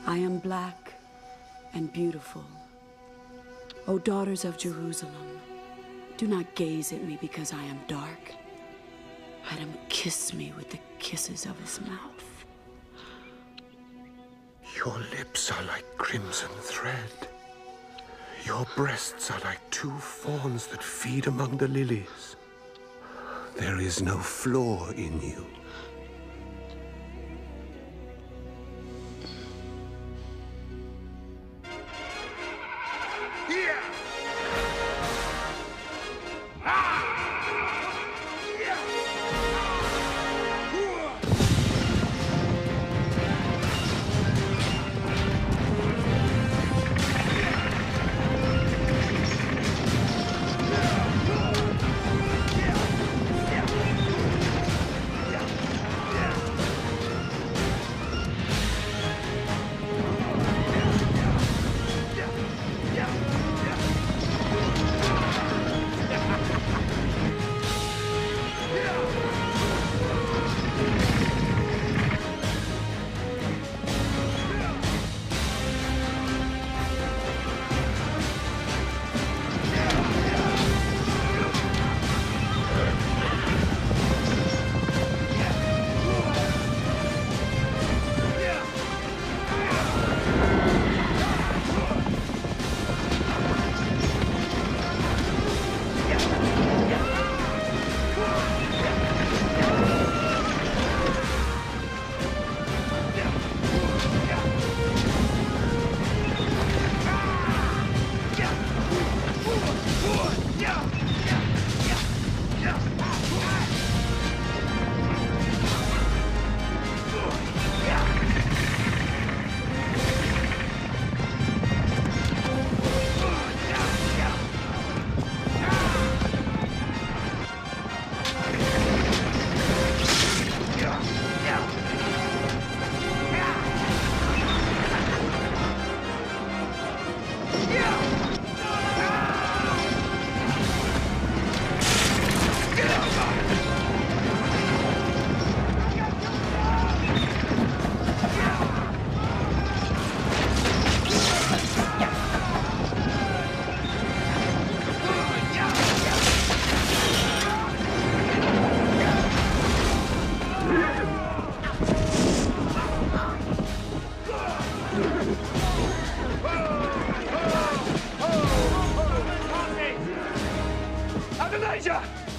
I am black and beautiful. O daughters of Jerusalem, do not gaze at me because I am dark. Let him kiss me with the kisses of his mouth. Your lips are like crimson thread. Your breasts are like two fawns that feed among the lilies. There is no flaw in you.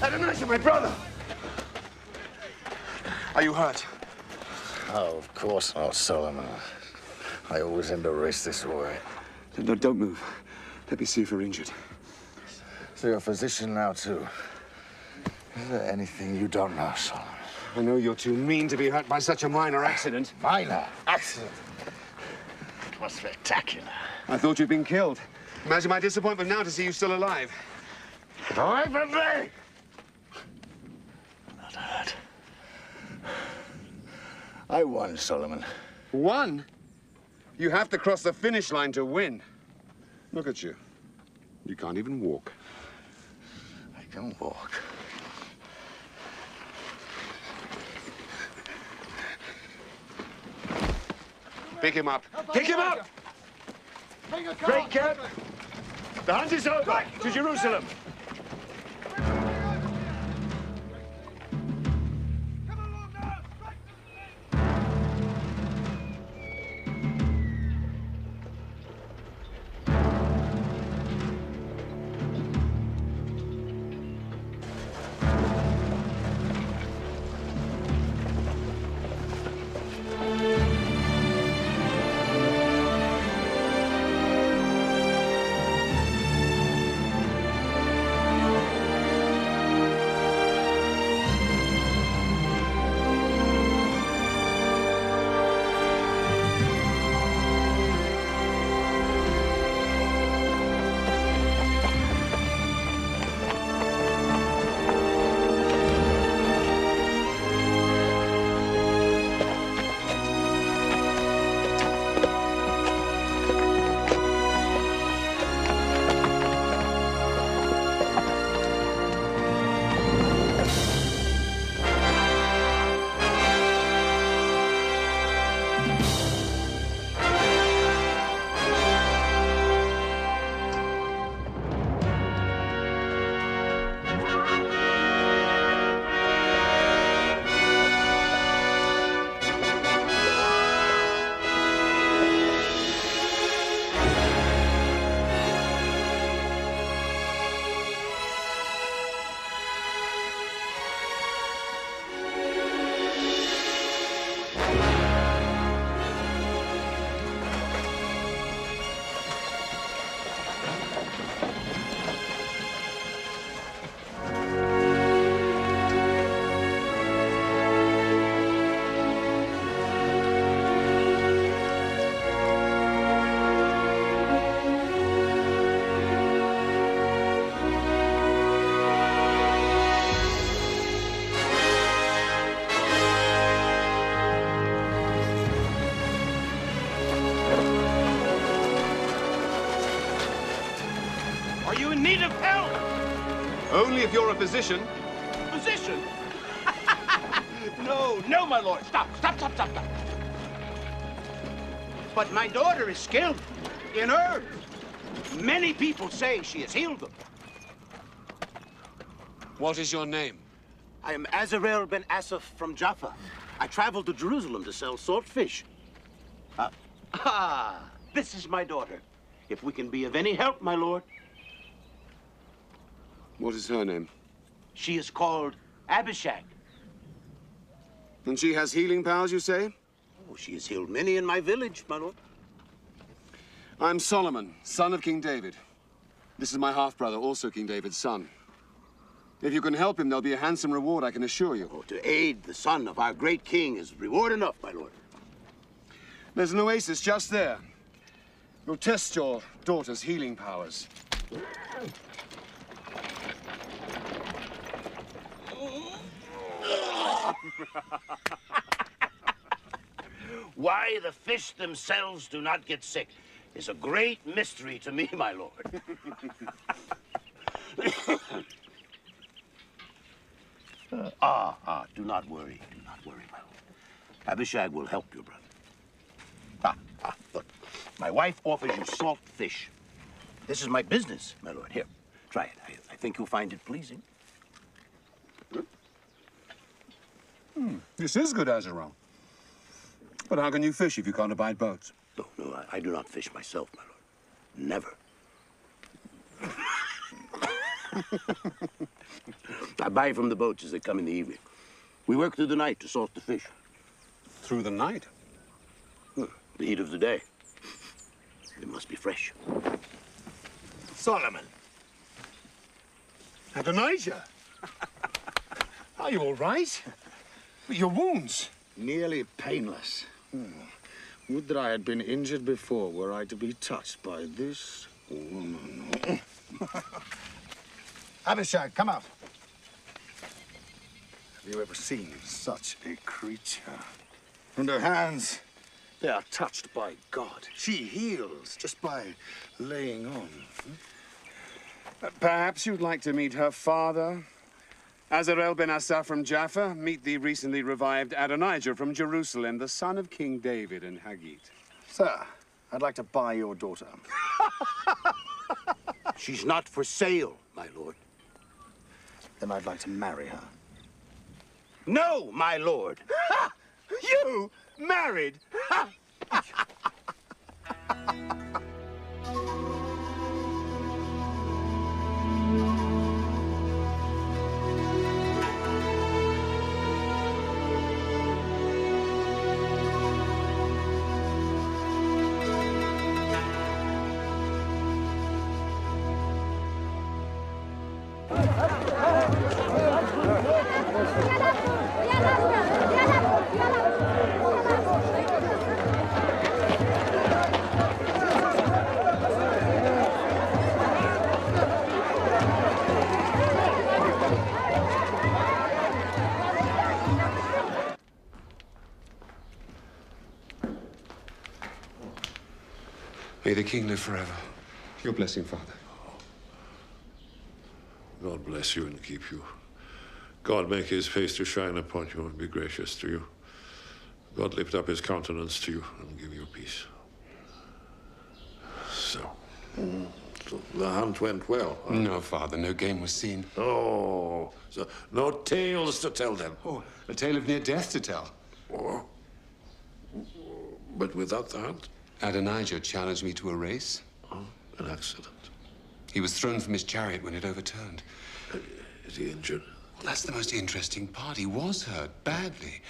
Adonijah, my brother! Are you hurt? Oh, of course not, Solomon. I always end a race this way. No, don't move. Let me see if you're injured. So you're a physician now, too. Is there anything you don't know, Solomon? I know you're too mean to be hurt by such a minor accident. Minor accident? It was spectacular. I thought you'd been killed. Imagine my disappointment now to see you still alive. Away from me! Not hurt. I won, Solomon. Won? You have to cross the finish line to win. Look at you. You can't even walk. I can walk. Pick him up. Pick him up! Great camp. The hunt is over. To Jerusalem. need of help. Only if you're a physician. Physician? No, my lord. Stop. But my daughter is skilled in herbs. Many people say she has healed them. What is your name? I am Azarel ben Asaph from Jaffa. I traveled to Jerusalem to sell salt fish. This is my daughter. If we can be of any help, my lord. What is her name? She is called Abishag. And she has healing powers, you say? Oh, she has healed many in my village, my lord. I'm Solomon, son of King David. This is my half-brother, also King David's son. If you can help him, there'll be a handsome reward, I can assure you. Oh, to aid the son of our great king is reward enough, my lord. There's an oasis just there. We'll test your daughter's healing powers. Why the fish themselves do not get sick is a great mystery to me, my lord. Do not worry, my lord. Abishag will help your brother. Look, my wife offers you salt fish. This is my business, my lord. Here, try it. I think you'll find it pleasing. This is good, Azarel. But how can you fish if you can't abide boats? No, I do not fish myself, my lord. Never. I buy from the boats as they come in the evening. We work through the night to salt the fish. Through the night? The heat of the day. They must be fresh. Solomon. Adonijah. Are you all right? Your wounds? Nearly painless. Would that I had been injured before were I to be touched by this woman. Abishag, come out. Have you ever seen such a creature? And her hands, they are touched by God. She heals just by laying on. Perhaps you'd like to meet her father? Azarel ben Asaph from Jaffa. Meet the recently revived Adonijah from Jerusalem, the son of King David and Haggit. Sir, I'd like to buy your daughter. She's not for sale, my lord. Then I'd like to marry her. No, my lord. You married? May the king live forever. Your blessing, Father. God bless you and keep you. God make his face to shine upon you and be gracious to you. God lift up his countenance to you and give you peace. So the hunt went well. Huh? No, Father, no game was seen. Oh, so no tales to tell then. Oh, a tale of near death to tell. Oh, but without the hunt? Adonijah challenged me to a race. Oh, an accident. He was thrown from his chariot when it overturned. Is he injured? Well, that's the most interesting part. He was hurt badly.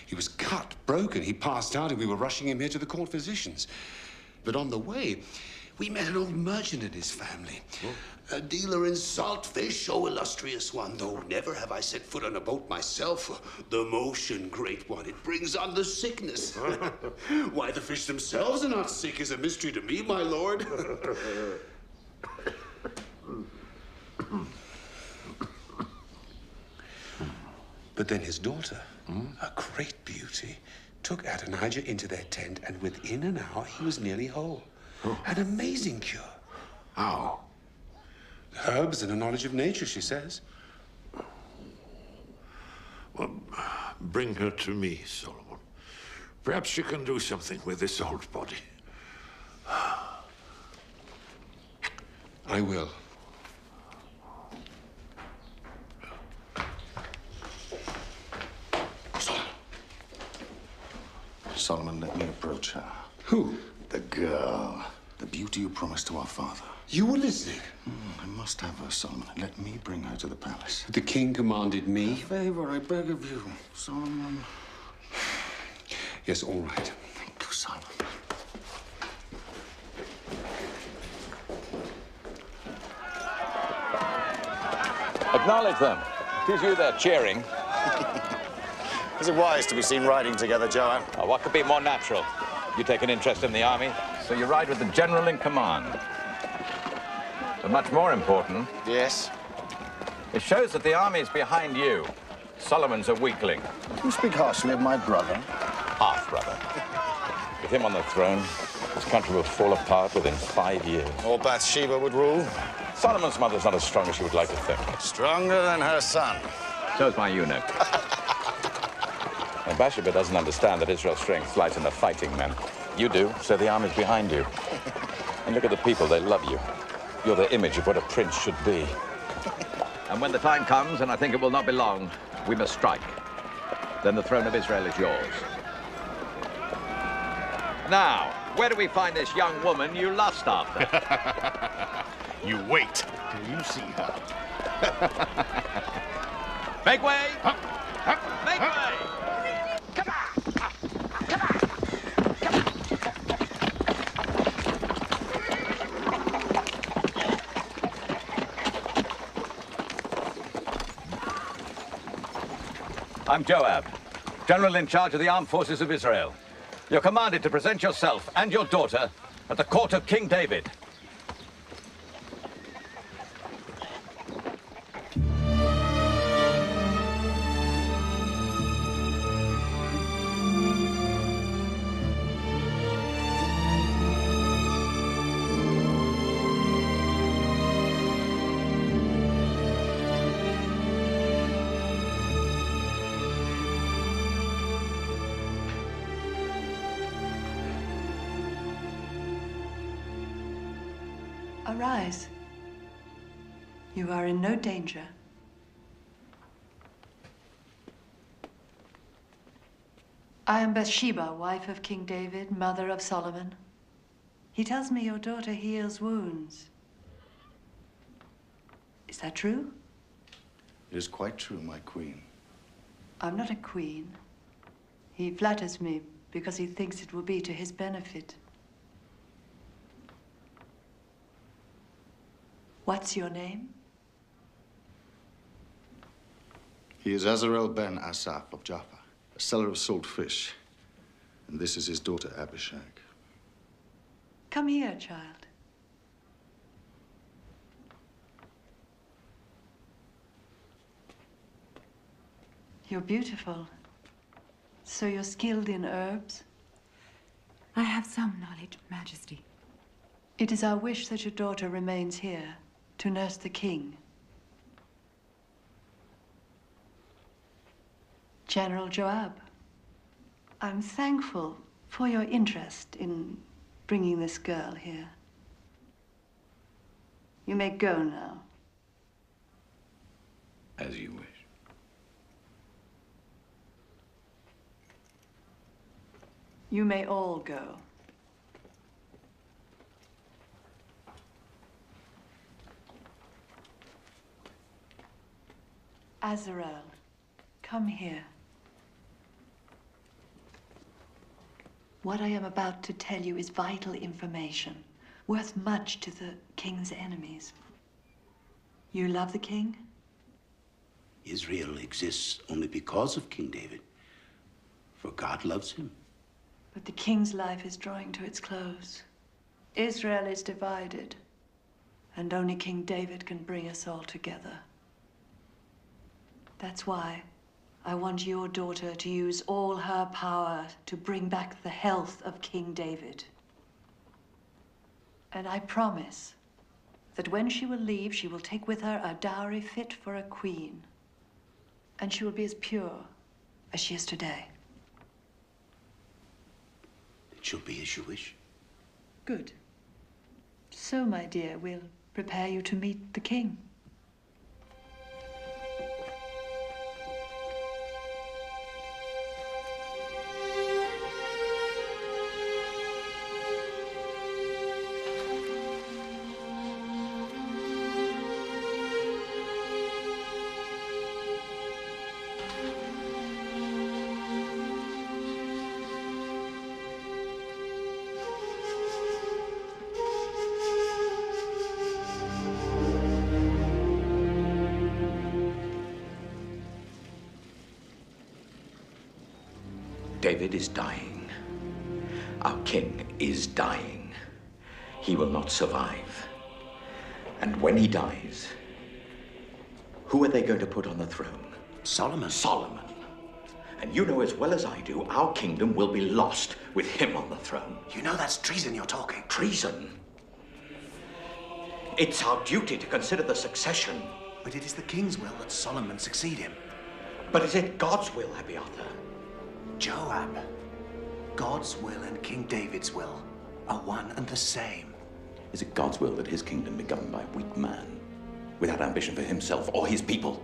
He was cut, broken. He passed out, and we were rushing him here to the court physicians. But on the way, we met an old merchant and his family. Oh. A dealer in salt fish, oh illustrious one, though never have I set foot on a boat myself. The motion, great one, it brings on the sickness. Why the fish themselves are not sick is a mystery to me, my lord. But then his daughter, a great beauty, took Adonijah into their tent, and within an hour he was nearly whole. Oh. An amazing cure. How? Herbs and a knowledge of nature, she says. Well, bring her to me, Solomon. Perhaps she can do something with this old body. I will. Solomon, let me approach her. Who? The girl. The beauty you promised to our father. You were listening. I must have her, Solomon. Let me bring her to the palace. The king commanded me. A favor, I beg of you, Solomon. Yes, all right. Thank you, Solomon. Acknowledge them. It is you they're cheering. Is it wise to be seen riding together, Joab? What could be more natural? You take an interest in the army, so you ride with the general in command. But much more important, Yes. it shows that the army is behind you. Solomon's a weakling, You speak harshly of my brother. half-brother. With him on the throne, this country will fall apart within 5 years. Or Bathsheba would rule. Solomon's mother's not as strong as she would like to think. Stronger than her son. So's my eunuch. And Bathsheba doesn't understand that Israel's strength lies in the fighting men. You do, so the army's behind you. And look at the people, they love you. You're the image of what a prince should be. And when the time comes, and I think it will not be long, we must strike. Then the throne of Israel is yours. Now, where do we find this young woman you lust after? You wait till you see her. Make way! Make way! I'm Joab, general in charge of the armed forces of Israel. You're commanded to present yourself and your daughter at the court of King David. Arise. You are in no danger. I am Bathsheba, wife of King David, mother of Solomon. He tells me your daughter heals wounds. Is that true? It is quite true, my queen. I'm not a queen. He flatters me because he thinks it will be to his benefit. What's your name? He is Azarel ben Asaph of Jaffa, a seller of salt fish. And this is his daughter, Abishag. Come here, child. You're beautiful. So you're skilled in herbs? I have some knowledge, Majesty. It is our wish that your daughter remains here to nurse the king. General Joab, I'm thankful for your interest in bringing this girl here. You may go now. As you wish. You may all go. Azarel, come here. What I am about to tell you is vital information, worth much to the king's enemies. You love the king? Israel exists only because of King David, for God loves him. But the king's life is drawing to its close. Israel is divided, and only King David can bring us all together. That's why I want your daughter to use all her power to bring back the health of King David. And I promise that when she will leave, she will take with her a dowry fit for a queen. And she will be as pure as she is today. It shall be as you wish. Good. So, my dear, we'll prepare you to meet the king. David is dying. Our king is dying. He will not survive. And when he dies, who are they going to put on the throne? Solomon. Solomon. And you know as well as I do, our kingdom will be lost with him on the throne. You know that's treason you're talking. Treason? It's our duty to consider the succession. But it is the king's will that Solomon succeed him. But is it God's will, Abiathar? Joab, God's will and King David's will are one and the same. Is it God's will that his kingdom be governed by a weak man, without ambition for himself or his people?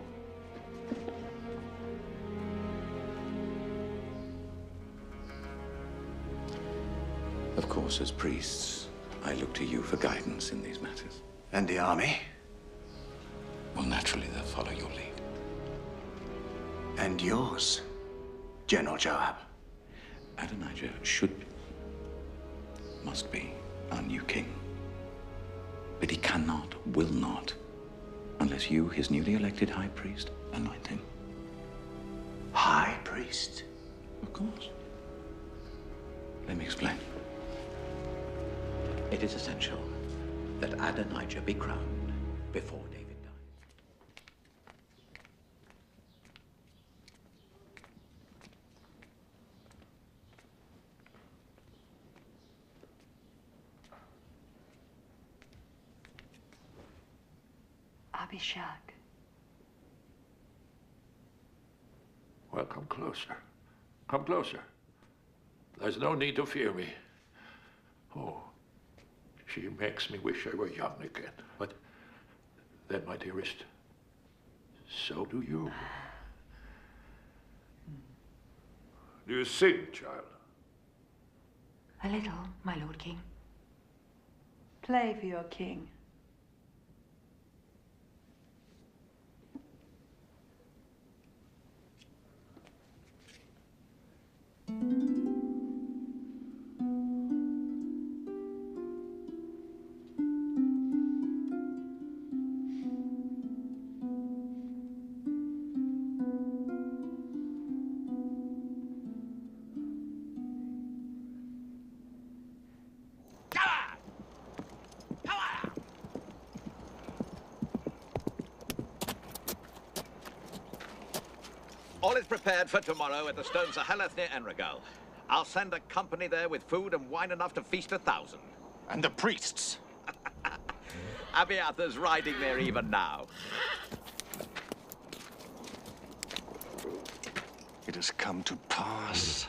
Of course, as priests, I look to you for guidance in these matters. And the army? Well, naturally, they'll follow your lead. And yours, General Joab. Adonijah must be our new king. But he cannot, will not, unless you, his newly elected high priest, anoint him. High priest? Of course. Let me explain. It is essential that Adonijah be crowned before David dies. Abishag. Well, come closer. Come closer. There's no need to fear me. Oh, she makes me wish I were young again. But then, my dearest, so do you. Do you sing, child? A little, my lord king. Play for your king. All is prepared for tomorrow at the stones of Heleth near Enregal. I'll send a company there with food and wine enough to feast 1,000. And the priests? Abiathar's riding there even now. It has come to pass.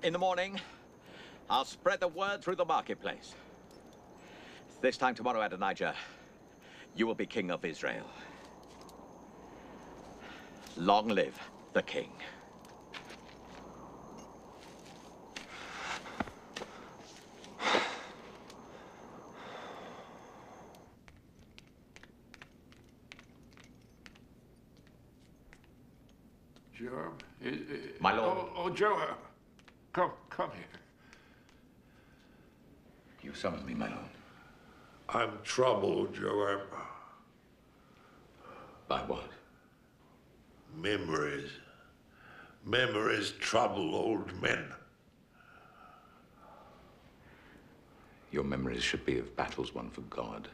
In the morning, I'll spread the word through the marketplace. This time tomorrow, Adonijah, you will be king of Israel. Long live the king. Joab? My lord. Oh, Joab. Come here. You summoned me, my lord. I'm troubled, Joab. By what? Memories. Memories trouble old men. Your memories should be of battles won for God.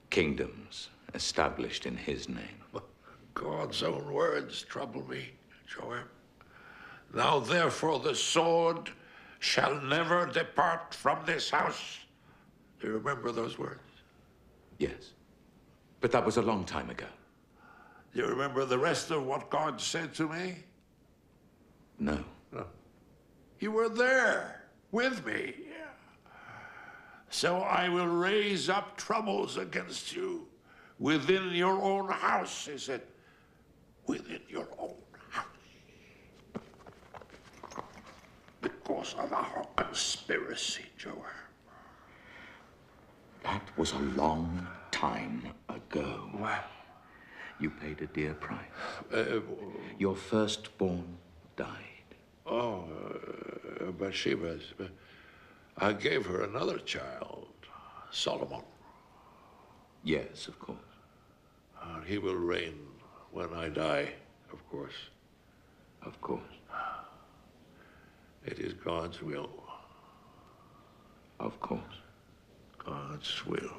Kingdoms established in his name. God's own words trouble me, Joab. Now therefore the sword shall never depart from this house. Do you remember those words? Yes. But that was a long time ago. Do you remember the rest of what God said to me? No. No. You were there with me. So I will raise up troubles against you within your own house, he said. Within your own house. Because of our conspiracy, Joab. That was a long time ago. Well, you paid a dear price. Your firstborn died. Oh, Bathsheba. I gave her another child, Solomon. Yes, of course. He will reign when I die, of course. Of course. It is God's will. Of course. God's will.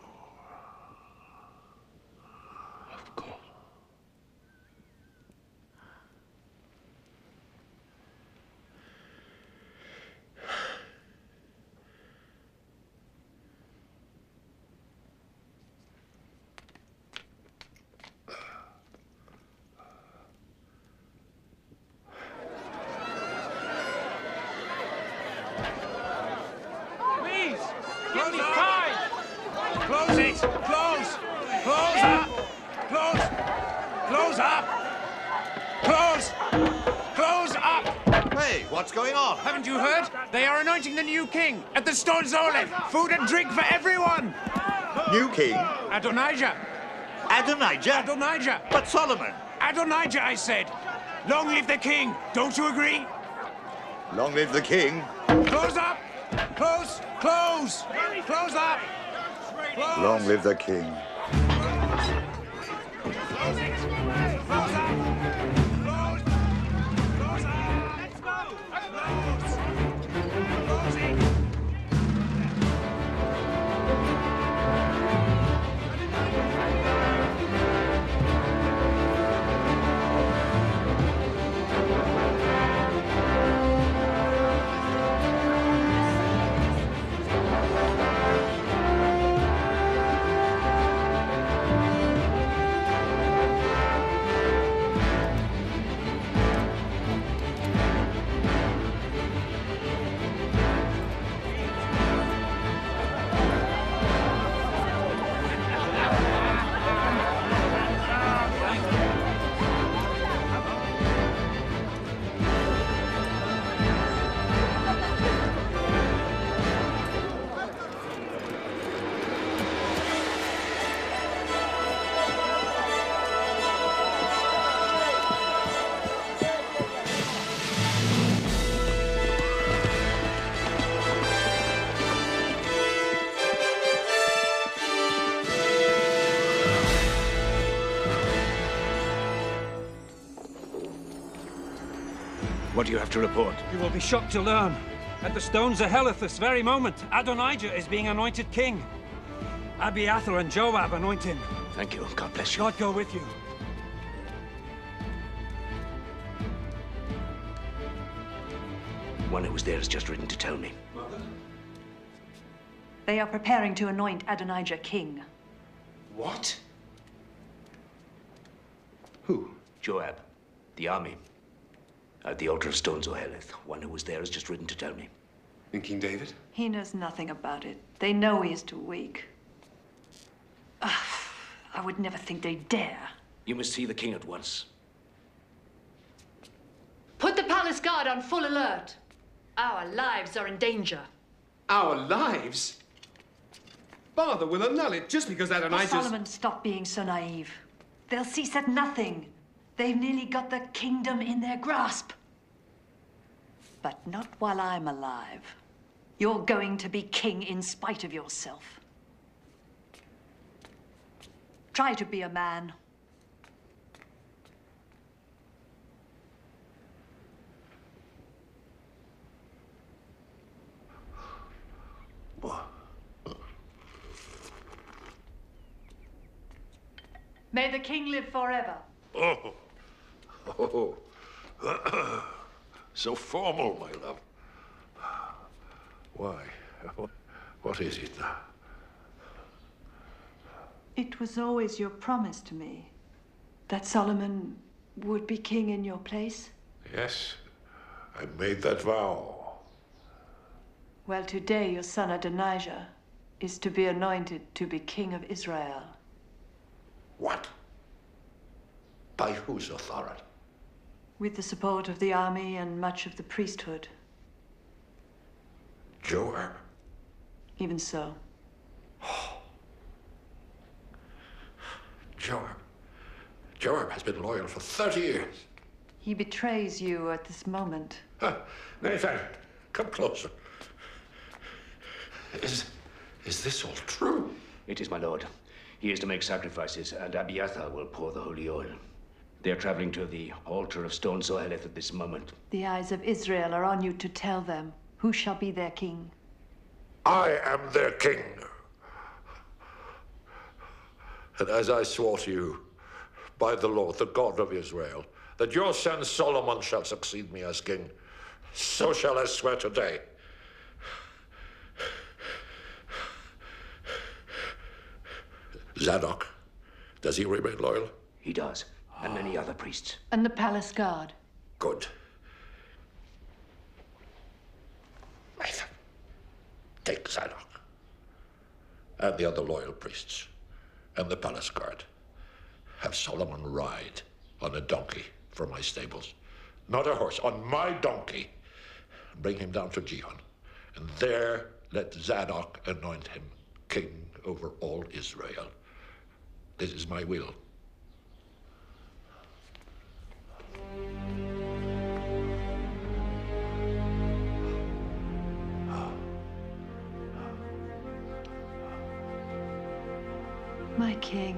Of course. Close it! Close! Close up! Close! Close up! Close! Close up! Hey, what's going on? Haven't you heard? They are anointing the new king at the Stone Zoleth. Food and drink for everyone. New king? Adonijah. Adonijah? Adonijah. But Solomon. Adonijah, I said. Long live the king. Don't you agree? Long live the king. Close up! Close! Close! Close up! Close. Long live the king. Close it! Close up! Close! Close up! Let's go! Close! Close it! What do you have to report? You will be shocked to learn. At the Stones of Heleth this very moment, Adonijah is being anointed king. Abiathar and Joab anoint him. Thank you. God bless you. God go with you. One who was there has just written to tell me. They are preparing to anoint Adonijah king. What? Who? Joab. The army. At the altar of Stones of Heleth. One who was there has just written to tell me. And King David? He knows nothing about it. They know he is too weak. I would never think they'd dare. You must see the king at once. Put the palace guard on full alert. Our lives are in danger. Our lives? Father will annul it just because Adonijah's... Solomon, stop being so naive. They'll cease at nothing. They've nearly got the kingdom in their grasp. But not while I'm alive. You're going to be king in spite of yourself. Try to be a man. May the king live forever. Oh. Oh. So formal, my love. Why? What is it? It was always your promise to me that Solomon would be king in your place. Yes, I made that vow. Well, today your son Adonijah is to be anointed to be king of Israel. What? By whose authority? With the support of the army and much of the priesthood. Joab? Even so. Joab has been loyal for 30 years. He betrays you at this moment. Nathan, come closer. Is this all true? It is, my lord. He is to make sacrifices, and Abiathar will pour the holy oil. They are traveling to the altar of stone Zoheleth at this moment. The eyes of Israel are on you to tell them who shall be their king. I am their king. And as I swore to you, by the Lord, the God of Israel, that your son Solomon shall succeed me as king, so shall I swear today. Zadok, does he remain loyal? He does, and many other priests. And the palace guard. Good. Nathan, take Zadok and the other loyal priests and the palace guard. Have Solomon ride on a donkey from my stables. Not a horse, on my donkey. Bring him down to Gihon, and there let Zadok anoint him king over all Israel. This is my will. My king.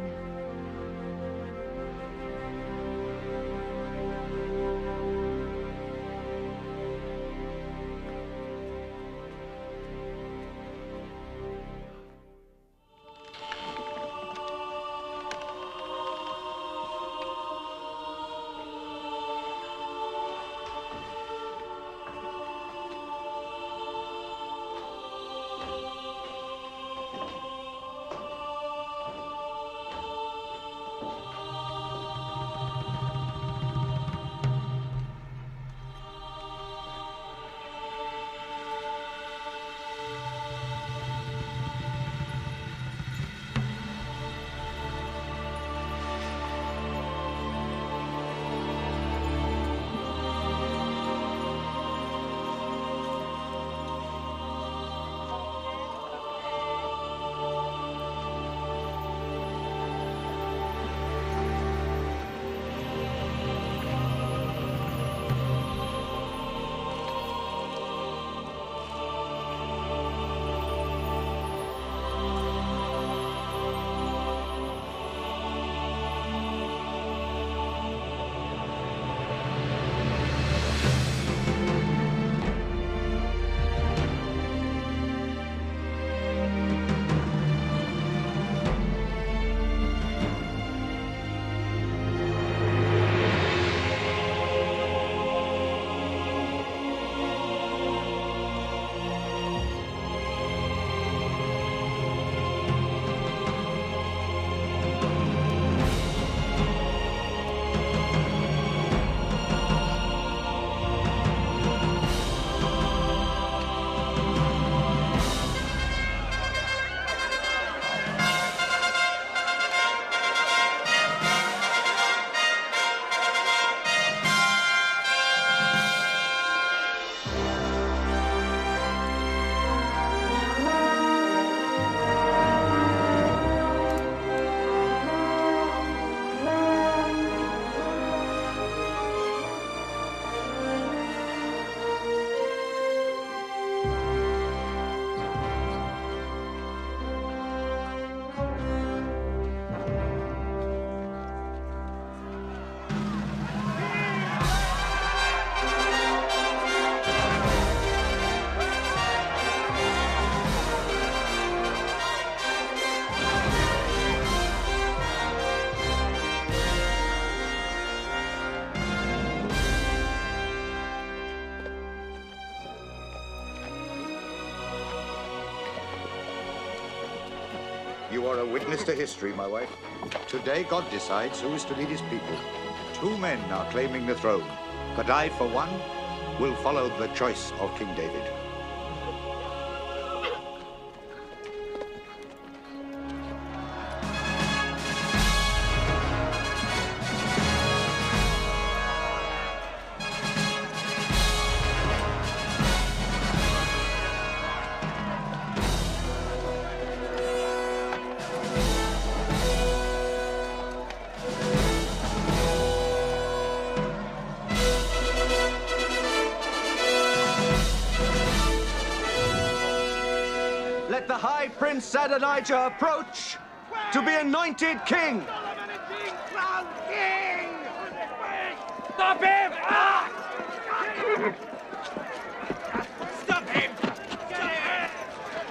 You are a witness to history, my wife. Today, God decides who is to lead his people. 2 men are claiming the throne, but I, for one, will follow the choice of King David. Let the High Prince Adonijah approach to be anointed king. Stop him! Stop him!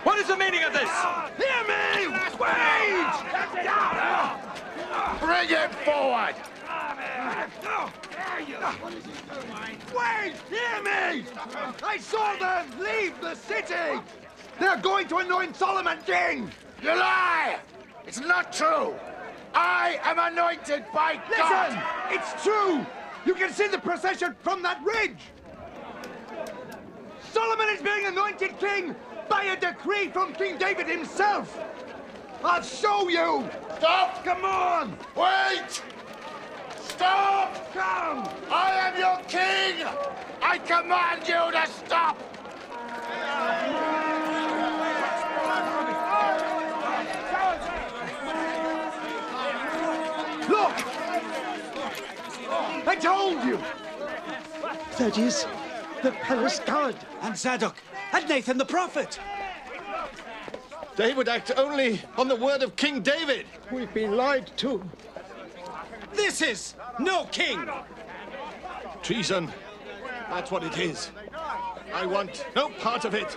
What is the meaning of this? Hear me! Wait! Bring him forward! Wait! Hear me! I saw them leave the city! They're going to anoint Solomon king! You lie! It's not true! I am anointed by God! Listen! It's true! You can see the procession from that ridge! Solomon is being anointed king by a decree from King David himself! I'll show you! Stop! Come on! Wait! Stop! Come! I am your king! I command you to stop! Look! I told you! That is the palace guard. And Zadok, and Nathan the prophet. They would act only on the word of King David. We've been lied to. This is no king! Treason. That's what it is. I want no part of it.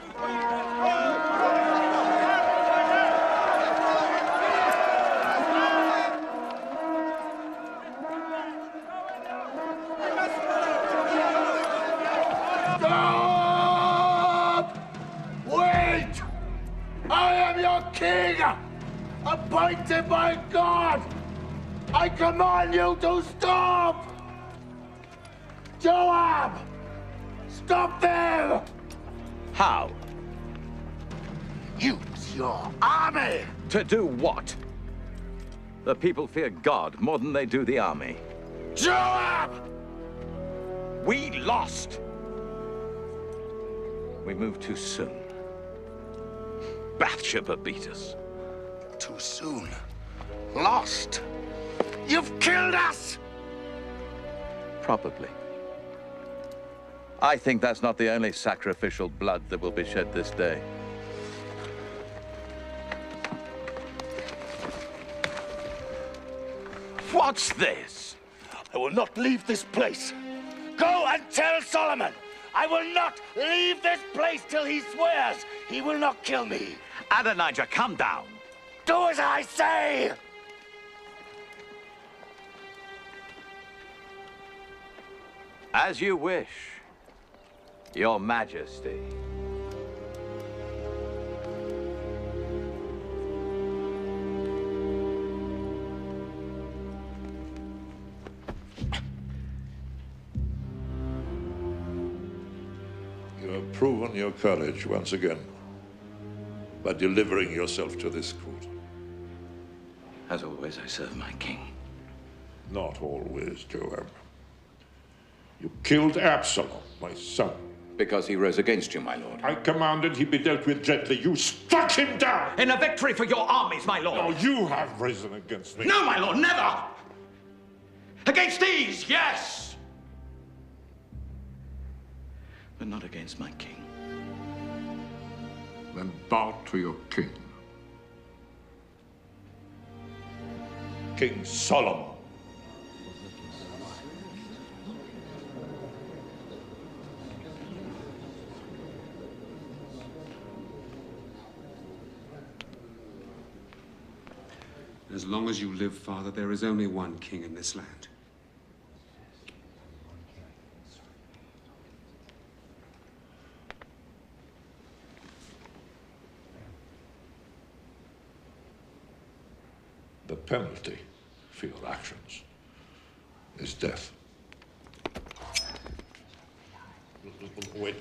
Stop! Wait! I am your king! Appointed by God! I command you to stop! Joab! Stop them! How? Use your army! To do what? The people fear God more than they do the army. Joab! We lost! We moved too soon. Bathsheba beat us. Too soon. Lost. You've killed us! Probably. I think that's not the only sacrificial blood that will be shed this day. What's this? I will not leave this place. Go and tell Solomon! I will not leave this place till he swears he will not kill me. Adonijah, calm down. Do as I say! As you wish, Your Majesty. You have proven your courage once again by delivering yourself to this court. As always, I serve my king. Not always, Joab. You killed Absalom, my son. Because he rose against you, my lord. I commanded he be dealt with gently. You struck him down! In a victory for your armies, my lord. No, you have risen against me. No, my lord, never! Against these, yes! But not against my king. Then bow to your king. King Solomon. As long as you live, Father, there is only one king in this land. The penalty for your actions is death. Wait.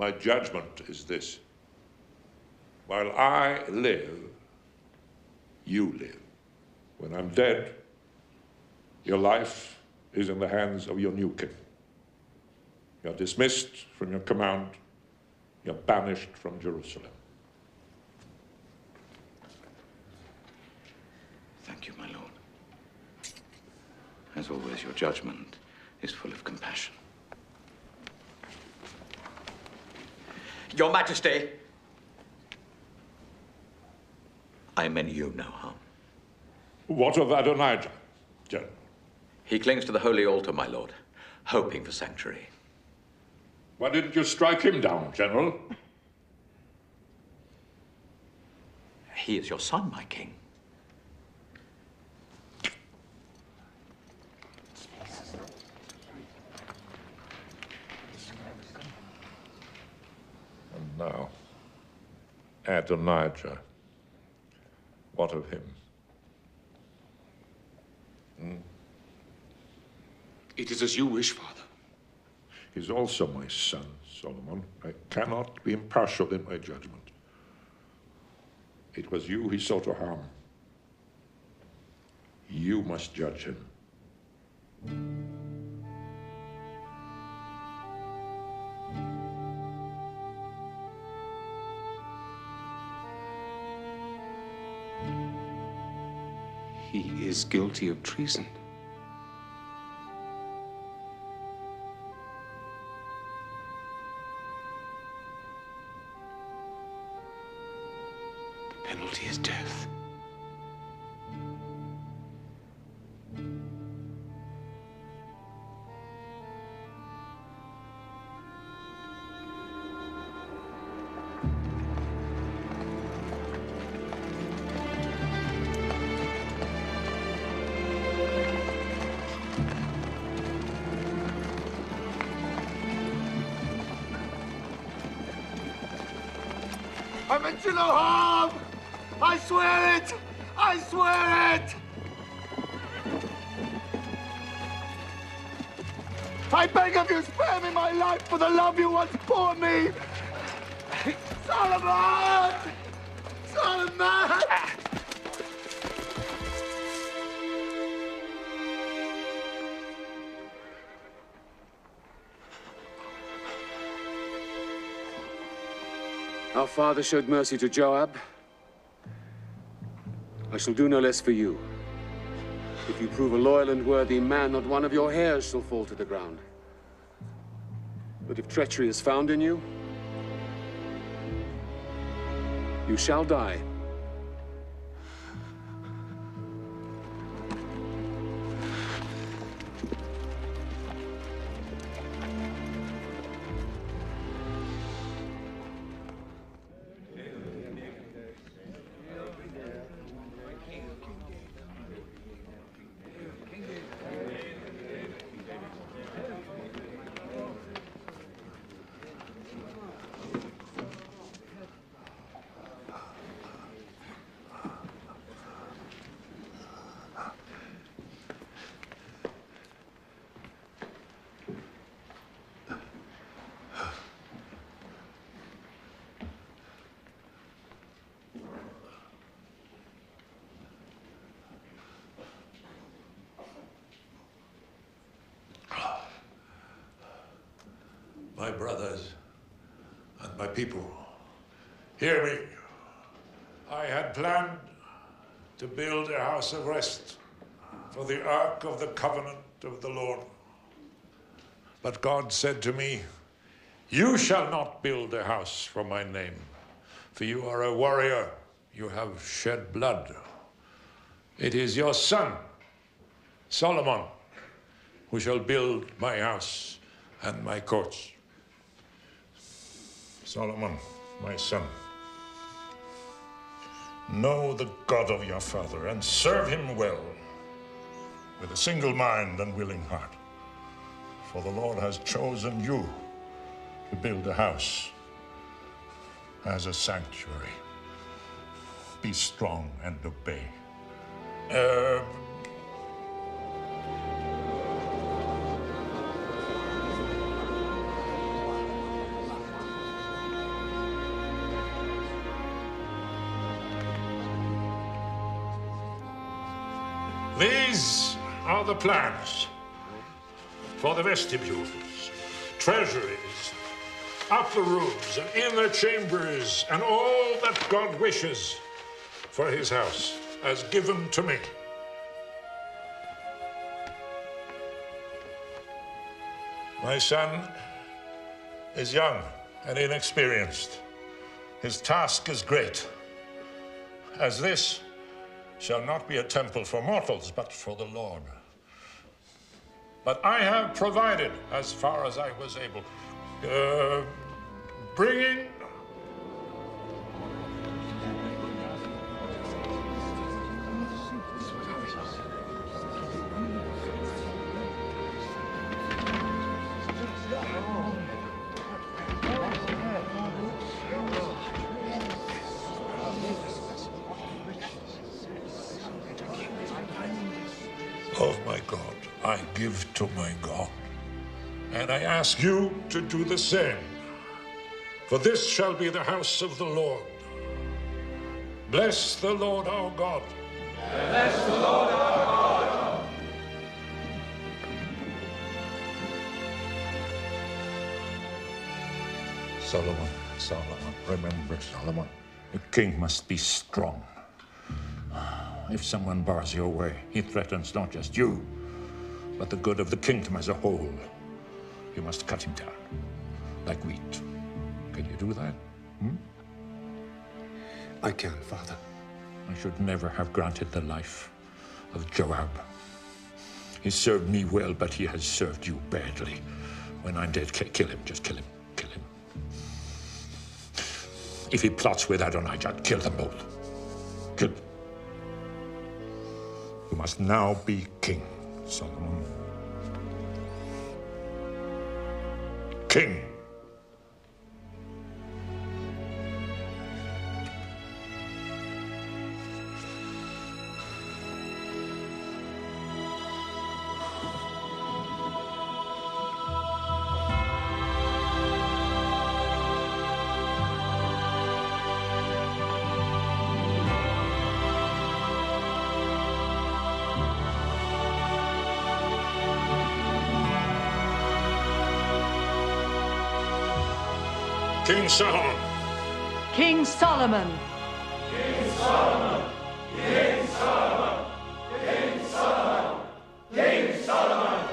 My judgment is this. While I live, you live. When I'm dead, your life is in the hands of your new king. You're dismissed from your command. You're banished from Jerusalem. Thank you, my lord. As always, your judgment is full of compassion. Your Majesty! I meant you no harm. What of Adonijah, General? He clings to the holy altar, my lord, hoping for sanctuary. Why didn't you strike him down, General? He is your son, my king. And now, Adonijah. What of him? It is as you wish, Father. He's also my son, Solomon. I cannot be impartial in my judgment. It was you he sought to harm. You must judge him. He is guilty of treason. The penalty is death. I meant you no harm! I swear it! I swear it! I beg of you, spare me my life for the love you once bore me! Solomon! Solomon! Our father showed mercy to Joab. I shall do no less for you. If you prove a loyal and worthy man, not one of your hairs shall fall to the ground. But if treachery is found in you, you shall die. My brothers and my people, hear me. I had planned to build a house of rest for the Ark of the Covenant of the Lord. But God said to me, you shall not build a house for my name, for you are a warrior, you have shed blood. It is your son, Solomon, who shall build my house and my courts. Solomon, my son, know the God of your father and serve him well, with a single mind and willing heart. For the Lord has chosen you to build a house as a sanctuary be strong and obey. These are the plans for the vestibules, treasuries, upper rooms and inner chambers, and all that God wishes for his house, as given to me. My son is young and inexperienced. His task is great, as this shall not be a temple for mortals, but for the Lord. But I have provided, as far as I was able, bringing of my God, I give to my God. And I ask you to do the same. For this shall be the house of the Lord. Bless the Lord our God. Bless the Lord our God. Solomon, remember, Solomon, a king must be strong. If someone bars your way, he threatens not just you, but the good of the kingdom as a whole. You must cut him down, like wheat. Can you do that? I can, Father. I should never have granted the life of Joab. He served me well, but he has served you badly. When I'm dead, kill him. Just kill him. Kill him. If he plots with Adonijah, kill them both. Kill them. You must now be king, Solomon. King. King Solomon. King Solomon. King Solomon. King Solomon. King Solomon. King Solomon.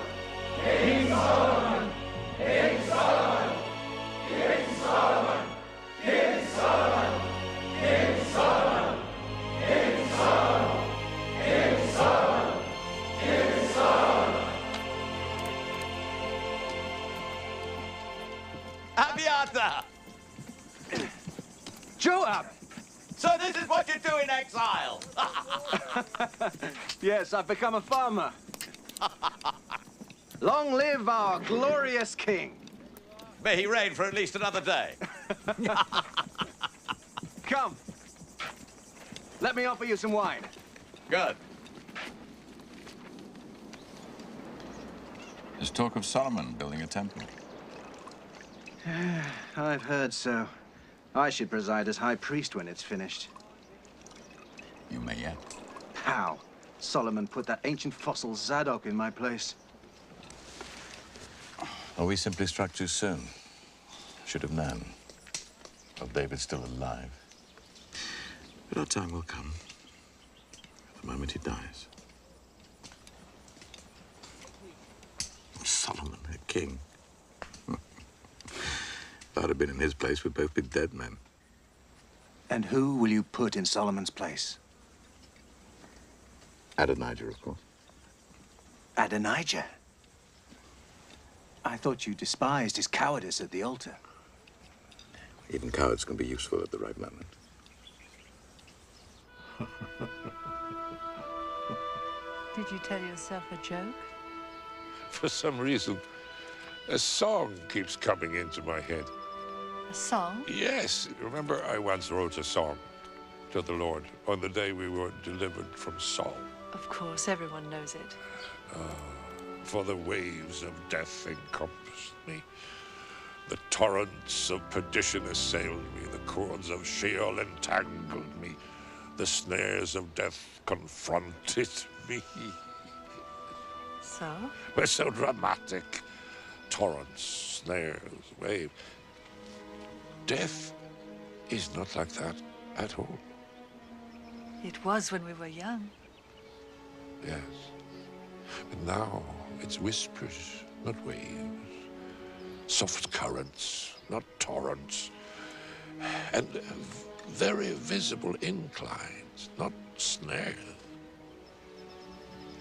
King Solomon. King Solomon. King Solomon. King Solomon. King Solomon. King Solomon. King Solomon. King Solomon. Abiathar! Joab! So this is what you do in exile? Yes, I've become a farmer. Long live our glorious king. May he reign for at least another day. Come. Let me offer you some wine. Good. There's talk of Solomon building a temple. I've heard so. I should preside as high priest when it's finished. You may yet. How? Solomon put that ancient fossil Zadok in my place. Or we simply struck too soon. Should have known. Well, David's still alive. But our time will come. The moment he dies. Solomon, a king. If I'd have been in his place, we'd both be dead men. And who will you put in Solomon's place? Adonijah, of course. Adonijah? I thought you despised his cowardice at the altar. Even cowards can be useful at the right moment. Did you tell yourself a joke? For some reason, a song keeps coming into my head. A song? Yes. Remember, I once wrote a song. to the Lord on the day we were delivered from Saul. Of course, everyone knows it. For the waves of death encompassed me. The torrents of perdition assailed me. The cords of Sheol entangled me. The snares of death confronted me. So? We're so dramatic. Torrents, snares, waves. Death is not like that at all. It was when we were young. Yes. But now it's whispers, not waves. Soft currents, not torrents. And very visible inclines, not snares.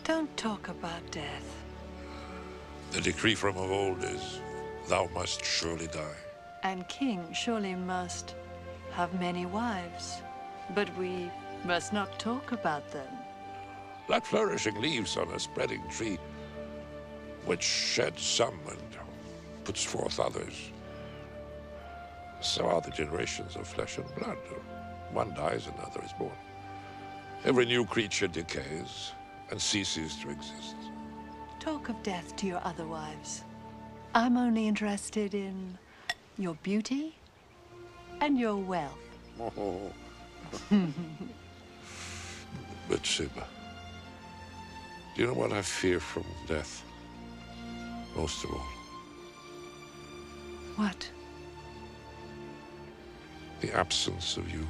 Don't talk about death. The decree from of old is, thou must surely die. And king surely must have many wives. But we must not talk about them. Like flourishing leaves on a spreading tree, which sheds some and puts forth others. So are the generations of flesh and blood. One dies, another is born. Every new creature decays and ceases to exist. Talk of death to your other wives. I'm only interested in your beauty and your wealth. Oh. Bathsheba, do you know what I fear from death? Most of all. What? The absence of you.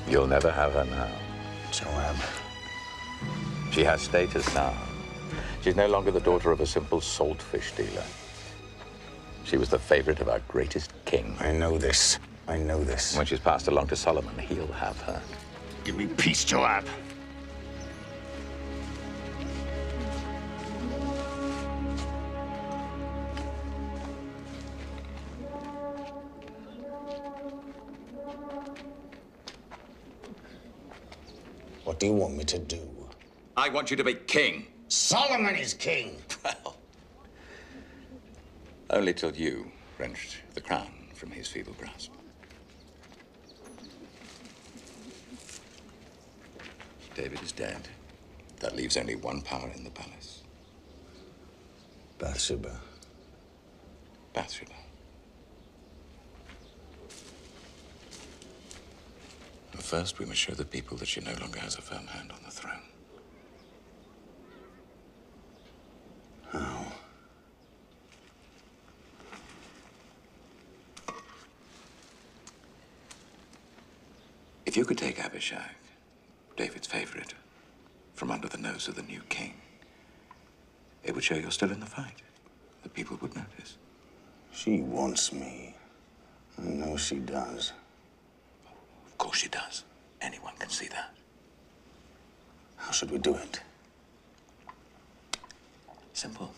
You'll never have her now. Joab. She has status now. She's no longer the daughter of a simple saltfish dealer. She was the favorite of our greatest king. I know this. I know this. When she's passed along to Solomon, he'll have her. Give me peace, Joab. What do you want me to do? I want you to be king. Solomon is king. Well, only till you wrenched the crown from his feeble grasp. David is dead. That leaves only one power in the palace. Bathsheba. Bathsheba. But first, we must show the people that she no longer has a firm hand on the throne. How? If you could take Abishag, David's favorite, from under the nose of the new king, it would show you're still in the fight. The people would notice. She wants me. I know she does. Of course she does. Anyone can see that. How should we do it? Simple.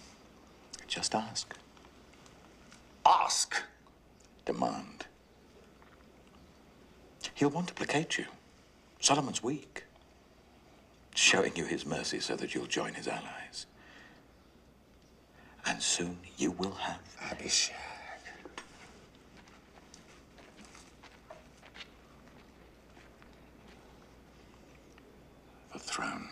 Just ask. Ask? Demand. He'll want to placate you. Solomon's weak. Showing you his mercy so that you'll join his allies. And soon you will have Abishag. The throne.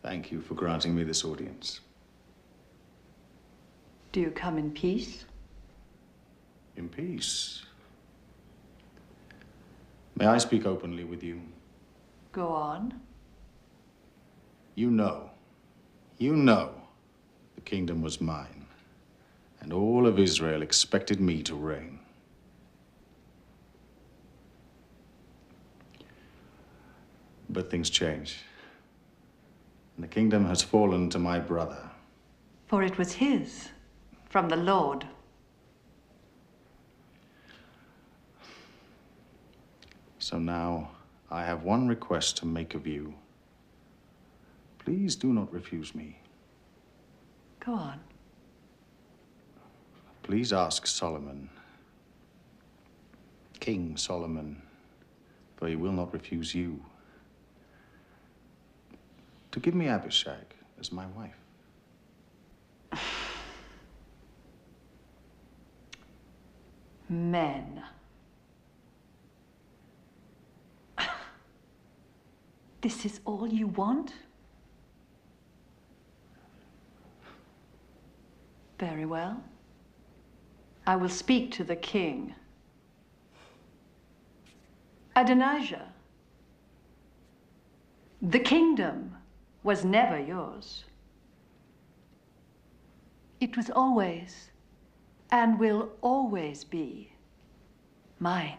Thank you for granting me this audience. Do you come in peace? In peace. May I speak openly with you? Go on. You know, the kingdom was mine, and all of Israel expected me to reign. But things change, and the kingdom has fallen to my brother. For it was his, from the Lord. So now I have one request to make of you. Please do not refuse me. Go on. Please ask Solomon, King Solomon, for he will not refuse you, to give me Abishag as my wife. Men. This is all you want? Very well. I will speak to the king. Adonijah, the kingdom was never yours. It was always, and will always be, mine.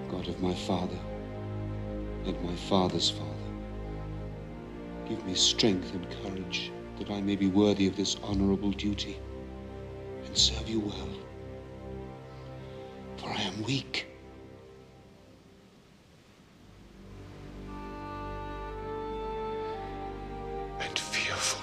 God of my father and my father's father, give me strength and courage that I may be worthy of this honorable duty and serve you well. For I am weak. And fearful.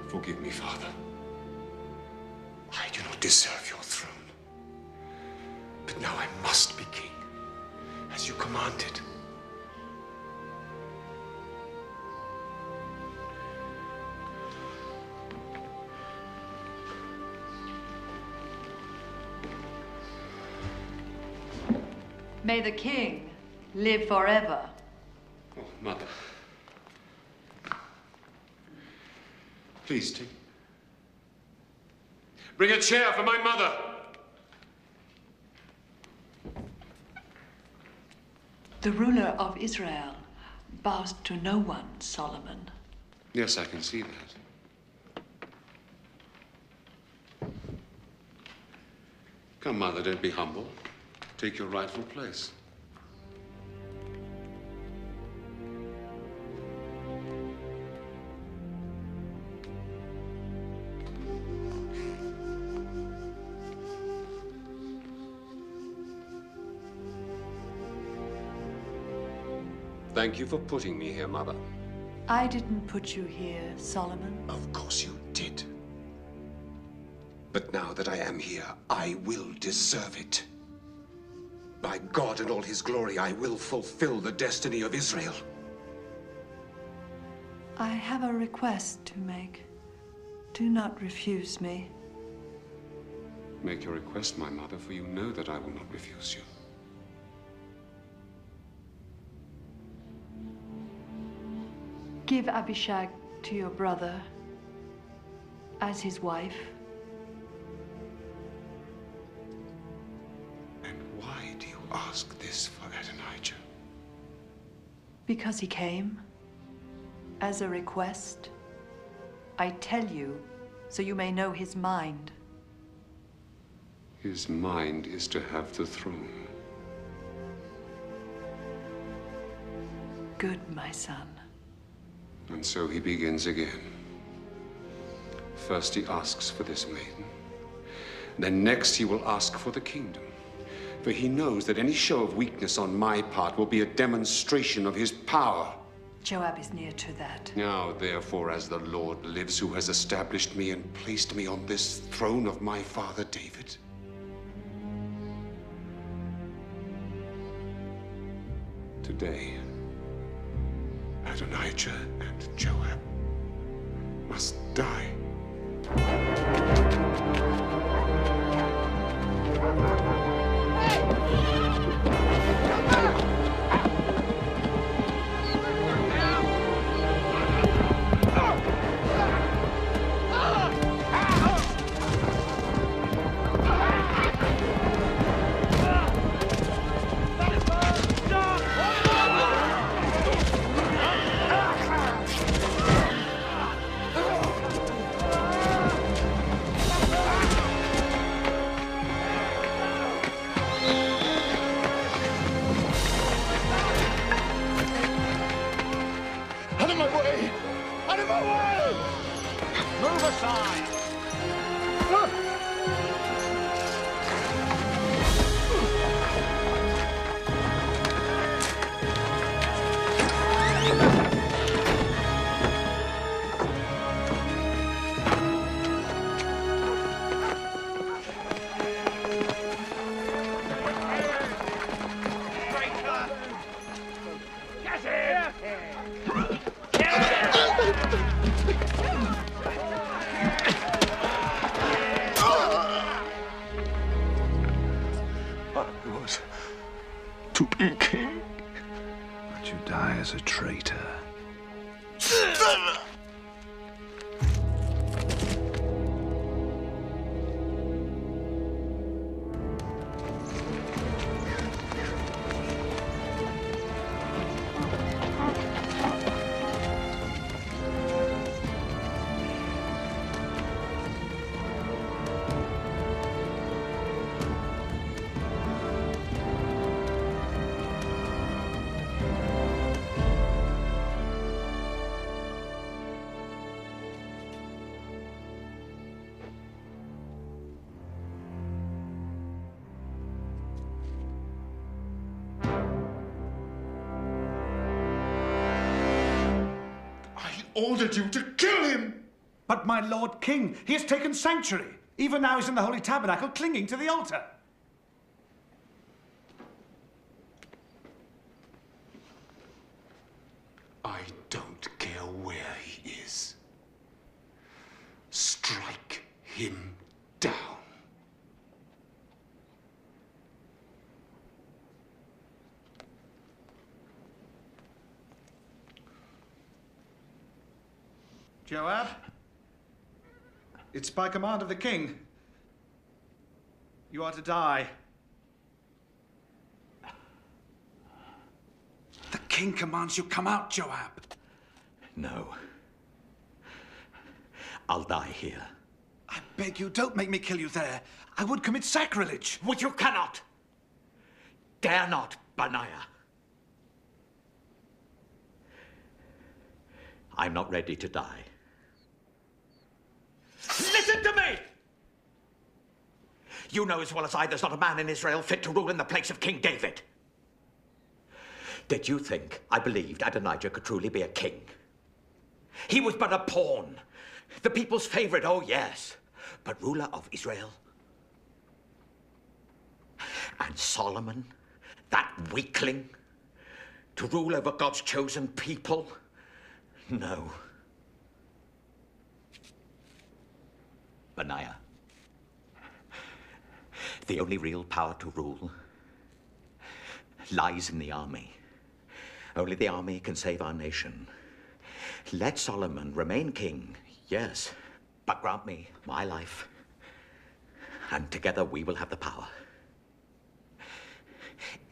Forgive me, Father. I do not deserve your throne. But now I must be king, as you commanded. May the king live forever. Oh, Mother. Please, take. Bring a chair for my mother. The ruler of Israel bows to no one, Solomon. Yes, I can see that. Come, Mother, don't be humble. Take your rightful place. Thank you for putting me here, Mother. I didn't put you here, Solomon. Of course you did. But now that I am here, I will deserve it. By God and all his glory, I will fulfill the destiny of Israel. I have a request to make. Do not refuse me. Make your request, my mother, for you know that I will not refuse you. Give Abishag to your brother as his wife. And why do you ask this for Adonijah? Because he came as a request. I tell you, so you may know his mind. His mind is to have the throne. Good, my son. And so he begins again. First he asks for this maiden. Then next he will ask for the kingdom. For he knows that any show of weakness on my part will be a demonstration of his power. Joab is near to that. Now, therefore, as the Lord lives, who has established me and placed me on this throne of my father David, today, Adonijah and Joab must die. Out of my way! Out of my way! Move aside! I was to be king, but you die as a traitor. Ordered you to kill him! But my Lord King, he has taken sanctuary. Even now he's in the Holy Tabernacle, clinging to the altar. I don't care where he is. Strike him down. Joab, it's by command of the king. You are to die. The king commands you come out, Joab. No. I'll die here. I beg you, don't make me kill you there. I would commit sacrilege. Which you cannot. Dare not, Benaiah. I'm not ready to die. Listen to me! You know as well as I there's not a man in Israel fit to rule in the place of King David. Did you think I believed Adonijah could truly be a king? He was but a pawn. The people's favorite, oh yes, but ruler of Israel. And Solomon, that weakling, to rule over God's chosen people? No. Benaiah, the only real power to rule lies in the army. Only the army can save our nation. Let Solomon remain king, yes, but grant me my life, and together we will have the power.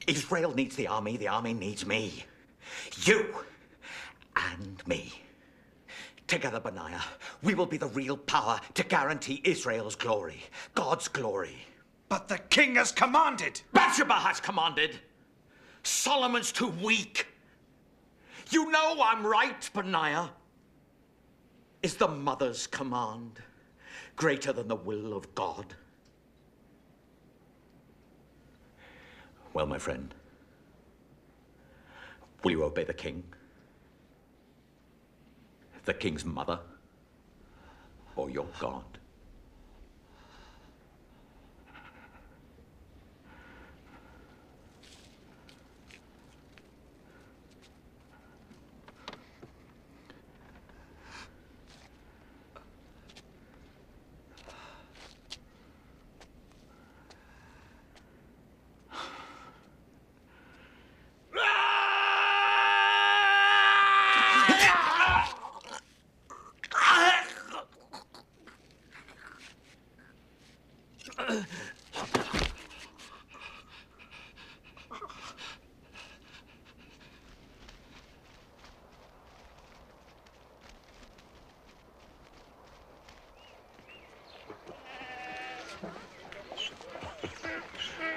Israel needs the army needs me. You and me. Together, Benaiah, we will be the real power to guarantee Israel's glory, God's glory. But the king has commanded. Bathsheba has commanded. Solomon's too weak. You know I'm right, Benaiah. Is the mother's command greater than the will of God? Well, my friend, will you obey the king? The king's mother? Or your God?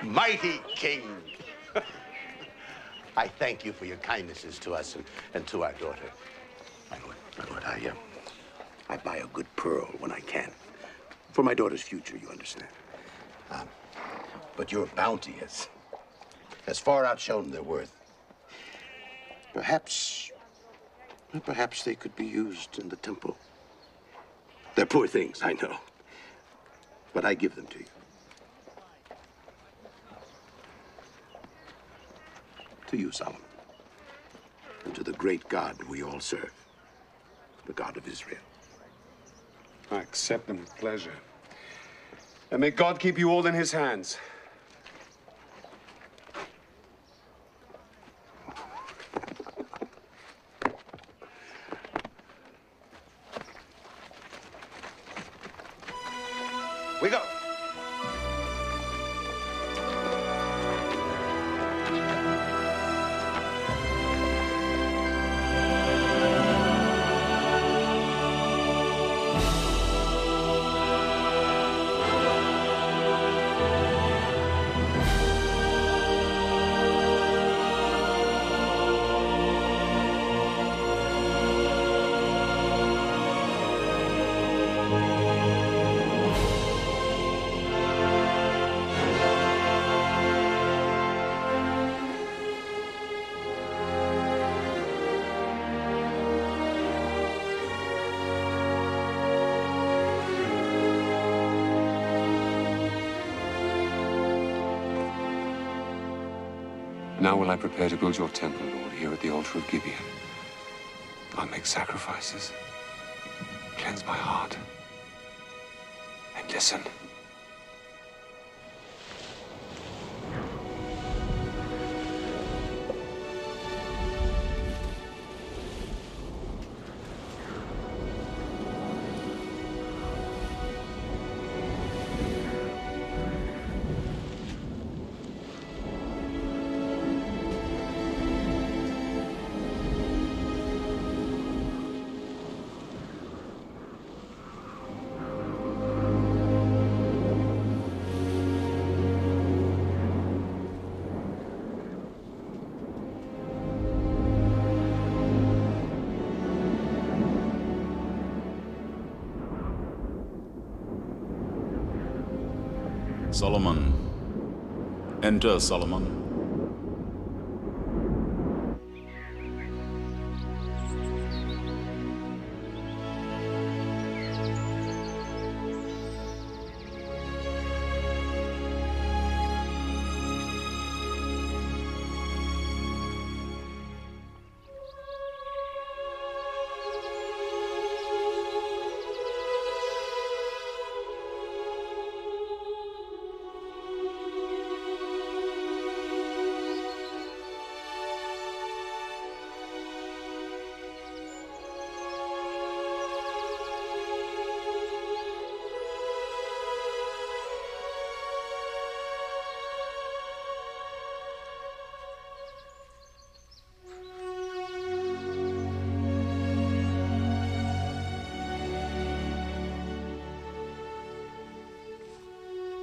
Mighty King, I thank you for your kindnesses to us and to our daughter. My lord, I buy a good pearl when I can. For my daughter's future, you understand. But your bounty has far outshone their worth. Perhaps they could be used in the temple. They're poor things, I know. But I give them to you. To you, Solomon, and to the great God we all serve, the God of Israel. I accept them with pleasure. And may God keep you all in his hands. We go. Now will I prepare to build your temple, Lord, here at the altar of Gibeon. I'll make sacrifices, cleanse my heart, and listen. Solomon. Enter, Solomon.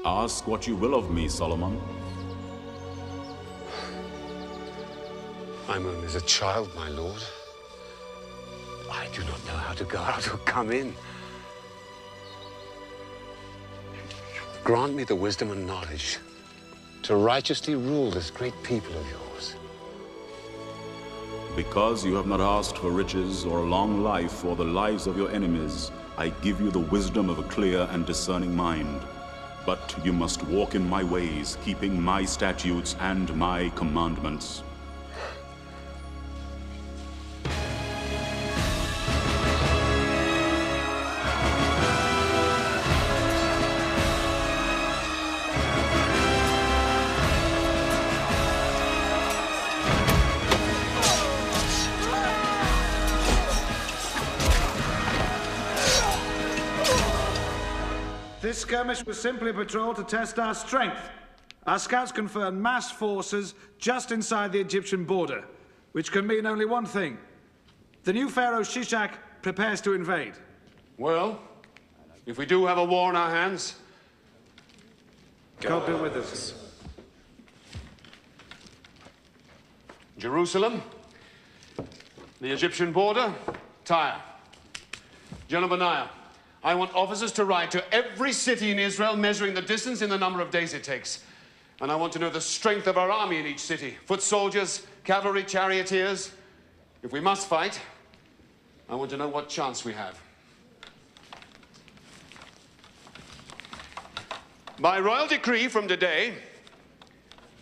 Ask what you will of me, Solomon. I'm only as a child, my lord. I do not know how to go out or come in. Grant me the wisdom and knowledge to righteously rule this great people of yours. Because you have not asked for riches or a long life or the lives of your enemies, I give you the wisdom of a clear and discerning mind. But you must walk in my ways, keeping my statutes and my commandments. This skirmish was simply a patrol to test our strength. Our scouts confirmed massed forces just inside the Egyptian border, which can mean only one thing. The new pharaoh Shishak prepares to invade. Well, if we do have a war on our hands, God be with us. Jerusalem, the Egyptian border, Tyre. General Benaiah, I want officers to ride to every city in Israel, measuring the distance in the number of days it takes. And I want to know the strength of our army in each city. Foot soldiers, cavalry, charioteers. If we must fight, I want to know what chance we have. By royal decree from today,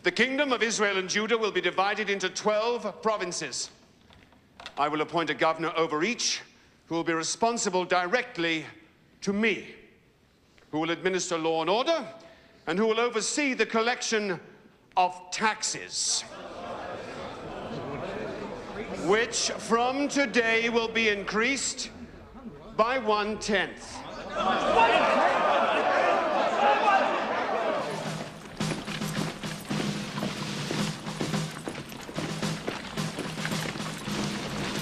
the kingdom of Israel and Judah will be divided into 12 provinces. I will appoint a governor over each, who will be responsible directly to me, who will administer law and order, and who will oversee the collection of taxes, which from today will be increased by 1/10.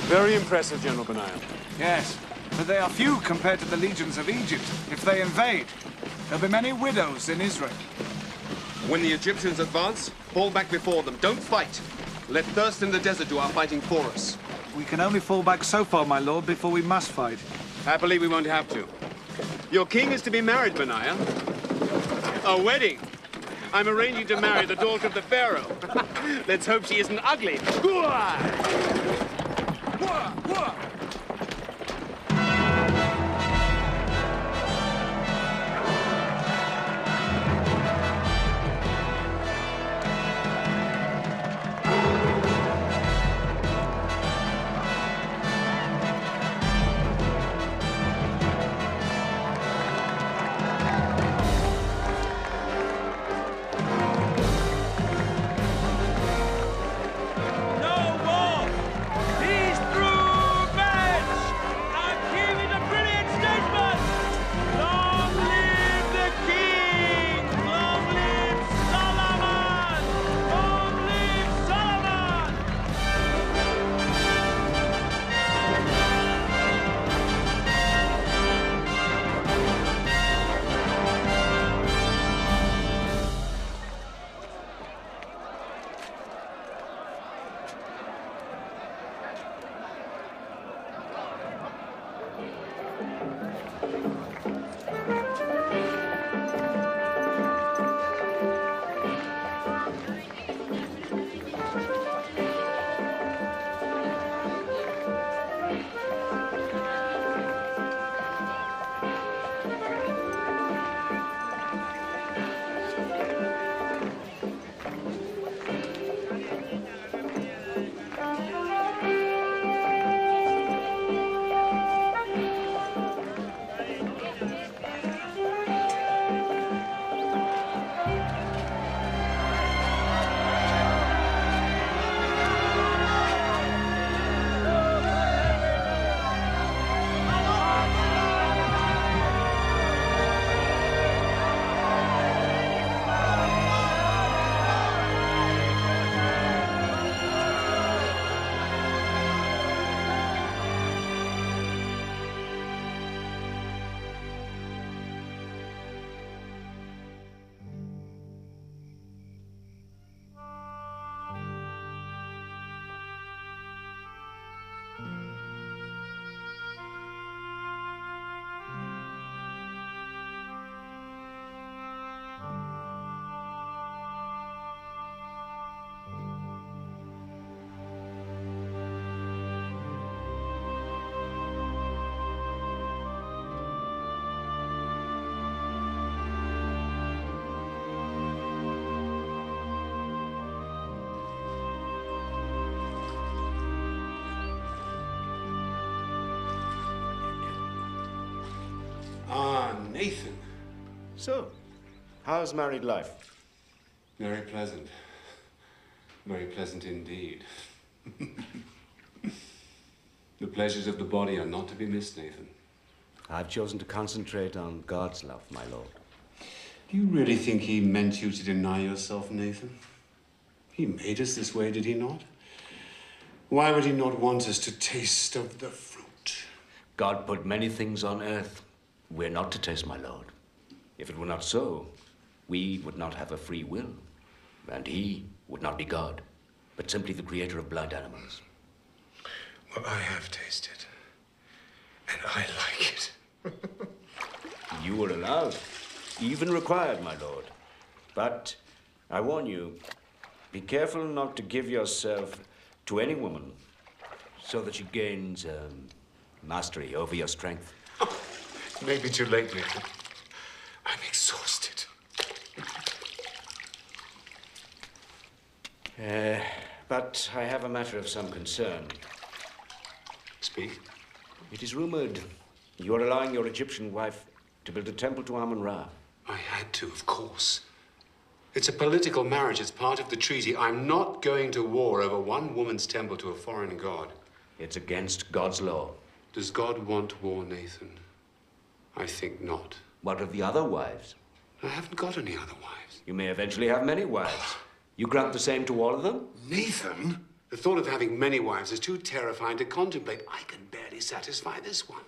Very impressive, General Benaiah. Yes, but they are few compared to the legions of Egypt. If they invade, there'll be many widows in Israel. When the Egyptians advance, fall back before them. Don't fight. Let thirst in the desert do our fighting for us. We can only fall back so far, my lord, before we must fight. Happily, we won't have to. Your king is to be married, Benaiah. A wedding. I'm arranging to marry the daughter of the pharaoh. Let's hope she isn't ugly. Nathan. So, how's married life? Very pleasant. Very pleasant indeed. The pleasures of the body are not to be missed, Nathan. I've chosen to concentrate on God's love, my lord. Do you really think he meant you to deny yourself, Nathan? He made us this way, did he not? Why would he not want us to taste of the fruit? God put many things on earth we're not to taste, my lord. If it were not so, we would not have a free will, and he would not be God, but simply the creator of blind animals. Well, I have tasted, and I like it. You were allowed, even required, my lord. But I warn you, be careful not to give yourself to any woman so that she gains mastery over your strength. Maybe too late, Nathan. I'm exhausted. But I have a matter of some concern. Speak. It is rumored you are allowing your Egyptian wife to build a temple to Amun-Ra. I had to, of course. It's a political marriage. It's part of the treaty. I'm not going to war over one woman's temple to a foreign god. It's against God's law. Does God want war, Nathan? I think not. What of the other wives? I haven't got any other wives. You may eventually have many wives. You grant the same to all of them? Nathan? The thought of having many wives is too terrifying to contemplate. I can barely satisfy this one.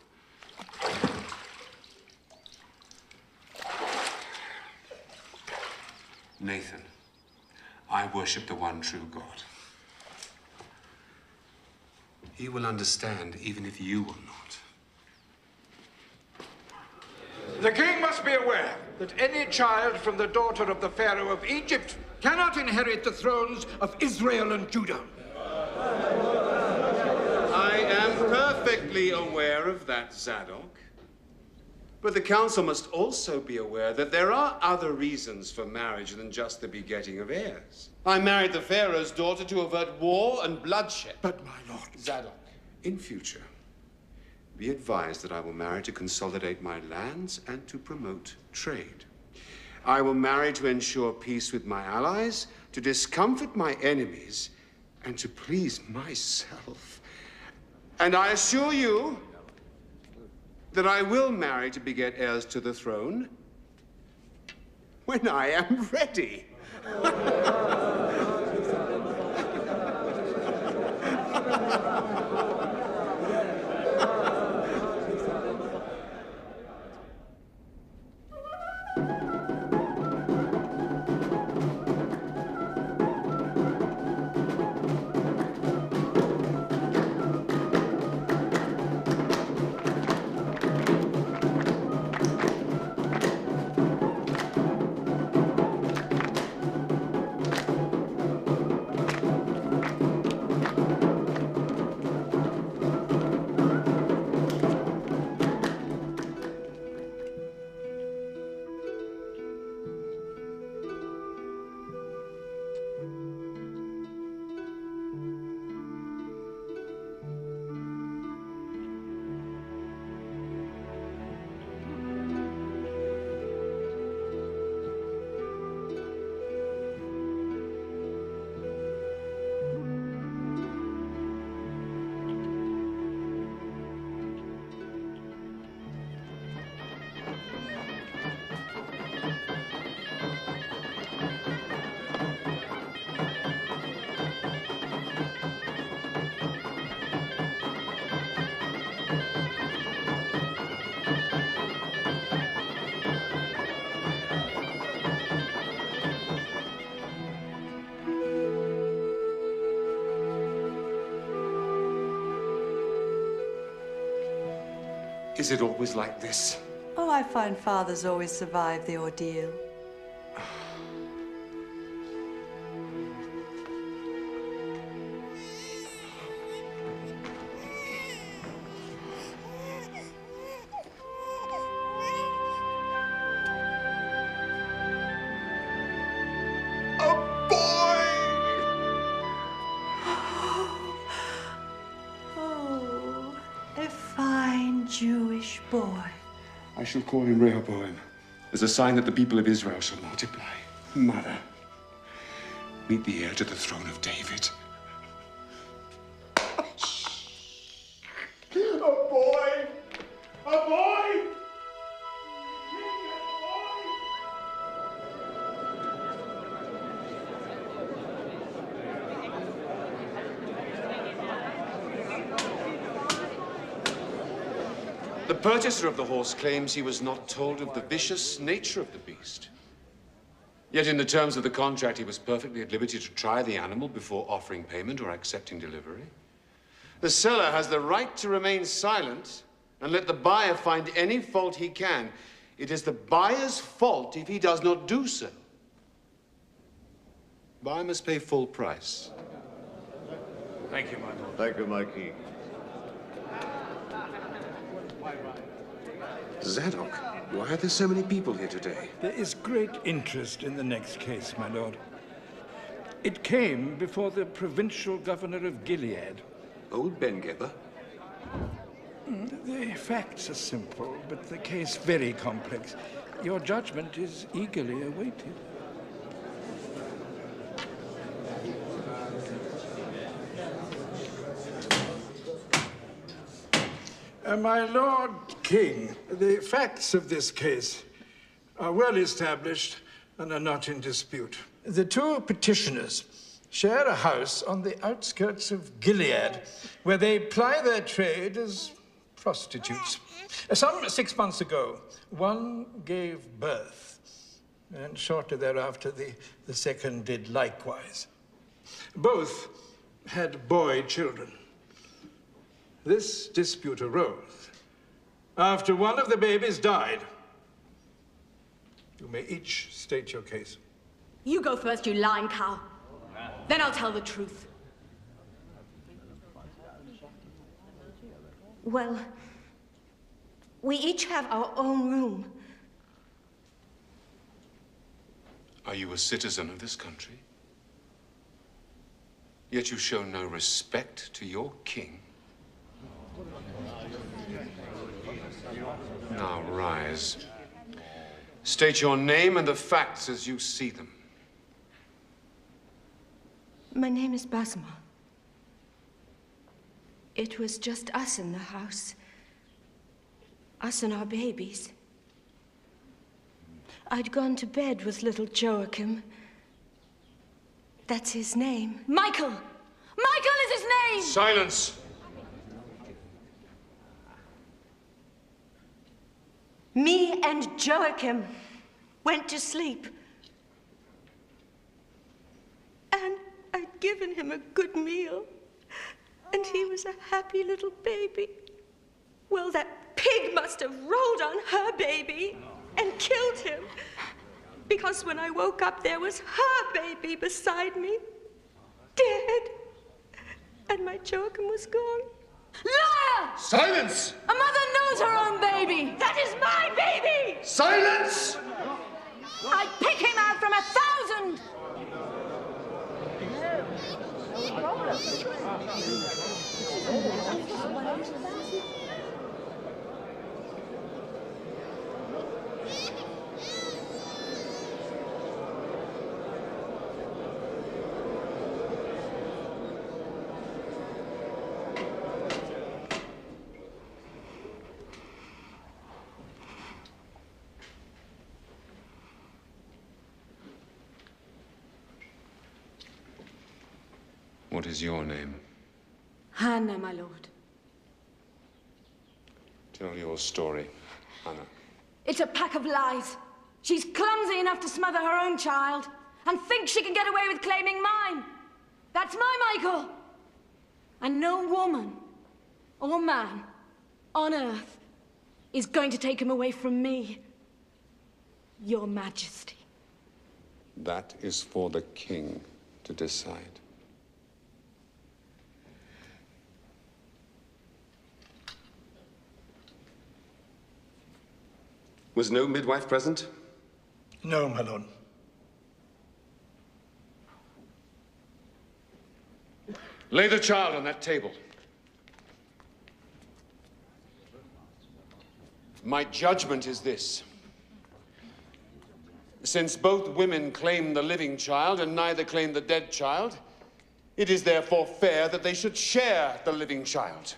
Nathan, I worship the one true God. He will understand even if you will not. The king must be aware that any child from the daughter of the Pharaoh of Egypt cannot inherit the thrones of Israel and Judah. I am perfectly aware of that, Zadok. But the council must also be aware that there are other reasons for marriage than just the begetting of heirs. I married the Pharaoh's daughter to avert war and bloodshed. But, my lord... Zadok, in future, be advised that I will marry to consolidate my lands and to promote trade. I will marry to ensure peace with my allies, to discomfort my enemies, and to please myself. And I assure you that I will marry to beget heirs to the throne when I am ready. Is it always like this? Oh, I find fathers always survive the ordeal. Oh, a fine Jewish boy. I shall call him Rehoboam as a sign that the people of Israel shall multiply. Mother, meet the heir to the throne of David. A boy! A boy! The purchaser of the horse claims he was not told of the vicious nature of the beast. Yet in the terms of the contract, he was perfectly at liberty to try the animal before offering payment or accepting delivery. The seller has the right to remain silent and let the buyer find any fault he can. It is the buyer's fault if he does not do so. Buyer must pay full price. Thank you, my lord. Thank you, my king. Zadok, why are there so many people here today? There is great interest in the next case, my lord. It came before the provincial governor of Gilead. Old Ben-Geber? The facts are simple, but the case very complex. Your judgment is eagerly awaited. My Lord King, the facts of this case are well established and are not in dispute. The two petitioners share a house on the outskirts of Gilead, where they ply their trade as prostitutes. Some 6 months ago, one gave birth, and shortly thereafter, the second did likewise. Both had boy children. This dispute arose after one of the babies died. You may each state your case. You go first, you lying cow. Then I'll tell the truth. Well, we each have our own room. Are you a citizen of this country? Yet you show no respect to your king. Now rise. State your name and the facts as you see them. My name is Basma. It was just us in the house. Us and our babies. I'd gone to bed with little Joachim. That's his name. Michael! Michael is his name! Silence! Me and Joachim went to sleep. And I'd given him a good meal. And he was a happy little baby. Well, that pig must have rolled on her baby and killed him. Because when I woke up, there was her baby beside me, dead. And my Joachim was gone. Liar! Silence! A mother knows her own baby. That is my baby! Silence! I'd pick him out from 1,000. What is your name? Hannah, my lord. Tell your story, Hannah. It's a pack of lies. She's clumsy enough to smother her own child and thinks she can get away with claiming mine. That's my Michael. And no woman or man on earth is going to take him away from me, Your Majesty. That is for the king to decide. Was no midwife present? No, my lord. Lay the child on that table. My judgment is this. Since both women claim the living child and neither claim the dead child, it is therefore fair that they should share the living child.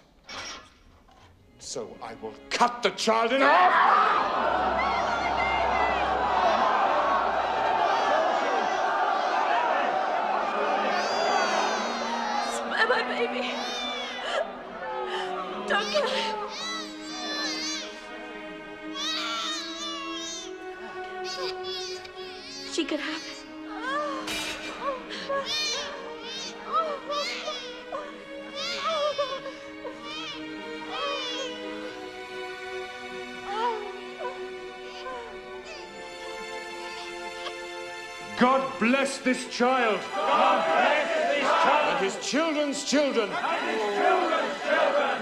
So I will cut the child in half! Spare my baby. Don't kill him. She could have it. God bless this child. God bless this child. And his children's children. And his children's children.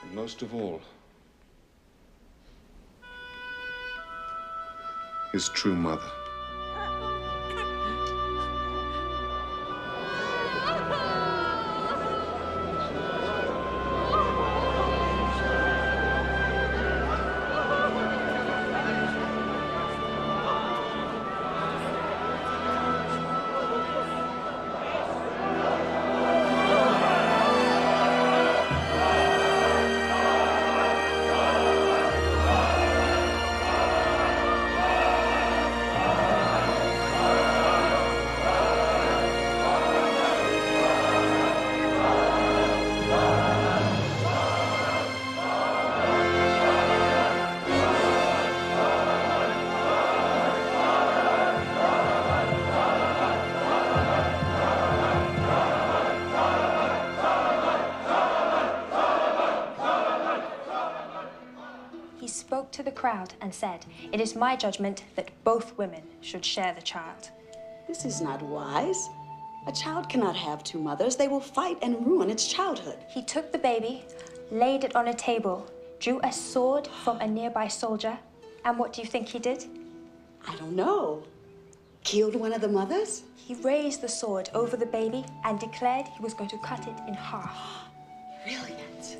And most of all, his true mother. To the crowd and said, "It is my judgment that both women should share the child." This is not wise. A child cannot have two mothers. They will fight and ruin its childhood. He took the baby, laid it on a table, drew a sword from a nearby soldier, and what do you think he did? I don't know. Killed one of the mothers? He raised the sword over the baby and declared he was going to cut it in half. Brilliant.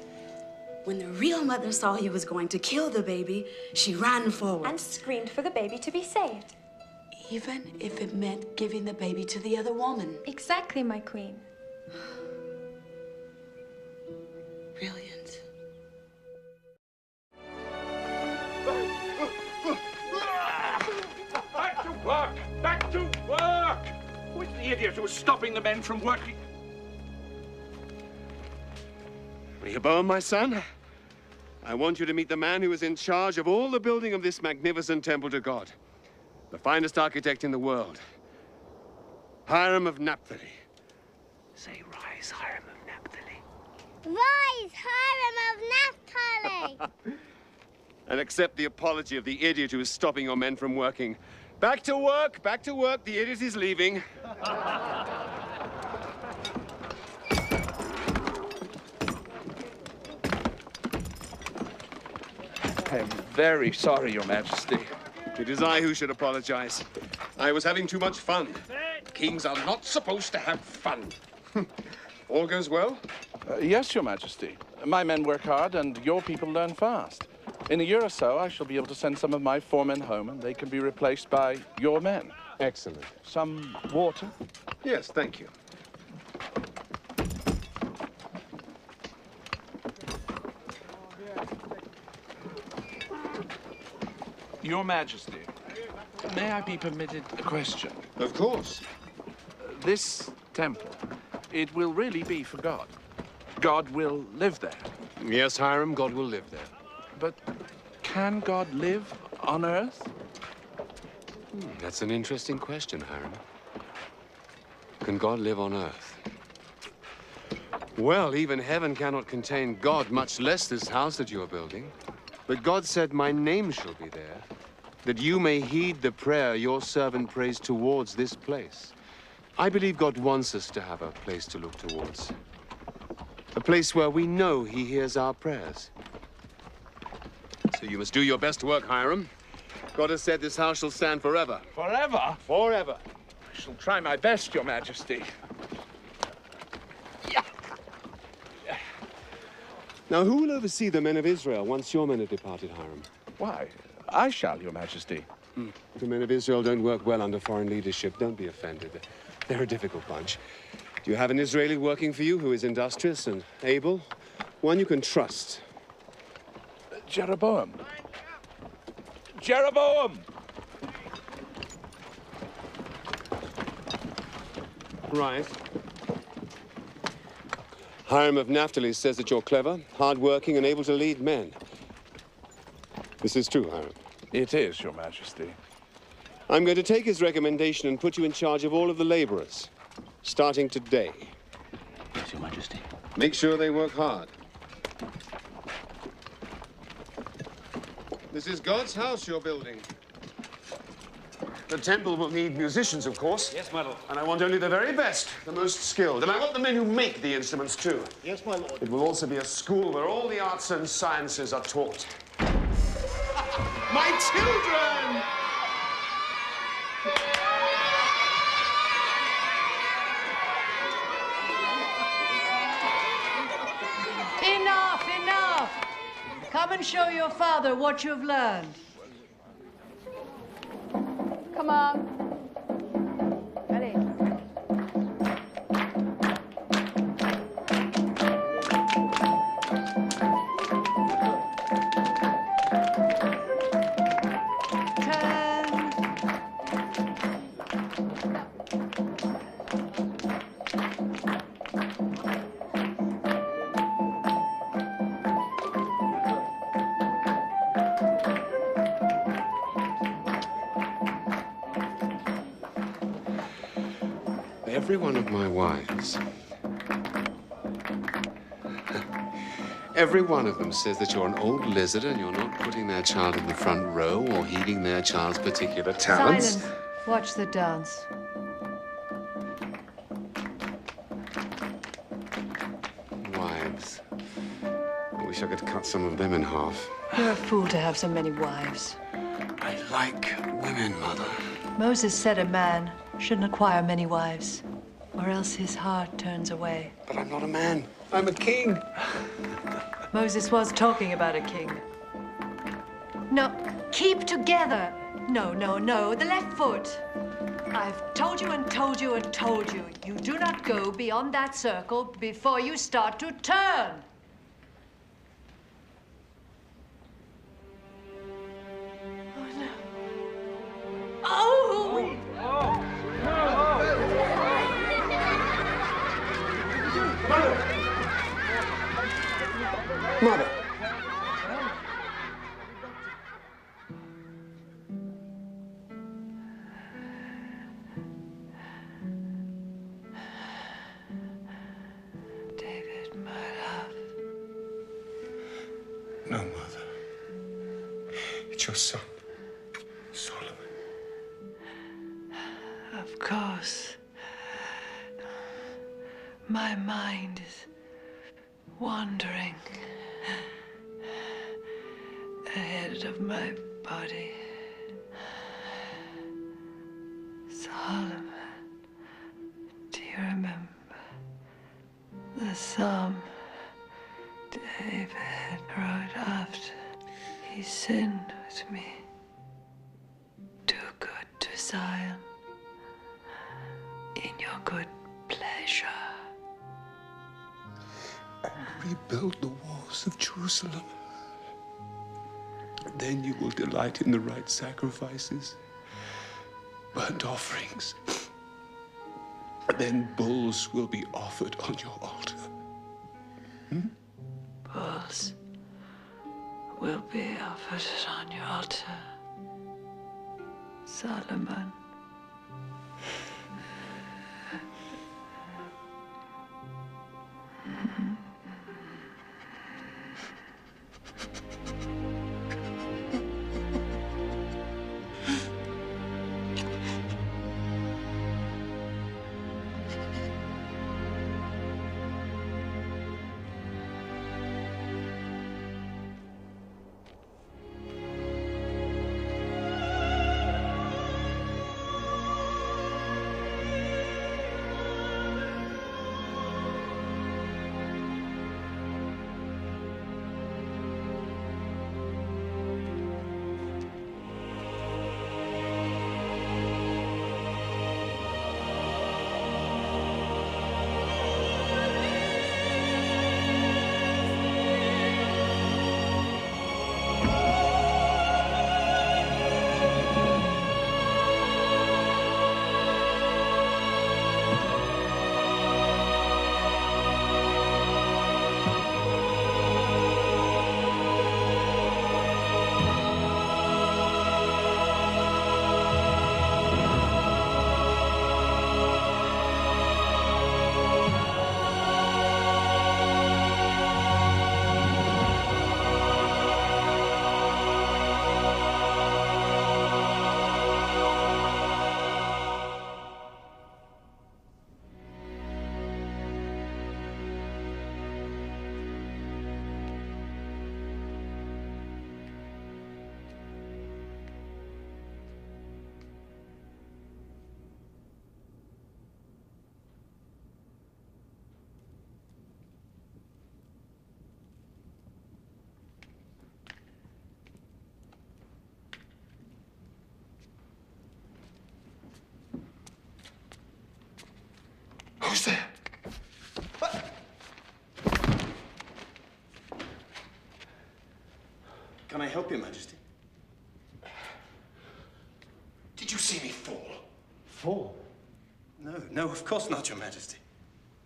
When the real mother saw he was going to kill the baby, she ran forward. And screamed for the baby to be saved. Even if it meant giving the baby to the other woman. Exactly, my queen. Brilliant. Back to work! Back to work! Who is the idiot who is stopping the men from working? Rehoboam, my son, I want you to meet the man who is in charge of all the building of this magnificent temple to God. The finest architect in the world. Hiram of Naphtali. Say, rise, Hiram of Naphtali. Rise, Hiram of Naphtali! And accept the apology of the idiot who is stopping your men from working. Back to work, back to work. The idiot is leaving. I am very sorry, Your Majesty. It is I who should apologize. I was having too much fun. Kings are not supposed to have fun. All goes well? Yes, Your Majesty. My men work hard and your people learn fast. In a year or so, I shall be able to send some of my foremen home and they can be replaced by your men. Excellent. Some water? Yes, thank you. Your Majesty, may I be permitted a question? Of course. This temple, it will really be for God. God will live there. Yes, Hiram, God will live there. But can God live on Earth? That's an interesting question, Hiram. Can God live on Earth? Well, even heaven cannot contain God, much less this house that you are building. But God said, my name shall be there, that you may heed the prayer your servant prays towards this place. I believe God wants us to have a place to look towards. A place where we know he hears our prayers. So you must do your best work, Hiram. God has said this house shall stand forever. Forever? Forever. I shall try my best, Your Majesty. Now, who will oversee the men of Israel once your men have departed, Hiram? Why, I shall, Your Majesty. The men of Israel don't work well under foreign leadership. Don't be offended. They're a difficult bunch. Do you have an Israeli working for you who is industrious and able? One you can trust. Jeroboam. Jeroboam! Right. Hiram of Naphtali says that you're clever, hard-working, and able to lead men. This is true, Hiram. It is, Your Majesty. I'm going to take his recommendation and put you in charge of all of the laborers, starting today. Yes, Your Majesty. Make sure they work hard. This is God's house you're building. The temple will need musicians, of course. Yes, my lord. And I want only the very best, the most skilled. And I want the men who make the instruments, too. Yes, my lord. It will also be a school where all the arts and sciences are taught. My children! Enough, enough! Come and show your father what you've learned. Come on. Ready? Every one of my wives, every one of them says that you're an old lizard and you're not putting their child in the front row or heeding their child's particular talents. Silence. Watch the dance. Wives. I wish I could cut some of them in half. You're a fool to have so many wives. I like women, Mother. Moses said a man shouldn't acquire many wives, or else his heart turns away. But I'm not a man. I'm a king. Moses was talking about a king. No, keep together. No, no, no, the left foot. I've told you and told you and told you. You do not go beyond that circle before you start to turn. Oh, no. Oh! Mother! David, my love. No, Mother. It's your son, Solomon. Of course. My mind is wandering ahead of my body. Solomon, do you remember the psalm David wrote after he sinned with me? Do good to Zion in your good pleasure. And rebuild the walls of Jerusalem. Then you will delight in the right sacrifices, burnt offerings. Then bulls will be offered on your altar. Bulls will be offered on your altar, Solomon. help, Your Majesty? Did you see me fall? Fall? No, no, of course not, Your Majesty.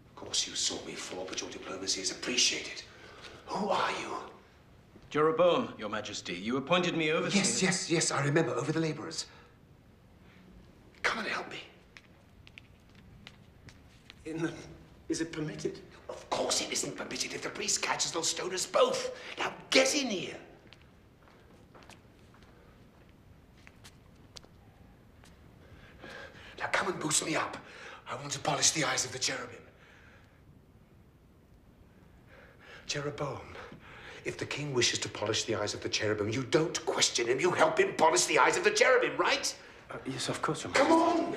Of course you saw me fall, but your diplomacy is appreciated. Who are you? Jeroboam, Your Majesty. You appointed me overseer. Yes, I remember, over the laborers. Come and help me. Is it permitted? Of course it isn't permitted. If the priest catches, they'll stone us both. Now get in here. Now come and boost me up. I want to polish the eyes of the cherubim. Jeroboam, if the king wishes to polish the eyes of the cherubim, you don't question him. You help him polish the eyes of the cherubim, right? Yes, of course, Your Majesty. Come on!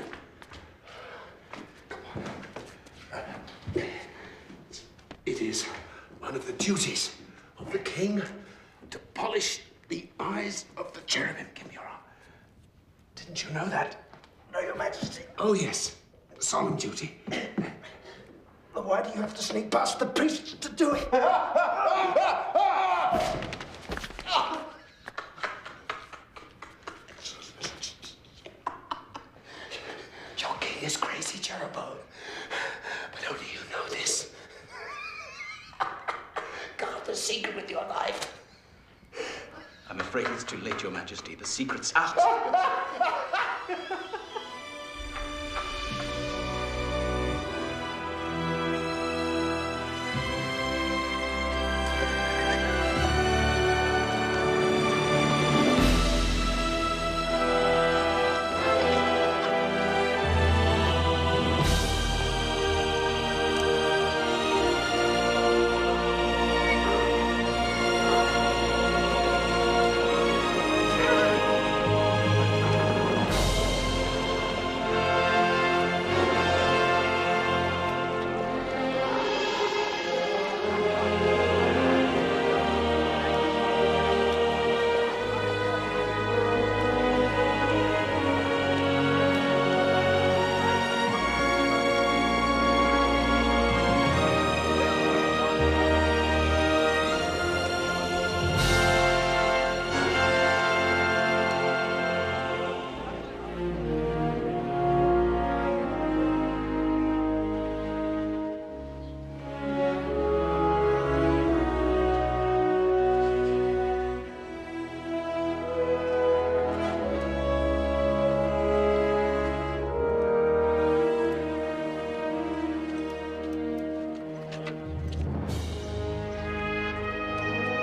It is one of the duties of the king to polish the eyes of the cherubim. Give me your arm. Didn't you know that? No, Your Majesty. Oh, yes. Solemn duty. But why do you have to sneak past the priest to do it? Your king is crazy, Jeroboam. But only you know this. Guard the secret with your life. I'm afraid it's too late, Your Majesty. The secret's out.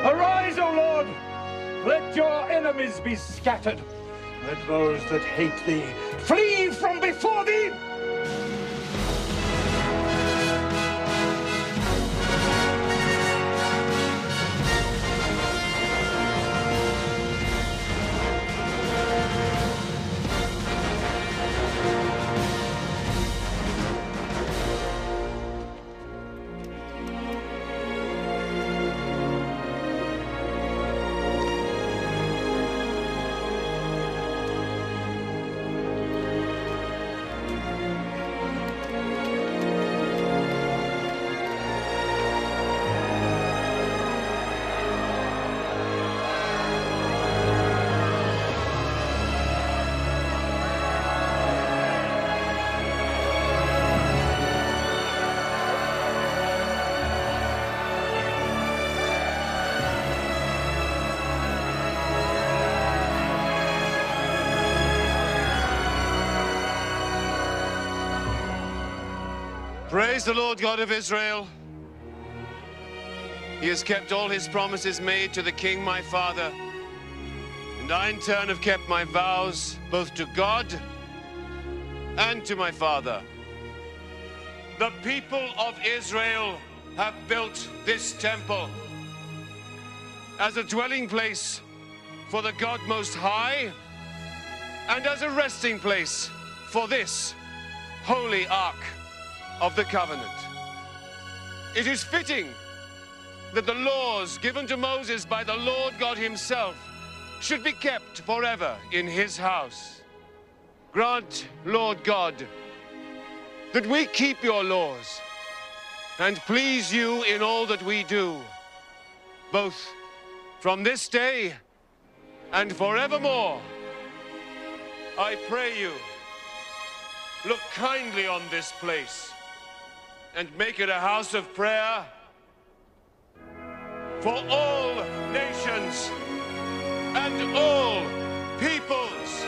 Arise, O Lord! Let your enemies be scattered. Let those that hate thee flee from before thee! Praise the Lord God of Israel. He has kept all his promises made to the king, my father. And I, in turn, have kept my vows both to God and to my father. The people of Israel have built this temple as a dwelling place for the God Most High and as a resting place for this holy ark of the covenant. It is fitting that the laws given to Moses by the Lord God himself should be kept forever in his house. Grant, Lord God, that we keep your laws and please you in all that we do, both from this day and forevermore. I pray you, look kindly on this place and make it a house of prayer for all nations and all peoples.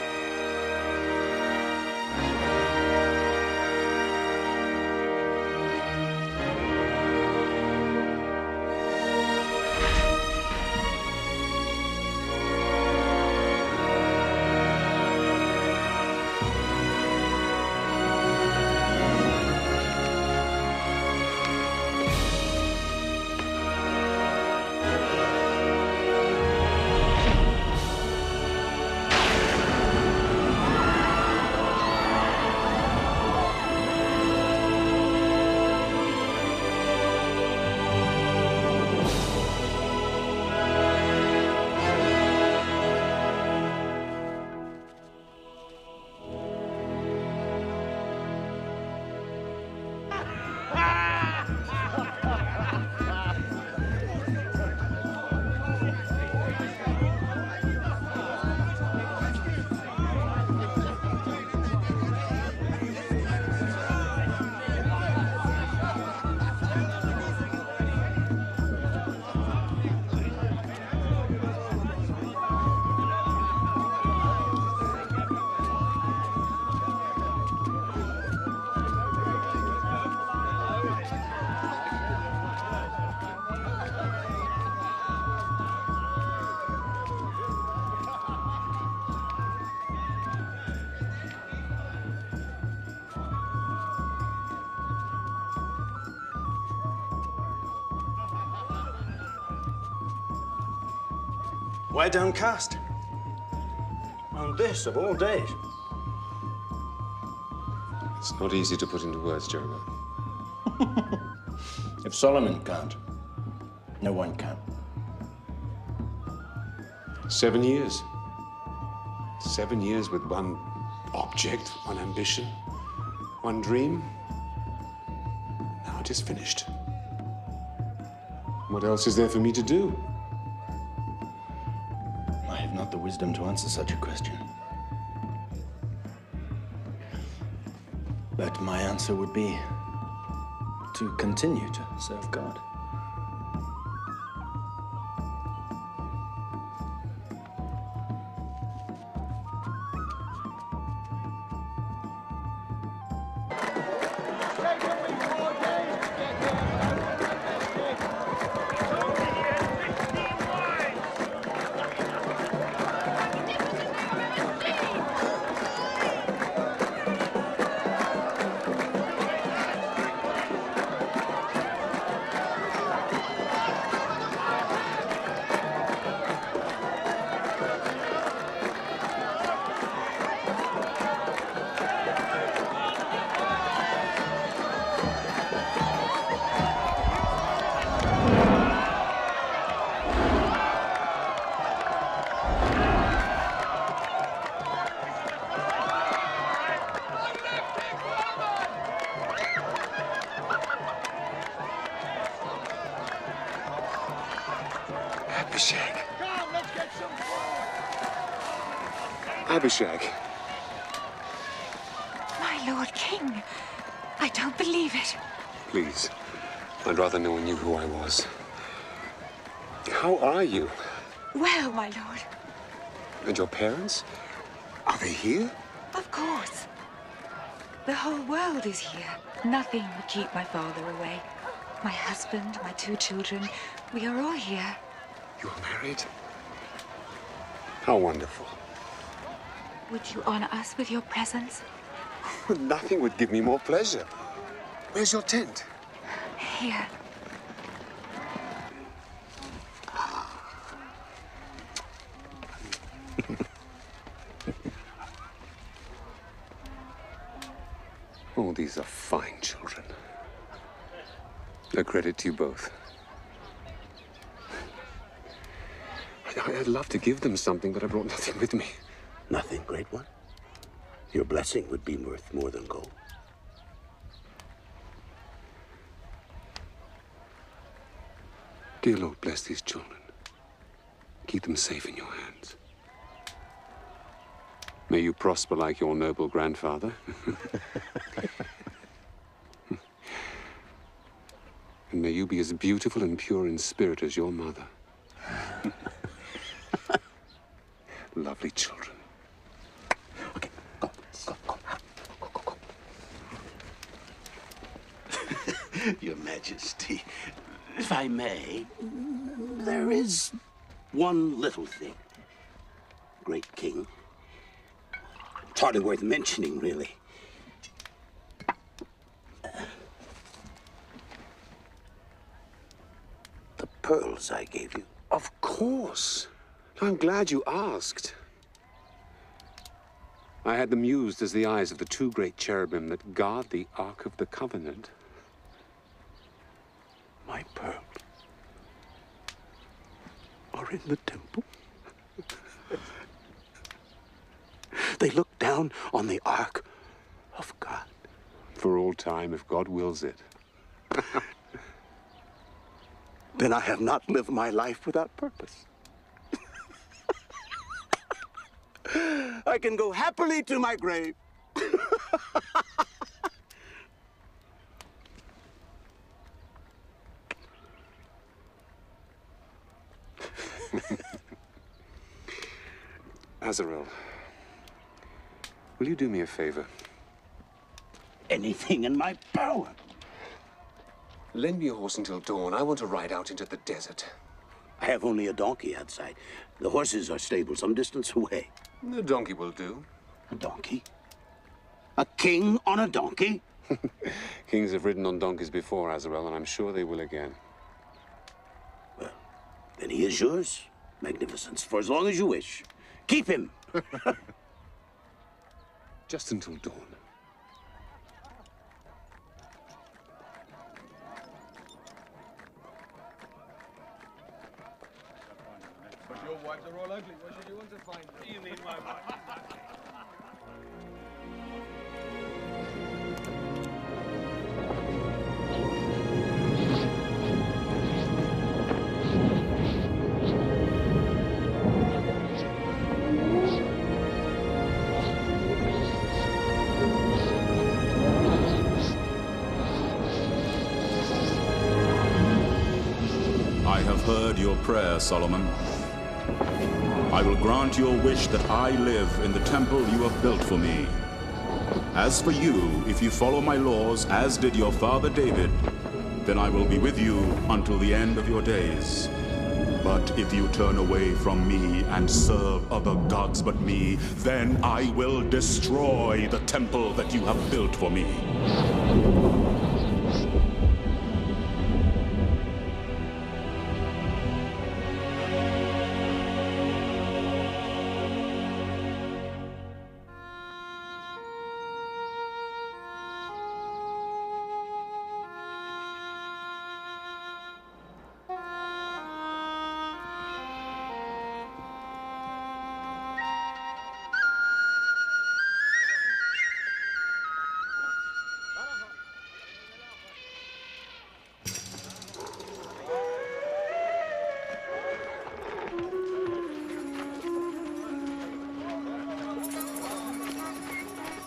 Why downcast? On this of all days. It's not easy to put into words, Jeremiah. If Solomon can't, no one can. 7 years. 7 years with one object, one ambition, one dream. Now it is finished. What else is there for me to do? I have not the wisdom to answer such a question. But my answer would be to continue to serve God. Abishag. Abishag. My Lord King, I don't believe it. Please, I'd rather no one knew who I was. How are you? Well, my lord. And your parents? Are they here? Of course. The whole world is here. Nothing would keep my father away. My husband, my 2 children, we are all here. You're married? How wonderful. Would you honor us with your presence? Nothing would give me more pleasure. Where's your tent? Here. Oh, these are fine children. A credit to you both. I'd love to give them something, but I brought nothing with me. Nothing, great one? Your blessing would be worth more than gold. Dear Lord, bless these children. Keep them safe in your hands. May you prosper like your noble grandfather. And may you be as beautiful and pure in spirit as your mother. Lovely children. Your Majesty, if I may, there is one little thing. Great king. It's hardly worth mentioning, really. The pearls I gave you. Of course. I'm glad you asked. I had them used as the eyes of the two great cherubim that guard the Ark of the Covenant. My pearls are in the temple. They look down on the Ark of God. For all time, if God wills it. Then I have not lived my life without purpose. I can go happily to my grave. Azarel, will you do me a favor? Anything in my power. Lend me a horse until dawn. I want to ride out into the desert. I have only a donkey outside. The horses are stabled some distance away. The donkey will do. A donkey? A king on a donkey? Kings have ridden on donkeys before, Azarel, and I'm sure they will again. Well, then he is yours, Magnificence, for as long as you wish. Keep him. Just until dawn. Your wives are all ugly. What should you want to find? You mean my wife? I have heard your prayer, Solomon. I will grant your wish that I live in the temple you have built for me. As for you, if you follow my laws, as did your father David, then I will be with you until the end of your days. But if you turn away from me and serve other gods but me, then I will destroy the temple that you have built for me.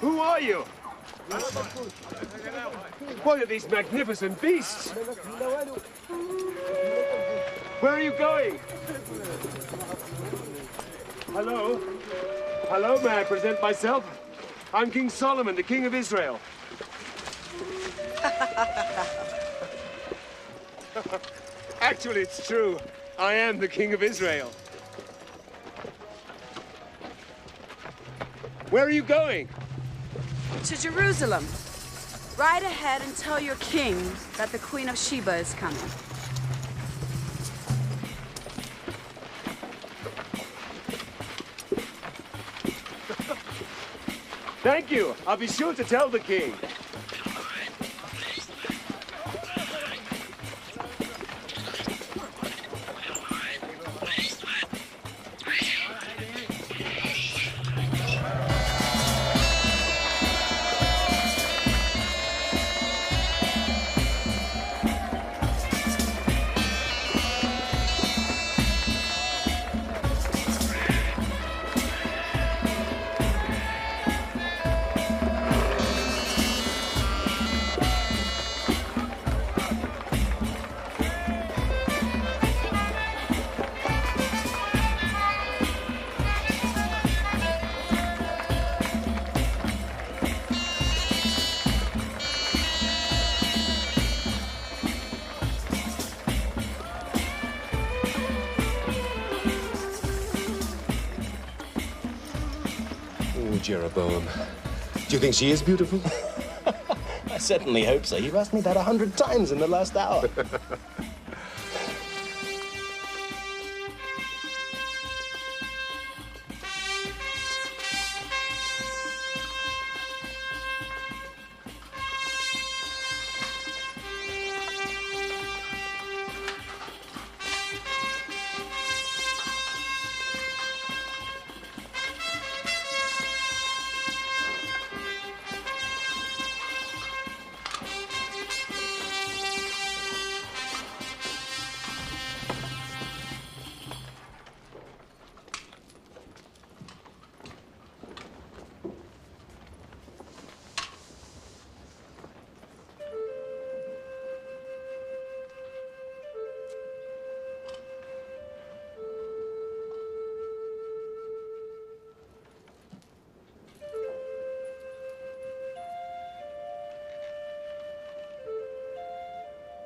Who are you? What are these magnificent beasts? Where are you going? Hello? Hello, may I present myself? I'm King Solomon, the King of Israel. Actually, it's true. I am the King of Israel. Where are you going? To Jerusalem. Ride ahead and tell your king that the Queen of Sheba is coming. Thank you. I'll be sure to tell the king. Jeroboam. Do you think she is beautiful? I certainly hope so. You've asked me that 100 times in the last hour.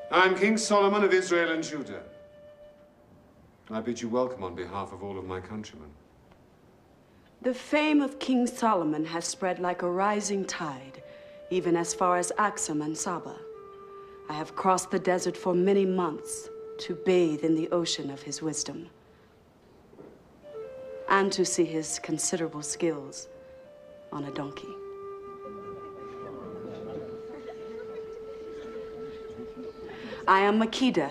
I'm King Solomon of Israel and Judah. I bid you welcome on behalf of all of my countrymen. The fame of King Solomon has spread like a rising tide, even as far as Axum and Saba. I have crossed the desert for many months to bathe in the ocean of his wisdom and to see his considerable skills on a donkey. I am Makeda,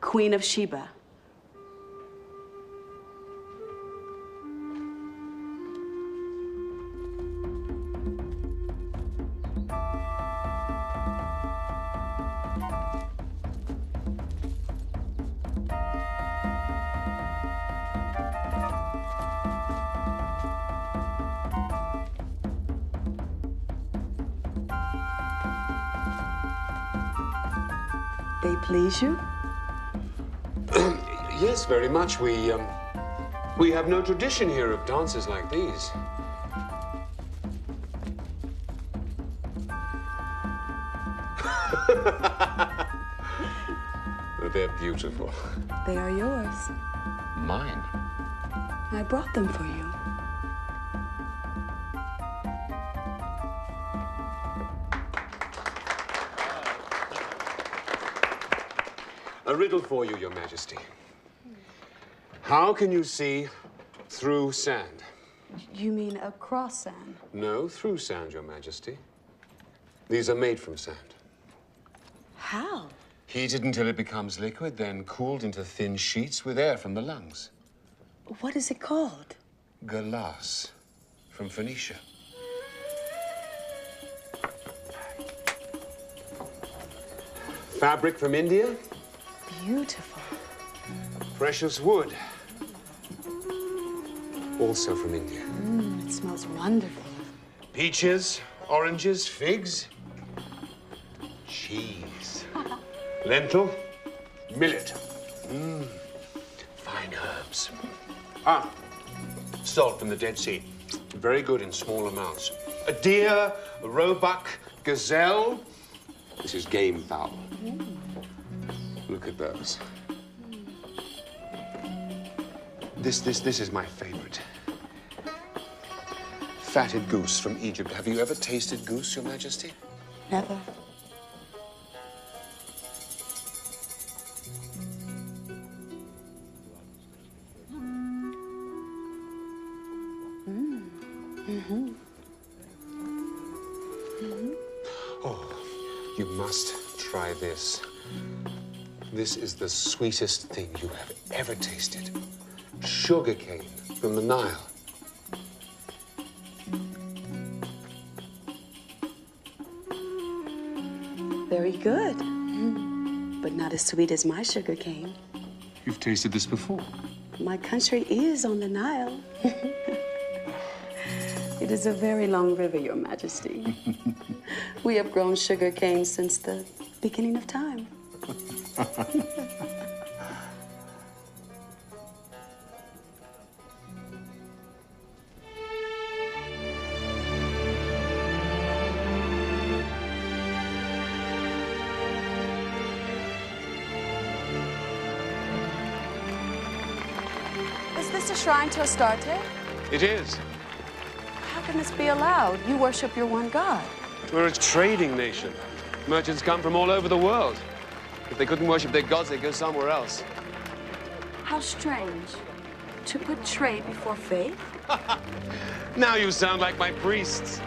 Queen of Sheba. They please you? Yes, very much. We have no tradition here of dances like these. They're beautiful. They are yours. Mine? I brought them for you. A riddle for you, Your Majesty. How can you see through sand? You mean across sand? No, through sand, Your Majesty. These are made from sand. How? Heated until it becomes liquid, then cooled into thin sheets with air from the lungs. What is it called? Glass, from Phoenicia. Fabric from India. Beautiful. Precious wood. Also from India. It smells wonderful. Peaches, oranges, figs. Cheese. Lentil. Millet. Fine herbs. Salt from the Dead Sea. Very good in small amounts. A deer, a roebuck, gazelle. This is game fowl. Look at those. This is my favorite. Fatted goose from Egypt. Have you ever tasted goose, Your Majesty? Never. Oh, you must try this. This is the sweetest thing you have ever tasted. Sugar cane from the Nile. Very good. But not as sweet as my sugar cane. You've tasted this before. My country is on the Nile. It is a very long river, Your Majesty. We have grown sugar cane since the beginning of time. Is this a shrine to Astarte? It is. How can this be allowed? You worship your one God. We're a trading nation. Merchants come from all over the world. If they couldn't worship their gods, they'd go somewhere else. How strange. To put trade before faith? Now you sound like my priests.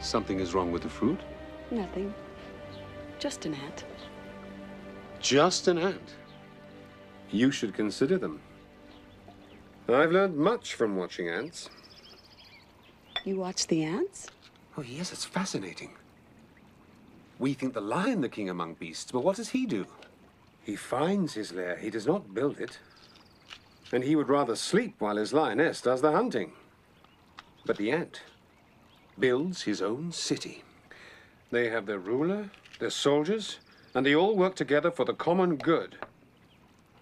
Something is wrong with the fruit? Nothing. Just an ant. Just an ant? You should consider them. I've learned much from watching ants. You watch the ants? Oh, yes, it's fascinating. We think the lion the king among beasts, but what does he do? He finds his lair. He does not build it. And he would rather sleep while his lioness does the hunting. But the ant builds his own city. They have their ruler, their soldiers, and they all work together for the common good.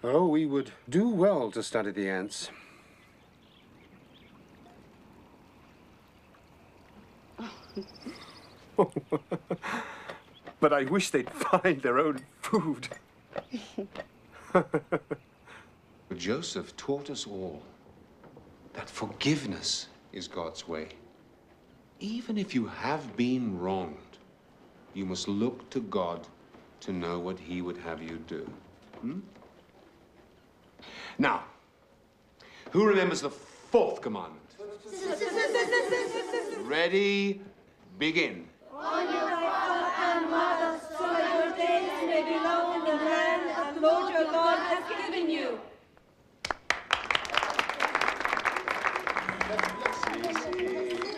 Oh, we would do well to study the ants. But I wish they'd find their own food. Joseph taught us all that forgiveness is God's way. Even if you have been wronged, you must look to God to know what he would have you do. Now, who remembers the fourth commandment? Ready, begin. Honor your father and mother, so that your days may be long in the land that the Lord your God has given you.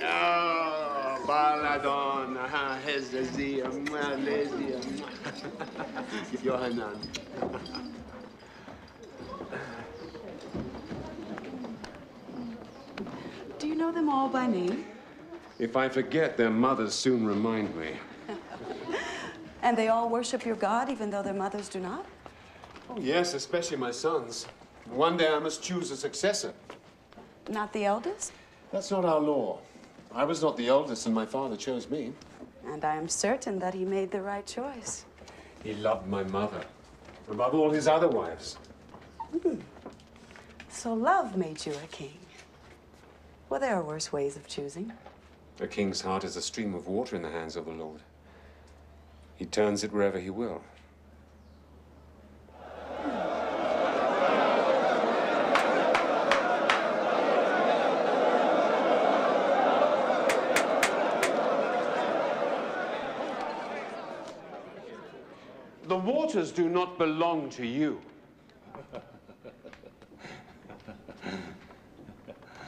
Oh, Baladon, Hezazia, Malaysia, Yohanan. Do you know them all by name? If I forget, their mothers soon remind me. And they all worship your God, even though their mothers do not? Oh, yes, especially my sons. One day I must choose a successor. Not the eldest? That's not our law. I was not the oldest, and my father chose me. And I am certain that he made the right choice. He loved my mother above all his other wives. So love made you a king. Well, there are worse ways of choosing. A king's heart is a stream of water in the hands of the Lord. He turns it wherever he will. The waters do not belong to you.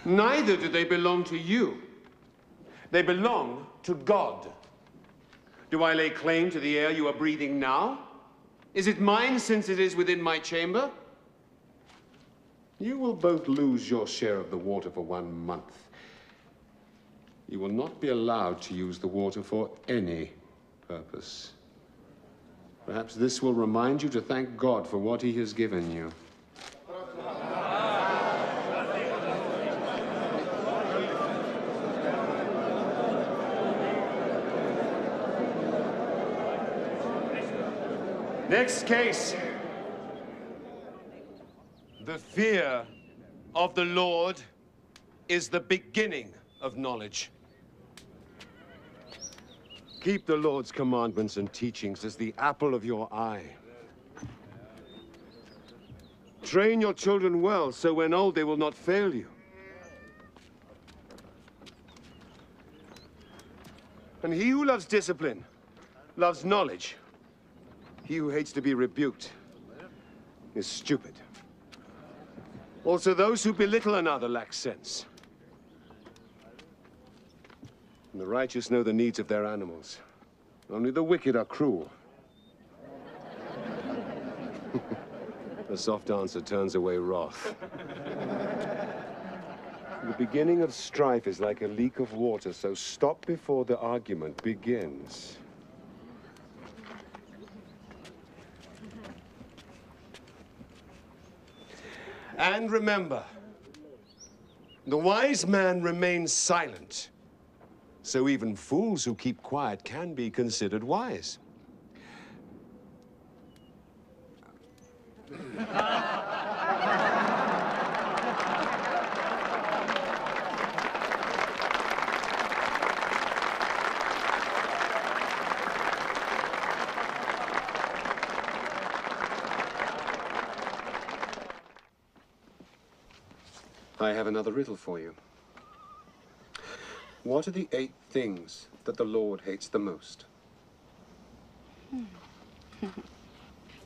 Neither do they belong to you. They belong to God. Do I lay claim to the air you are breathing now? Is it mine since it is within my chamber? You will both lose your share of the water for 1 month. You will not be allowed to use the water for any purpose. Perhaps this will remind you to thank God for what he has given you. Next case. The fear of the Lord is the beginning of knowledge. Keep the Lord's commandments and teachings as the apple of your eye. Train your children well, so when old they will not fail you. And he who loves discipline loves knowledge. He who hates to be rebuked is stupid. Also, those who belittle another lack sense. And the righteous know the needs of their animals. Only the wicked are cruel. A soft answer turns away wrath. The beginning of strife is like a leak of water, so stop before the argument begins. And remember, The wise man remains silent. So even fools who keep quiet can be considered wise. I have another riddle for you. What are the 8 things that the Lord hates the most?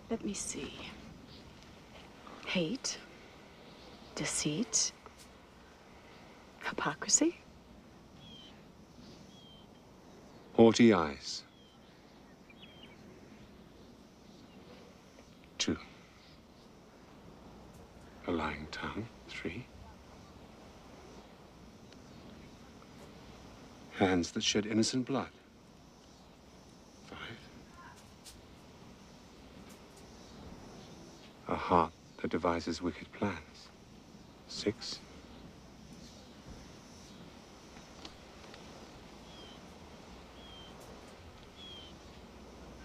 Let me see. Hate, deceit, hypocrisy, Haughty eyes. 2. A lying tongue. 3. Hands that shed innocent blood. 5. A heart that devises wicked plans. 6.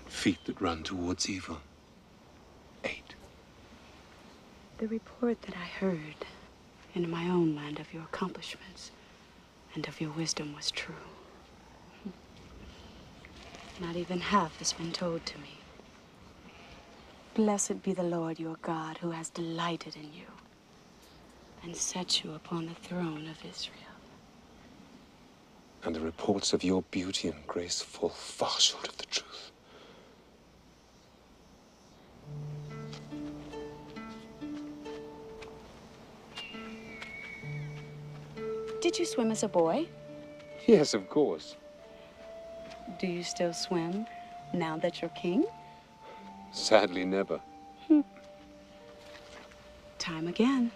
Feet that run towards evil. 8. The report that I heard in my own land of your accomplishments and of your wisdom was true. Not even half has been told to me. Blessed be the Lord your God, who has delighted in you and set you upon the throne of Israel. And the reports of your beauty and grace fall far short of the truth. Did you swim as a boy? Yes, of course. Do you still swim now that you're king? Sadly, never. Time again.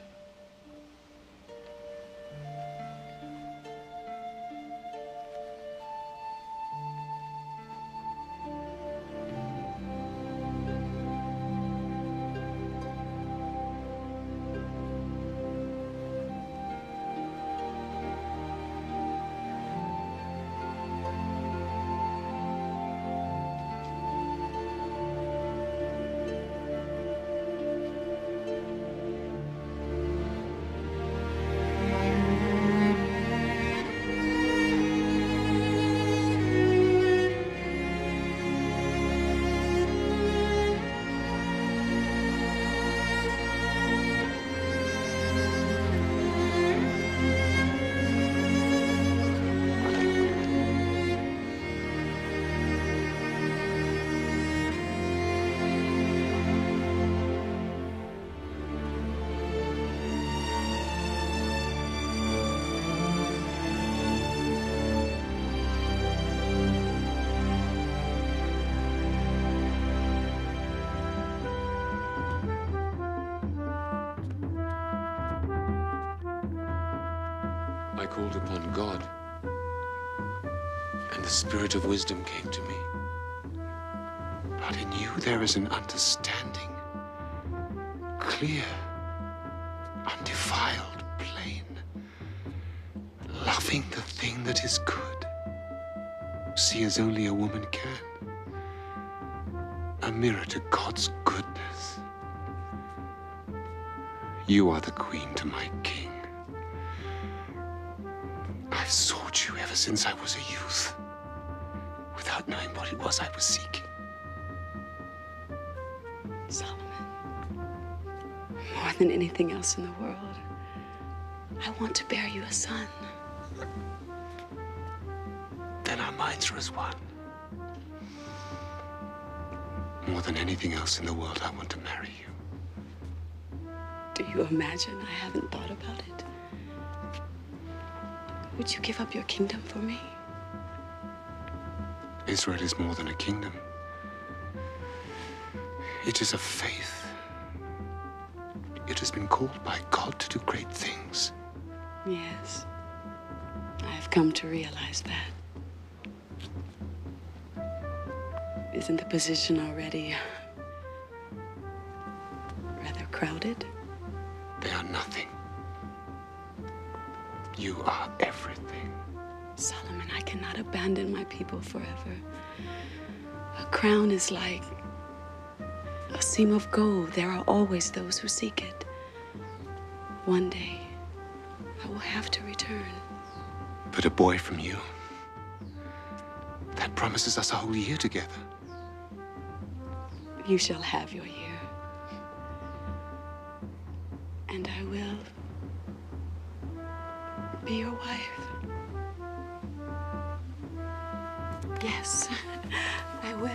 I called upon God, and the Spirit of wisdom came to me. But in you there is an understanding, clear, undefiled, plain, loving the thing that is good. See as only a woman can, a mirror to God's goodness. You are the queen to my king. I've sought you ever since I was a youth, without knowing what it was I was seeking. Solomon, more than anything else in the world, I want to bear you a son. Then our minds are as one. More than anything else in the world, I want to marry you. Do you imagine I haven't thought about it? Would you give up your kingdom for me? Israel is more than a kingdom. It is a faith. It has been called by God to do great things. Yes, I have come to realize that. Isn't the position already rather crowded? They are nothing. You are everything. Solomon, I cannot abandon my people forever. A crown is like a seam of gold. There are always those who seek it. One day, I will have to return. But a boy from you, that promises us a whole year together. You shall have your year. And I will be your wife. Yes, I will.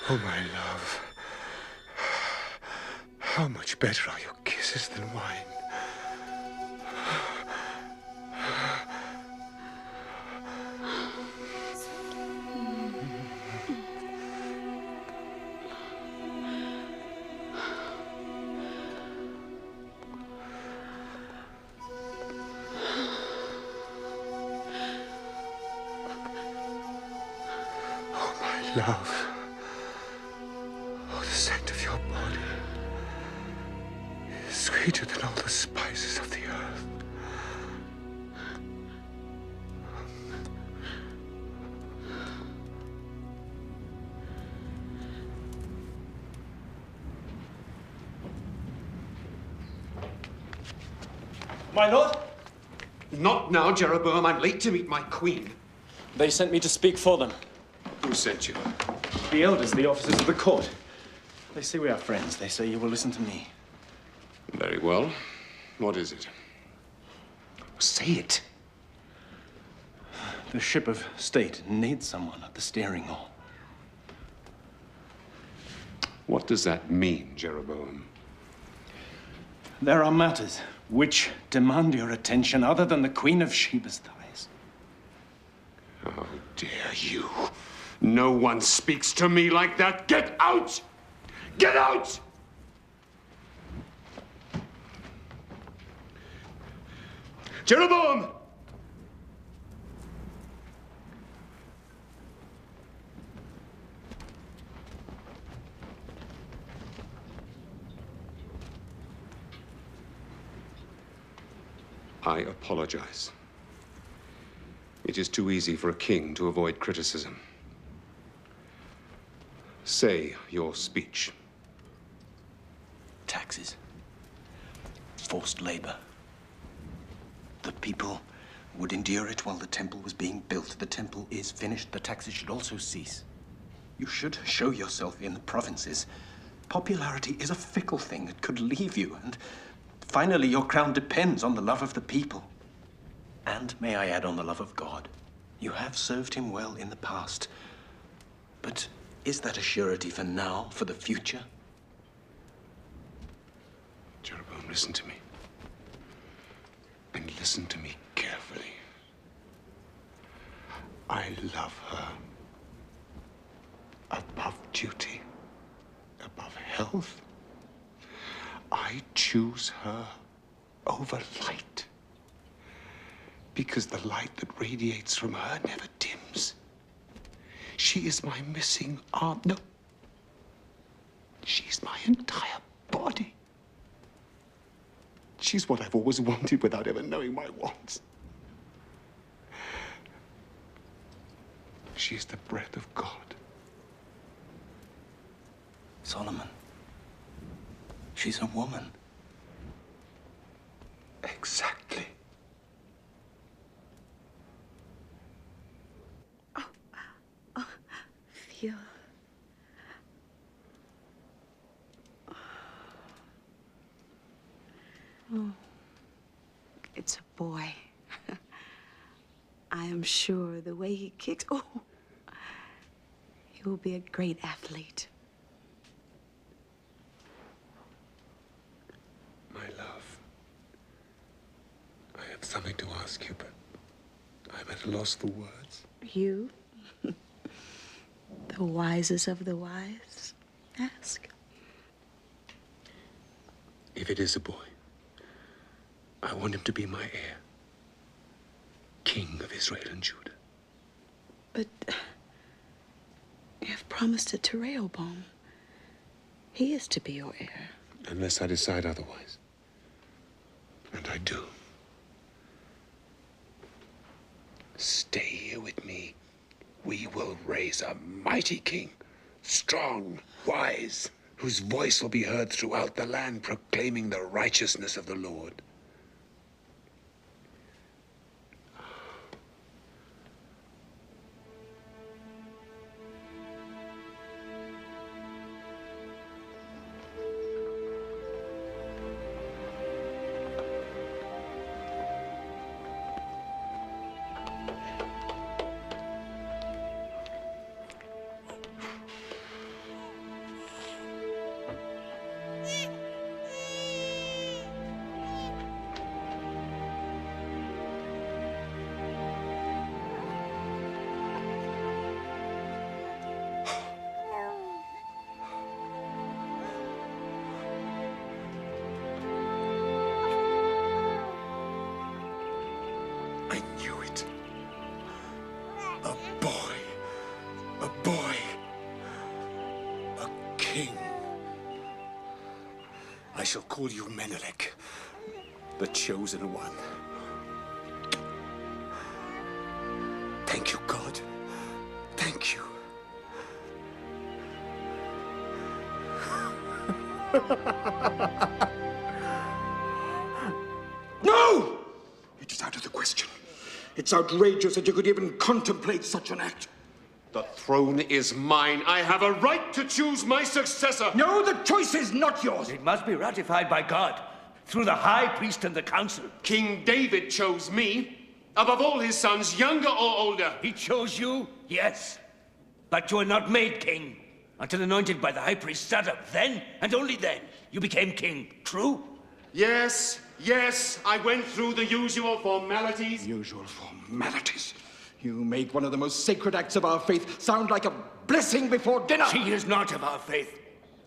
Oh, my love. How much better are your kisses than wine? Oh, my love. Sweeter than all the spices of the earth. My lord? Not now, Jeroboam. I'm late to meet my queen. They sent me to speak for them. Who sent you? The elders, the officers of the court. They say we are friends. They say you will listen to me. Very well. What is it? Say it. The ship of state needs someone at the steering oar. What does that mean, Jeroboam? There are matters which demand your attention other than the Queen of Sheba's thighs. How dare you? No one speaks to me like that. Get out! Get out! Jeroboam! I apologize. It is too easy for a king to avoid criticism. Say your speech. Taxes. Forced labor. The people would endure it while the temple was being built. The temple is finished. The taxes should also cease. You should show yourself in the provinces. Popularity is a fickle thing. It could leave you, and finally your crown depends on the love of the people. And, may I add, on the love of God. You have served him well in the past. But is that a surety for now, for the future? Jeroboam, listen to me. And listen to me carefully. I love her above duty, above health. I choose her over light, because the light that radiates from her never dims. She is my missing arm. No, she's my entire body. She's what I've always wanted without ever knowing my wants. She's the breath of God. Solomon, she's a woman. Exactly. Feel. Oh, it's a boy. I am sure the way he kicks. Oh, he will be a great athlete. My love, I have something to ask you, but I'm at a loss for words. You, the wisest of the wise, ask. If it is a boy, I want him to be my heir, King of Israel and Judah. But you have promised it to Rehoboam. He is to be your heir. Unless I decide otherwise. And I do. Stay here with me. We will raise a mighty king, strong, wise, whose voice will be heard throughout the land, proclaiming the righteousness of the Lord. I shall call you Menelik, the chosen one. Thank you, God. Thank you. No! It is out of the question. It's outrageous that you could even contemplate such an act. The throne is mine. I have a right to choose my successor. No, the choice is not yours. It must be ratified by God, through the high priest and the council. King David chose me, above all his sons, younger or older. He chose you, yes. But you were not made king until anointed by the high priest Zadok. Then, and only then, you became king. True? Yes, yes, I went through the usual formalities. Usual formalities? You make one of the most sacred acts of our faith sound like a blessing before dinner. She is not of our faith.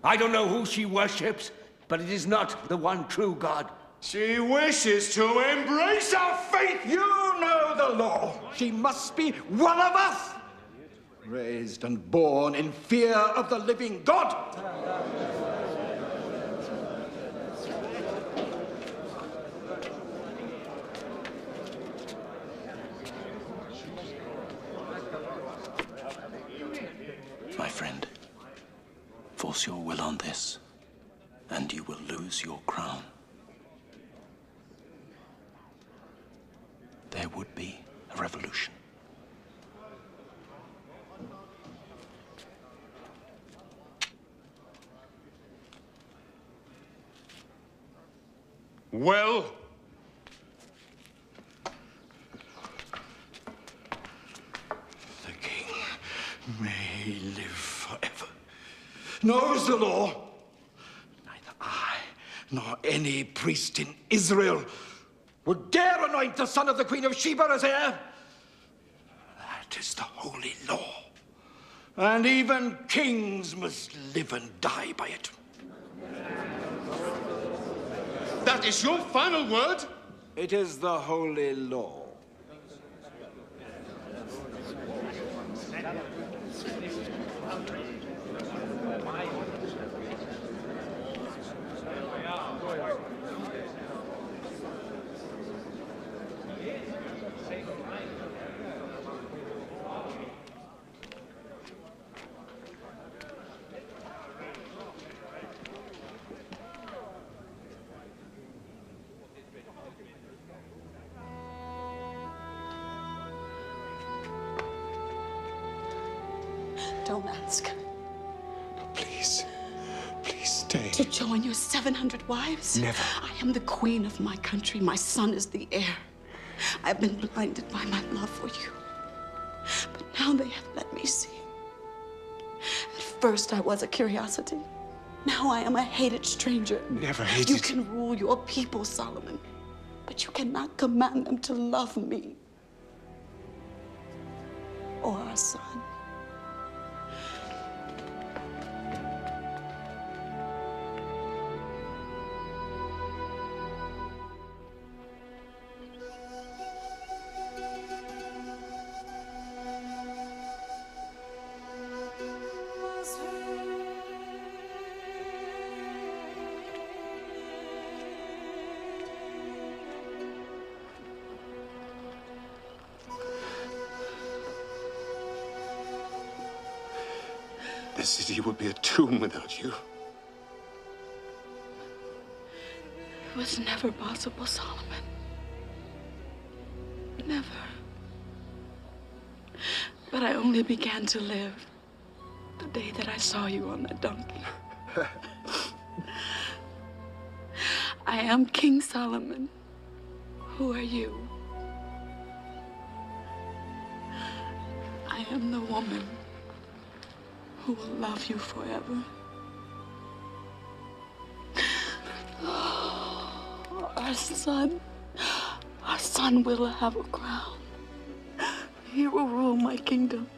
I don't know who she worships, but it is not the one true God. She wishes to embrace our faith. You know the law. She must be one of us. Raised and born in fear of the living God. My friend, force your will on this, and you will lose your crown. There would be a revolution. Well, the king may live forever. Knows the law. Neither I nor any priest in Israel would dare anoint the son of the Queen of Sheba as heir. That That is the holy law. And even kings must live and die by it. That is your final word? It is the holy law. Don't ask. Please. Please stay. To join your 700 wives? Never. I am the queen of my country. My son is the heir. I've been blinded by my love for you. But now they have let me see. At first I was a curiosity. Now I am a hated stranger. Never hated. You can rule your people, Solomon, but you cannot command them to love me or our son. The city would be a tomb without you. It was never possible, Solomon. Never. But I only began to live the day that I saw you on that donkey. I am King Solomon. Who are you? I am the woman who will love you forever. Our son will have a crown. He will rule my kingdom.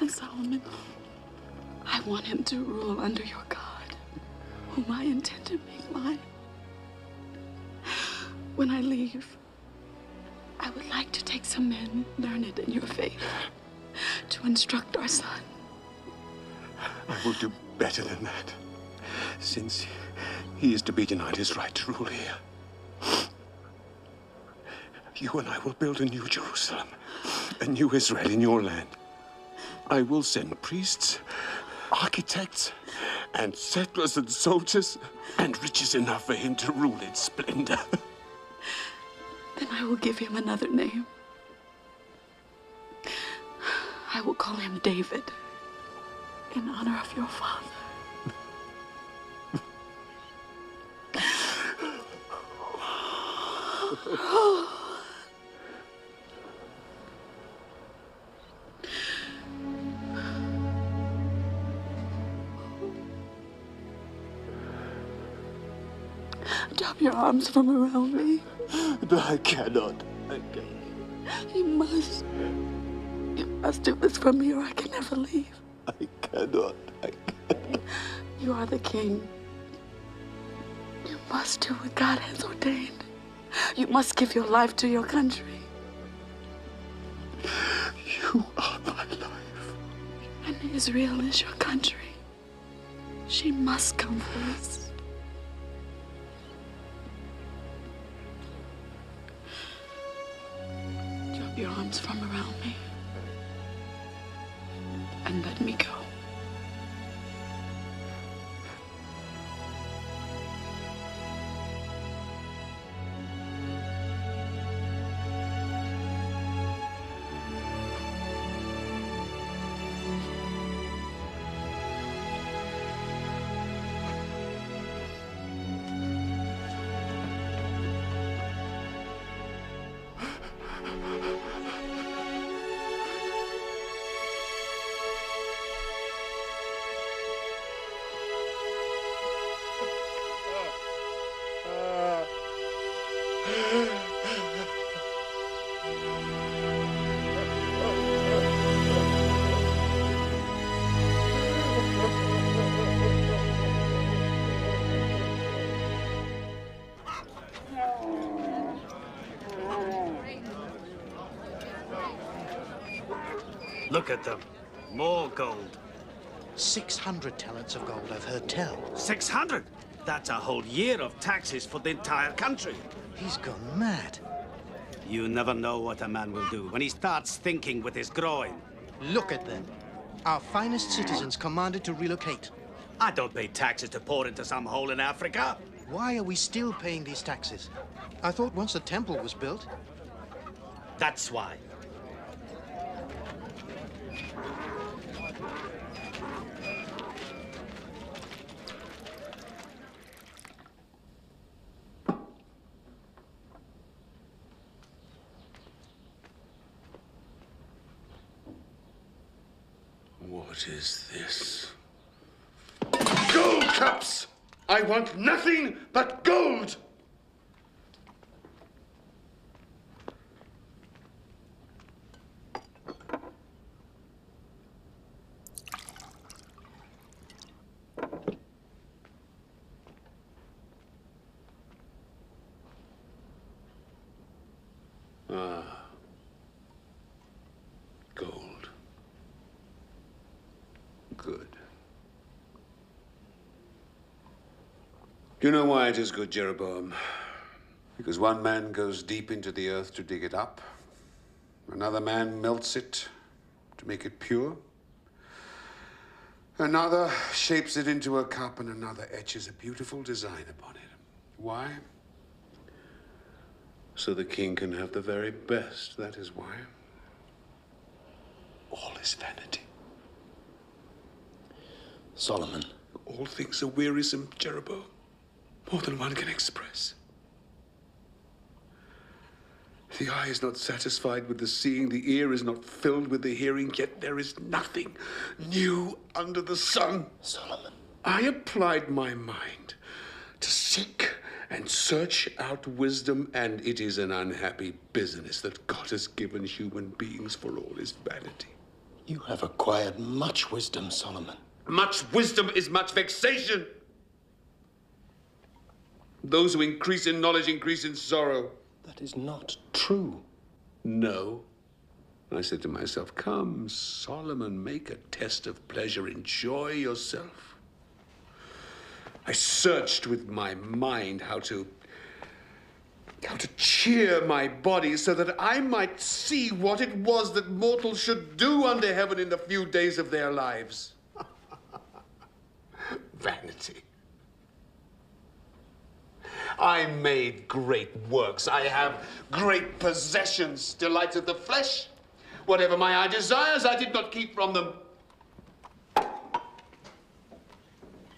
And Solomon, I want him to rule under your God, whom I intend to make mine. When I leave, I would like to take some men learned in your faith to instruct our son. I will do better than that, since he is to be denied his right to rule here. You and I will build a new Jerusalem, a new Israel in your land. I will send priests, architects, and settlers and soldiers, and riches enough for him to rule in splendor. Then I will give him another name. I will call him David, in honor of your father. Drop your arms from around me. But I cannot. I cannot. You must. You must do this for me or I can never leave. I cannot. I cannot. You are the king. You must do what God has ordained. You must give your life to your country. You are my life. And Israel is your country. She must come first. Drop your arms from around me and let me go. Look at them. More gold. 600 talents of gold, I've heard tell. 600? That's a whole year of taxes for the entire country. He's gone mad. You never know what a man will do when he starts thinking with his groin. Look at them. Our finest citizens commanded to relocate. I don't pay taxes to pour into some hole in Africa. Why are we still paying these taxes? I thought once the temple was built. That's why. What is this? Gold cups! I want nothing but gold! Ah. Gold. Good. Do you know why it is good, Jeroboam? Because one man goes deep into the earth to dig it up. Another man melts it to make it pure. Another shapes it into a cup, and another etches a beautiful design upon it. Why? So the king can have the very best, that is why. All is vanity. Solomon. All things are wearisome, Jeroboam. More than one can express. The eye is not satisfied with the seeing, the ear is not filled with the hearing, yet there is nothing new under the sun. Solomon. I applied my mind to seek and search out wisdom, and it is an unhappy business that God has given human beings for all his vanity. You have acquired much wisdom, Solomon. Much wisdom is much vexation. Those who increase in knowledge increase in sorrow. That is not true. No. I said to myself, come, Solomon, make a test of pleasure. Enjoy yourself. I searched with my mind how to cheer my body so that I might see what it was that mortals should do under heaven in the few days of their lives. Vanity. I made great works. I have great possessions, delights of the flesh. Whatever my eye desires, I did not keep from them.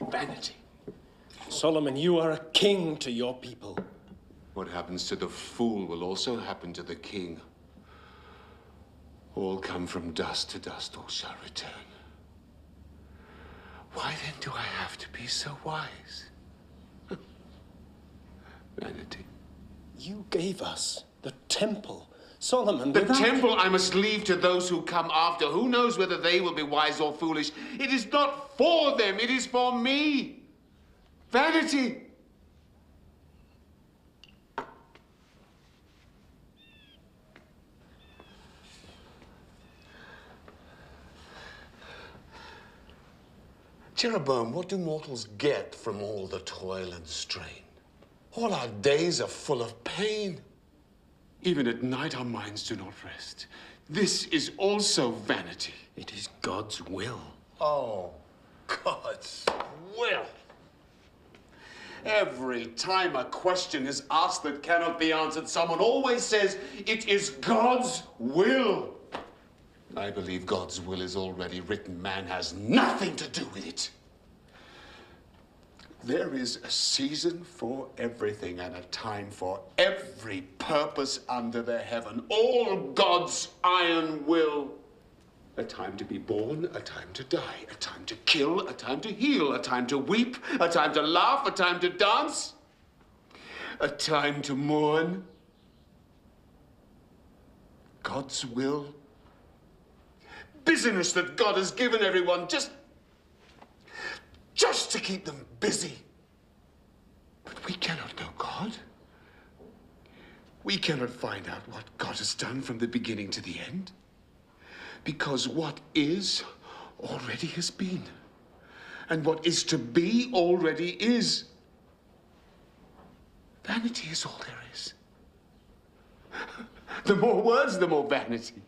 Vanity. Solomon, you are a king to your people. What happens to the fool will also happen to the king. All come from dust to dust, all shall return. Why then do I have to be so wise? Vanity. You gave us the temple. Solomon, the temple I must leave to those who come after. Who knows whether they will be wise or foolish? It is not for them, it is for me. Vanity. Jeroboam, what do mortals get from all the toil and strain? All our days are full of pain. Even at night, our minds do not rest. This is also vanity. It is God's will. Oh, God's will. Every time a question is asked that cannot be answered, someone always says, it is God's will. I believe God's will is already written. Man has nothing to do with it. There is a season for everything and a time for every purpose under the heaven. All God's iron will. A time to be born, a time to die, a time to kill, a time to heal, a time to weep, a time to laugh, a time to dance, a time to mourn. God's will. Business that God has given everyone just to keep them busy. But we cannot know God. We cannot find out what God has done from the beginning to the end. Because what is already has been. And what is to be already is. Vanity is all there is. The more words, the more vanity.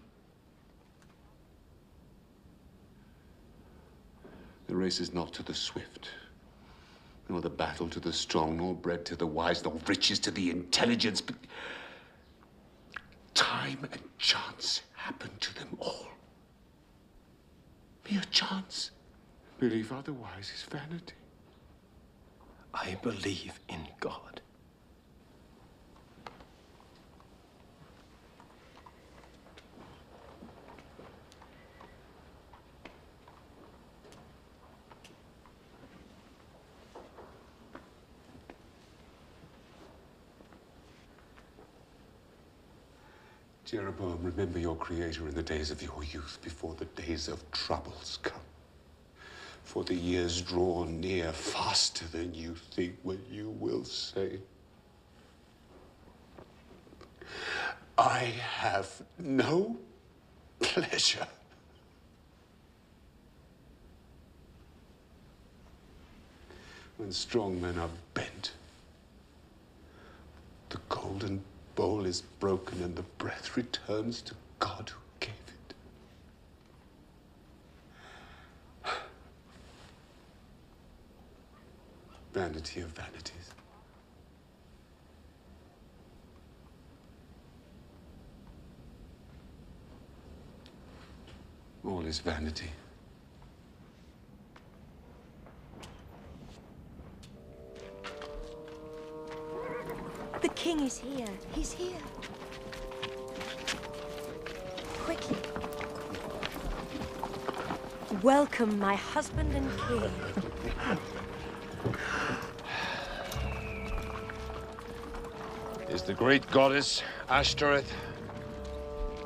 The race is not to the swift, nor the battle to the strong, nor bread to the wise, nor riches to the intelligent, but time and chance happen to them all. Mere chance. Belief otherwise is vanity. I believe in God. Jeroboam, remember your Creator in the days of your youth, before the days of troubles come. For the years draw near faster than you think when you will say, I have no pleasure. When strong men are bent, the golden bowl is broken and the breath returns to God who gave it. Vanity of vanities. All is vanity. The king is here. He's here. Quickly. Welcome, my husband and king. Is the great goddess Ashtoreth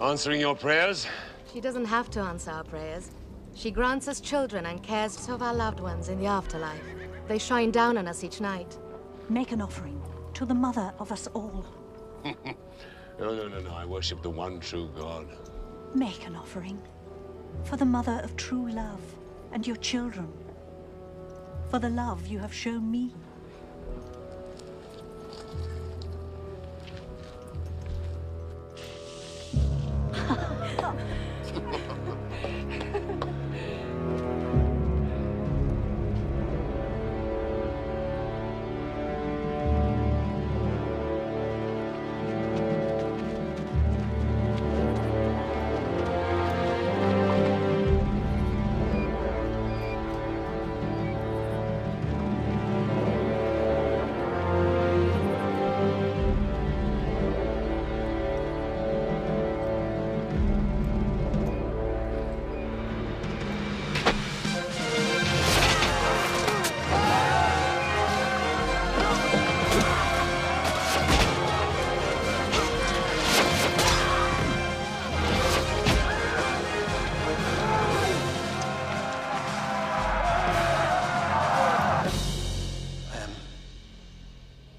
answering your prayers? She doesn't have to answer our prayers. She grants us children and cares of our loved ones in the afterlife. They shine down on us each night. Make an offering to the mother of us all. No. I worship the one true God. Make an offering for the mother of true love and your children. For the love you have shown me.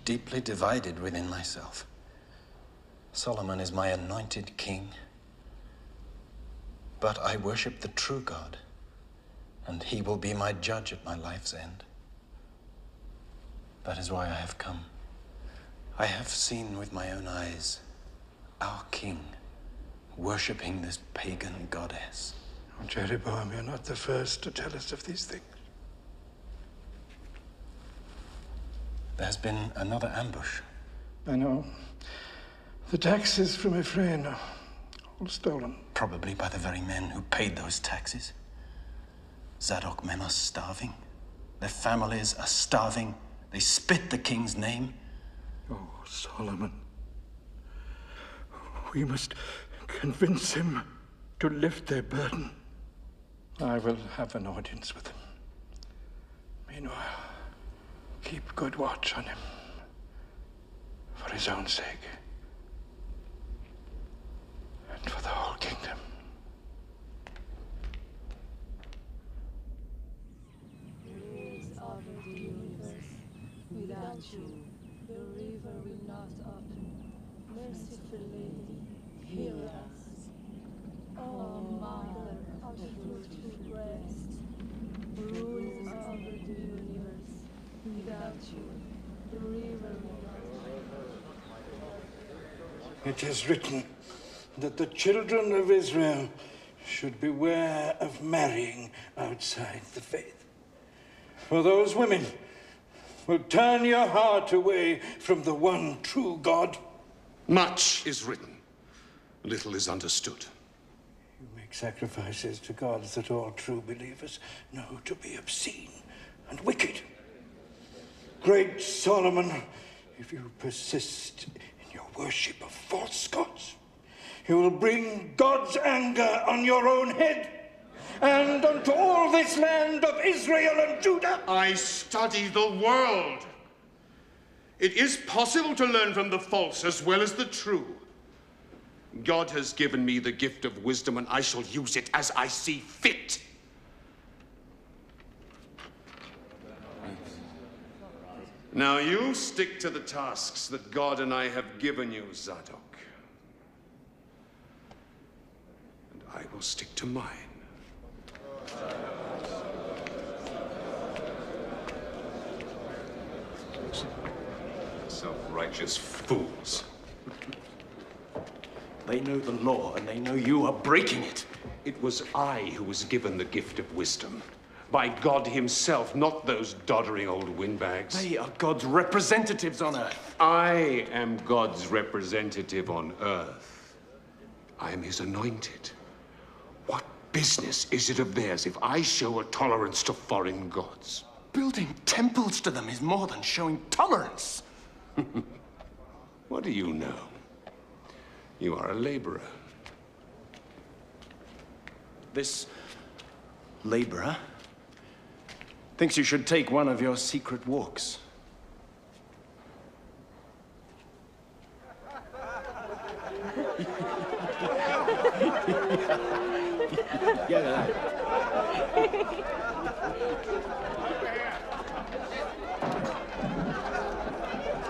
Deeply divided within myself. Solomon is my anointed king, but I worship the true God, and he will be my judge at my life's end. That is why I have come. I have seen with my own eyes our king worshipping this pagan goddess. Oh, Jeroboam, you're not the first to tell us of these things. There's been another ambush. I know. The taxes from Ephraim are all stolen. Probably by the very men who paid those taxes. Zadok men are starving. Their families are starving. They spit the king's name. Oh, Solomon. We must convince him to lift their burden. I will have an audience with him. Meanwhile, keep good watch on him. For his own sake. And for the whole kingdom. Without you, the river will not open. Merciful Lady, hear us. Oh, Mother you. The river will not. It is written that the children of Israel should beware of marrying outside the faith. For those women will turn your heart away from the one true God. Much is written, little is understood. You make sacrifices to gods that all true believers know to be obscene and wicked. Great Solomon, if you persist in your worship of false gods, you will bring God's anger on your own head and unto all this land of Israel and Judah. I study the world. It is possible to learn from the false as well as the true. God has given me the gift of wisdom, and I shall use it as I see fit. Now you stick to the tasks that God and I have given you, Zadok. And I will stick to mine. Self-righteous fools. They know the law, and they know you are breaking it. It was I who was given the gift of wisdom. By God himself, not those doddering old windbags. They are God's representatives on earth. I am God's representative on earth. I am his anointed. What business is it of theirs if I show a tolerance to foreign gods? Building temples to them is more than showing tolerance. What do you know? You are a laborer. This laborer thinks you should take one of your secret walks.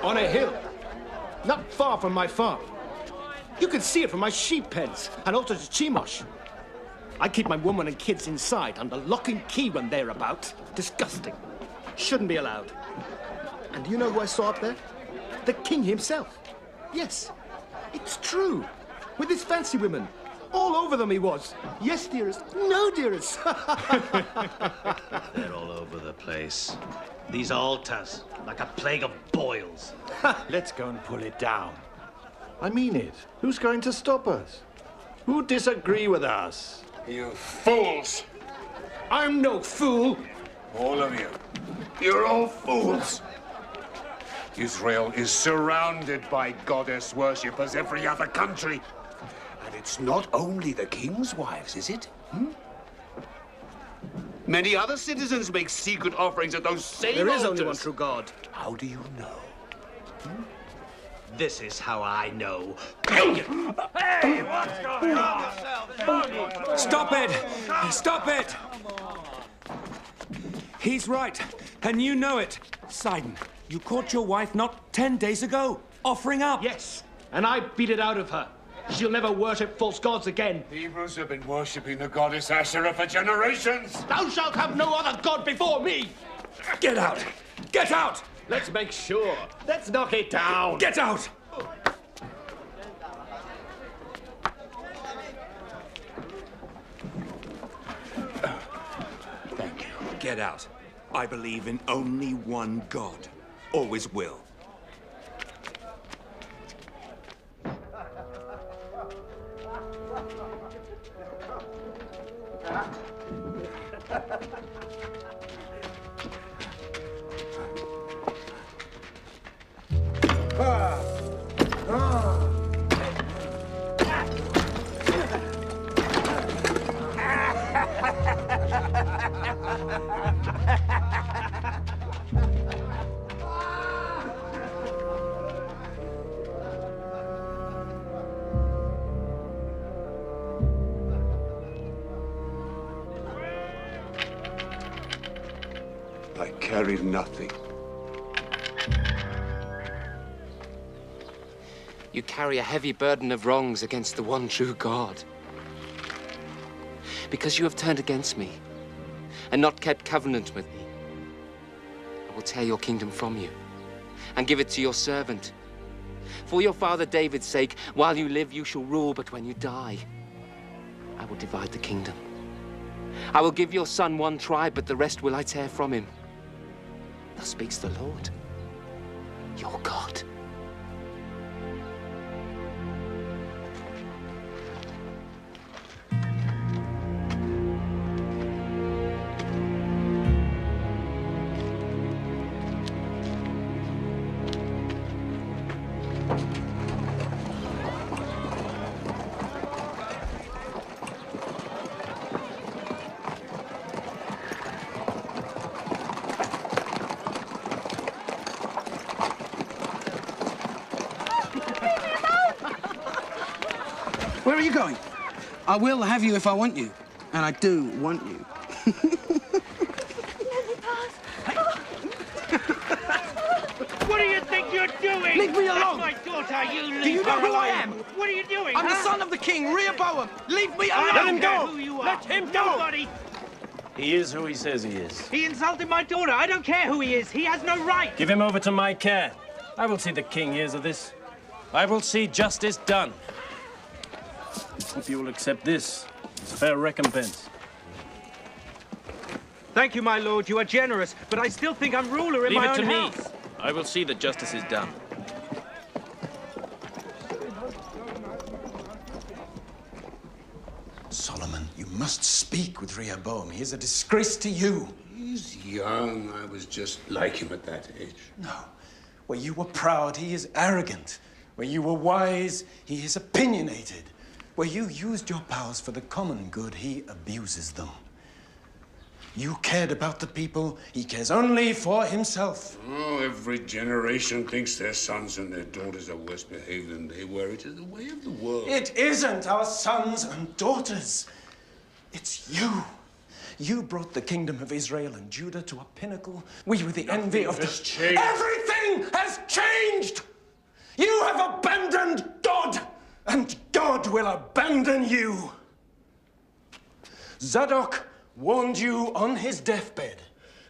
On a hill, not far from my farm. You can see it from my sheep pens and also to Chemosh. I keep my woman and kids inside under lock and key when they're about. Disgusting. Shouldn't be allowed. And do you know who I saw up there? The king himself. Yes, it's true. With his fancy women. All over them he was. Yes, dearest. No, dearest. They're all over the place. These altars, like a plague of boils. Let's go and pull it down. I mean it. Who's going to stop us? Who disagree with us? You fools! I'm no fool. All of you. You're all fools. Israel is surrounded by goddess worship as every other country. And it's not only the king's wives, is it? Many other citizens make secret offerings at those same There is altars. only one true God. How do you know? This is how I know. Hey, what's going on? Stop it! Stop it! He's right, and you know it. Sidon, you caught your wife not 10 days ago, offering up. Yes, and I beat it out of her. She'll never worship false gods again. The Hebrews have been worshipping the goddess Asherah for generations. Thou shalt have no other god before me. Get out! Get out! Let's make sure. Let's knock it down. Get out! Thank you. Get out. I believe in only one God. Always will. I carried nothing. You carry a heavy burden of wrongs against the one true God. Because you have turned against me and not kept covenant with me. will tear your kingdom from you and give it to your servant. For your father David's sake, while you live, you shall rule, but when you die, I will divide the kingdom. I will give your son one tribe, but the rest will I tear from him. Thus speaks the Lord, your God. Where are you going? I will have you if I want you. And I do want you. What do you think you're doing? Leave me alone! That's my daughter, you leave Do you know her who I alone. am? What are you doing? I'm the son of the king, Rehoboam. Leave me alone! I Let don't him care go! who you are. Let him go! Nobody. He is who he says he is. He insulted my daughter. I don't care who he is. He has no right. Give him over to my care. I will see the king hears of this. I will see justice done. Hope you will accept this as fair recompense. Thank you, my lord. You are generous, but I still think I'm ruler in Leave my it to own me. house. I will see that justice is done. Solomon, you must speak with Rehoboam. He is a disgrace to you. He's young. I was just like him at that age. No. Where you were proud, he is arrogant. Where you were wise, he is opinionated. Where you used your powers for the common good, he abuses them. You cared about the people, he cares only for himself. Oh, every generation thinks their sons and their daughters are worse behaved than they were. It is the way of the world. It isn't our sons and daughters. It's you. You brought the kingdom of Israel and Judah to a pinnacle. We were the envy of the... changed. Everything has changed! You have abandoned God, and God will abandon you. Zadok warned you on his deathbed.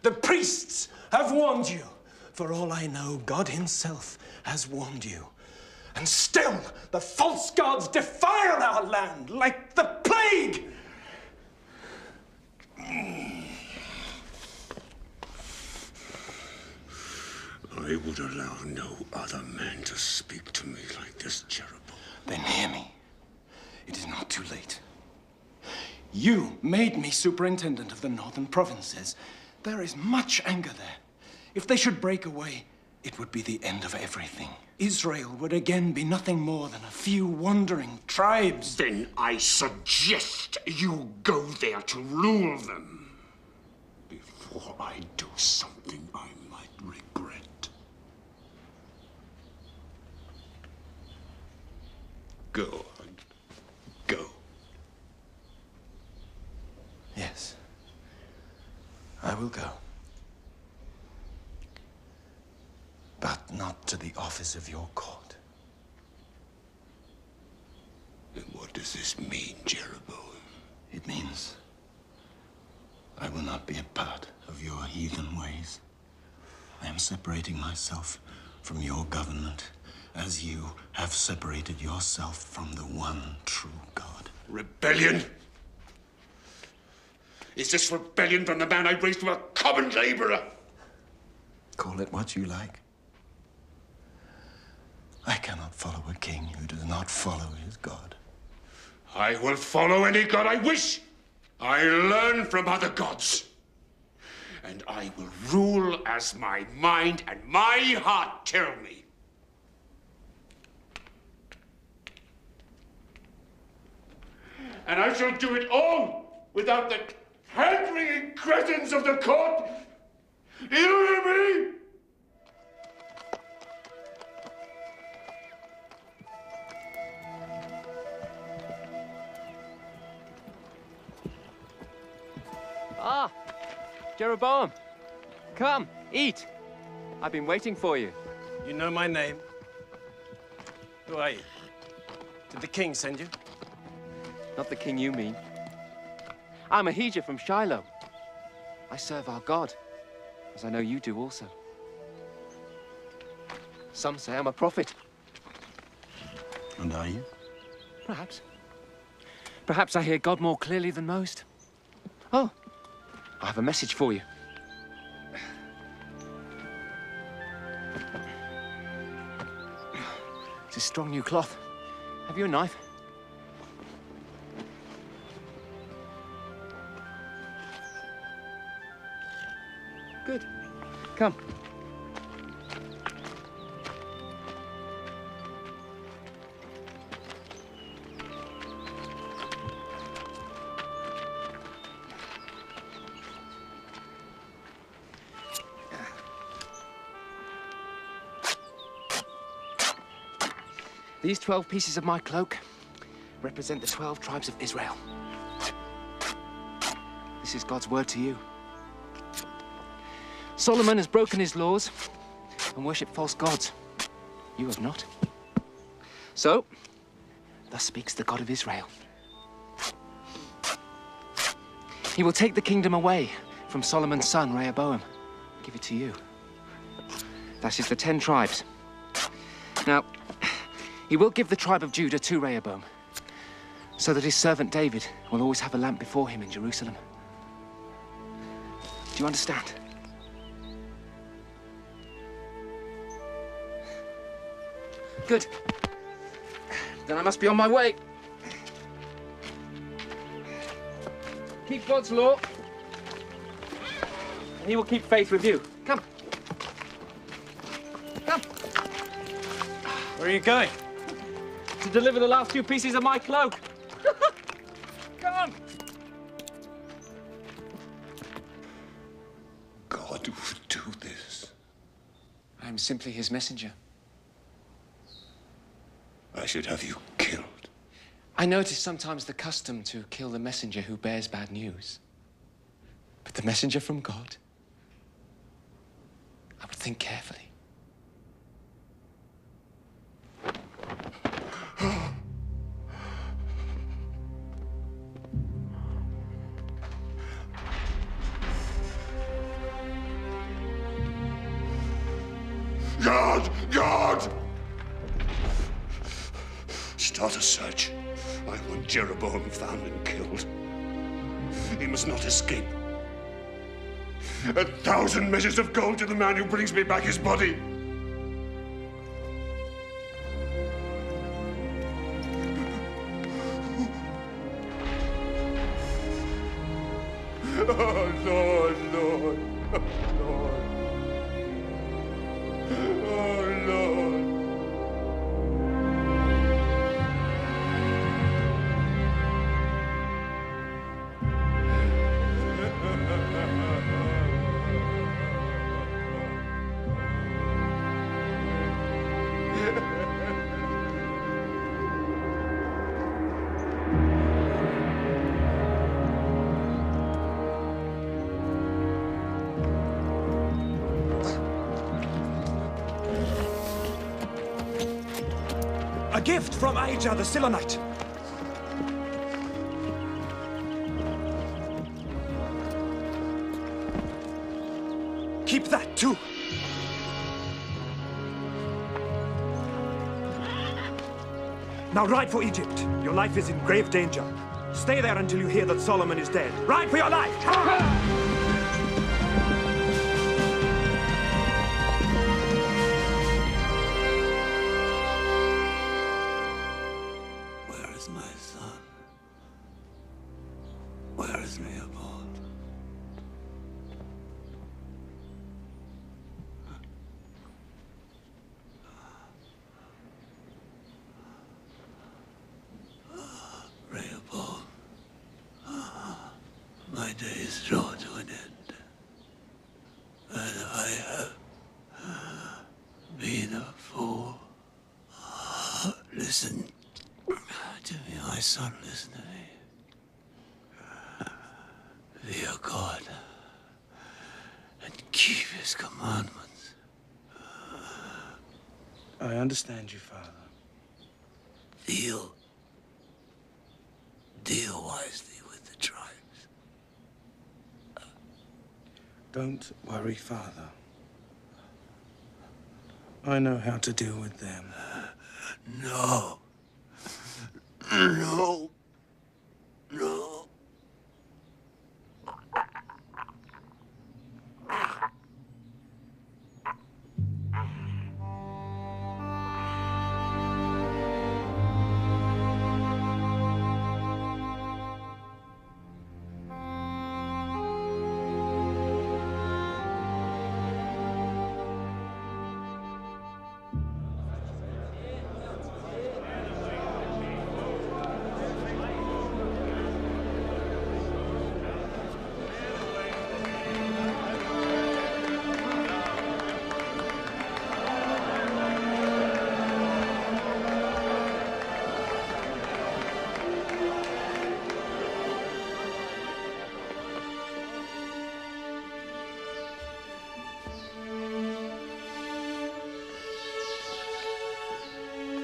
The priests have warned you. For all I know, God himself has warned you. And still, the false gods defile our land like the plague. I would allow no other man to speak to me like this, Jeroboam. Then hear me. It is not too late. You made me superintendent of the northern provinces. There is much anger there. If they should break away, it would be the end of everything. Israel would again be nothing more than a few wandering tribes. Then I suggest you go there to rule them. Before I do something I might regret. Go on. Go. Yes. I will go. But not to the office of your court. And what does this mean, Jeroboam? It means I will not be a part of your heathen ways. I am separating myself from your government as you have separated yourself from the one true God. Rebellion? Is this rebellion from the man I raised from a common laborer? Call it what you like. I cannot follow a king who does not follow his God. I will follow any god I wish. I learn from other gods. And I will rule as my mind and my heart tell me. And I shall do it all without the hand-wringing cretins of the court. Do you hear me? Ah, Jeroboam, come, eat. I've been waiting for you. You know my name? Who are you? Did the king send you? Not the king you mean. I'm Ahijah from Shiloh. I serve our God, as I know you do also. Some say I'm a prophet. And are you? Perhaps. Perhaps I hear God more clearly than most. Oh, I have a message for you. It's a strong new cloth. Have you a knife? Good. Come. These 12 pieces of my cloak represent the 12 tribes of Israel. This is God's word to you. Solomon has broken his laws and worshipped false gods. You have not. So, thus speaks the God of Israel. He will take the kingdom away from Solomon's son, Rehoboam. Give it to you. That is the 10 tribes. Now, he will give the tribe of Judah to Rehoboam, so that his servant David will always have a lamp before him in Jerusalem. Do you understand? Good. Then I must be on my way. Keep God's law, and he will keep faith with you. Come. Come. Where are you going? To deliver the last few pieces of my cloak. Come on. God would do this. I am simply his messenger. I should have you killed. I know it is sometimes the custom to kill the messenger who bears bad news. But the messenger from God, I would think carefully. God! God! Start a search. I want Jeroboam found and killed. He must not escape. 1,000 measures of gold to the man who brings me back his body. Oh, Lord, Lord, oh, Lord. Oh, Lord. A gift from Ahijah the Silonite. Keep that too. Now ride for Egypt. Your life is in grave danger. Stay there until you hear that Solomon is dead. Ride for your life! Where is my son? Where is Rehoboam? Rehoboam, my days draw to an end, and I have been a fool. Listen to me, my son, listen to me. Fear God and keep his commandments. I understand you, Father. Deal wisely with the tribes. Don't worry, Father. I know how to deal with them. No. No. No.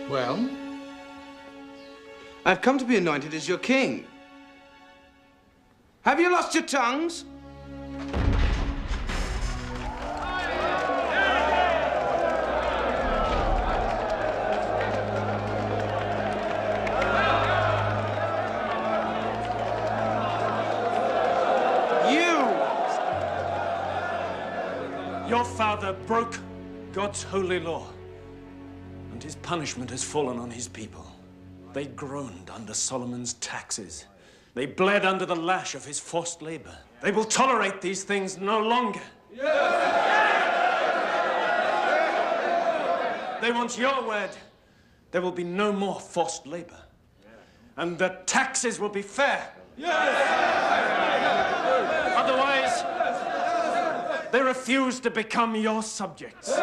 Well, I've come to be anointed as your king. Have you lost your tongues? Your father broke God's holy law, and his punishment has fallen on his people. They groaned under Solomon's taxes. They bled under the lash of his forced labor. They will tolerate these things no longer. They want your word. There will be no more forced labor. And the taxes will be fair. Otherwise, they refuse to become your subjects.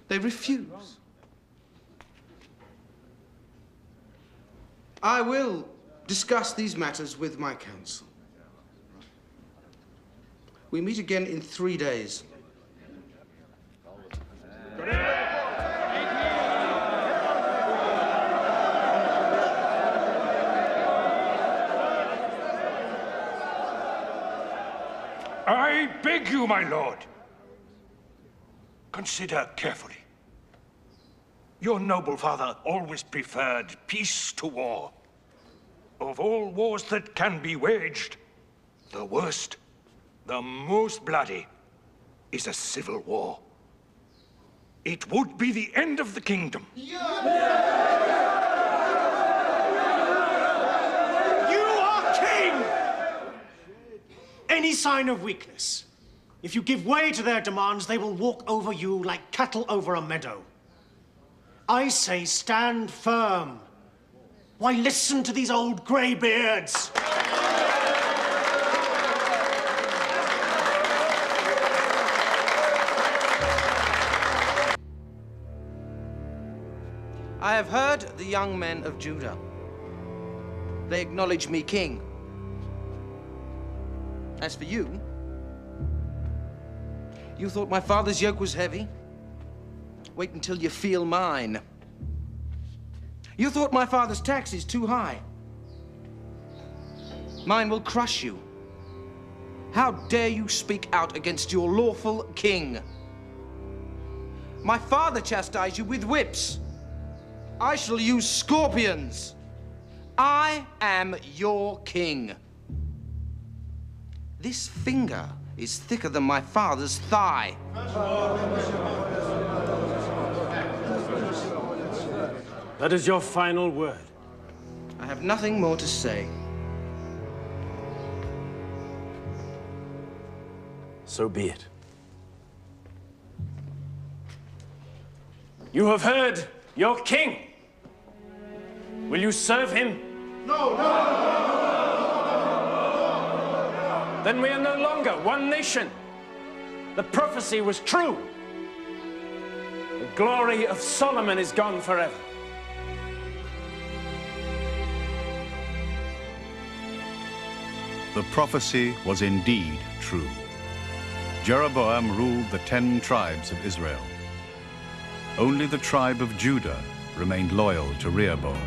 They refuse. I will discuss these matters with my council. We meet again in 3 days. I beg you, my lord, consider carefully. Your noble father always preferred peace to war. Of all wars that can be waged, the worst, the most bloody, is a civil war. It would be the end of the kingdom. You are king! Any sign of weakness, if you give way to their demands, they will walk over you like cattle over a meadow. I say stand firm. Why listen to these old greybeards? I have heard the young men of Judah. They acknowledge me king. As for you, you thought my father's yoke was heavy? Wait until you feel mine. You thought my father's tax is too high. Mine will crush you. How dare you speak out against your lawful king? My father chastised you with whips. I shall use scorpions. I am your king. This finger is thicker than my father's thigh. That is your final word. I have nothing more to say. So be it. You have heard your king. Will you serve him? No. Then we are no longer one nation. The prophecy was true. The glory of Solomon is gone forever. The prophecy was indeed true. Jeroboam ruled the 10 tribes of Israel. Only the tribe of Judah remained loyal to Rehoboam.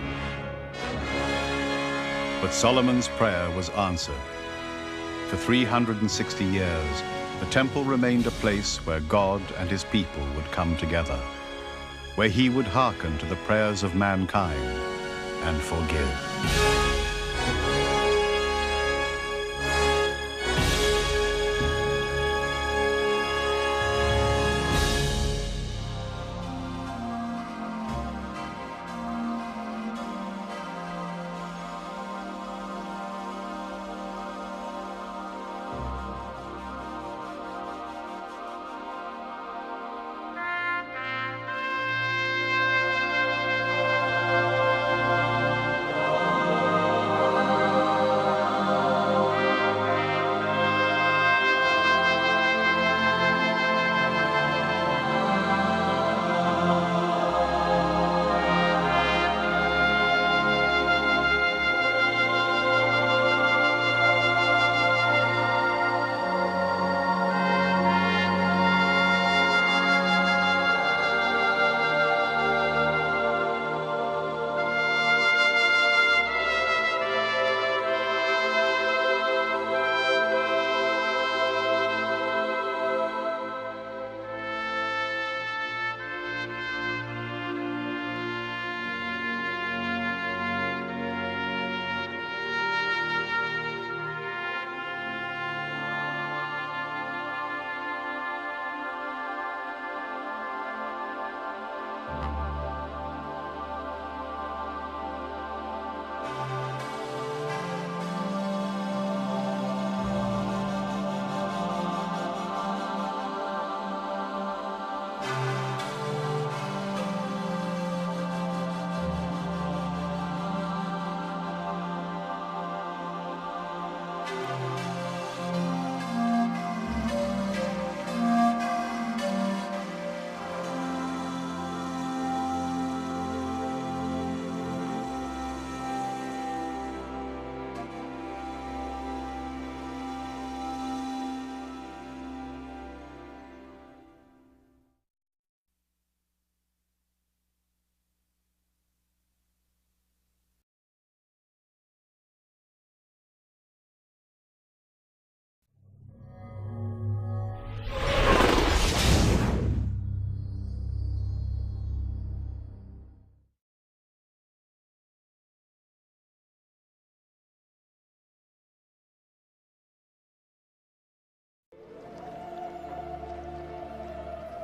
But Solomon's prayer was answered. For 360 years, the temple remained a place where God and his people would come together, where he would hearken to the prayers of mankind and forgive.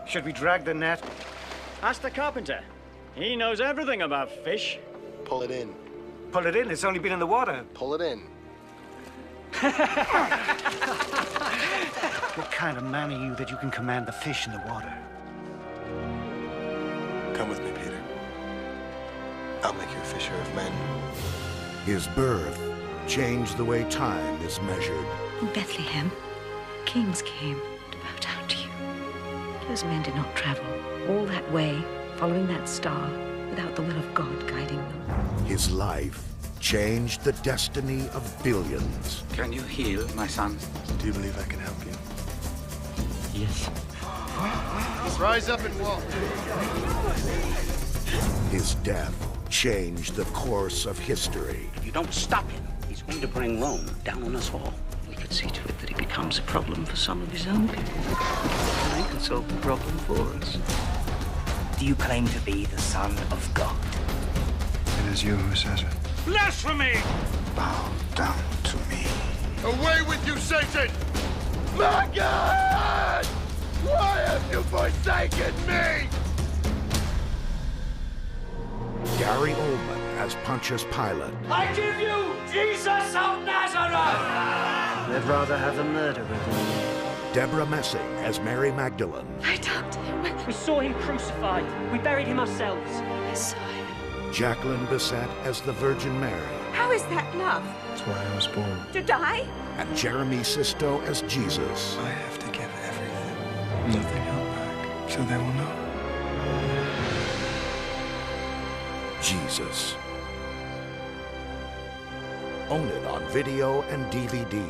Should we drag the net? Ask the carpenter. He knows everything about fish. Pull it in. Pull it in? It's only been in the water. Pull it in. What kind of man are you that you can command the fish in the water? Come with me, Peter. I'll make you a fisher of men. His birth changed the way time is measured. In Bethlehem, kings came to bow down to you. Those men did not travel all that way, following that star, without the will of God guiding them. His life changed the destiny of billions. Can you heal, my son? Do you believe I can help you? Yes. Rise up and walk. His death changed the course of history. If you don't stop him, he's going to bring Rome down on us all. We could see to it that he becomes a problem for some of his own people. And I can solve the problem for us. Do you claim to be the Son of God? It is you who says it. Blasphemy! Bow down to me. Away with you, Satan! My God! Why have you forsaken me? Gary Oldman as Pontius Pilate. I give you Jesus of Nazareth! I'd rather have the murderer than you. Deborah Messing as Mary Magdalene. I talked to him. We saw him crucified. We buried him ourselves. I saw him. Jacqueline Bisset as the Virgin Mary. How is that love? That's why I was born. To die? And Jeremy Sisto as Jesus. I have to give everything. Nothing held back, so they will know. Jesus. Own it on video and DVD.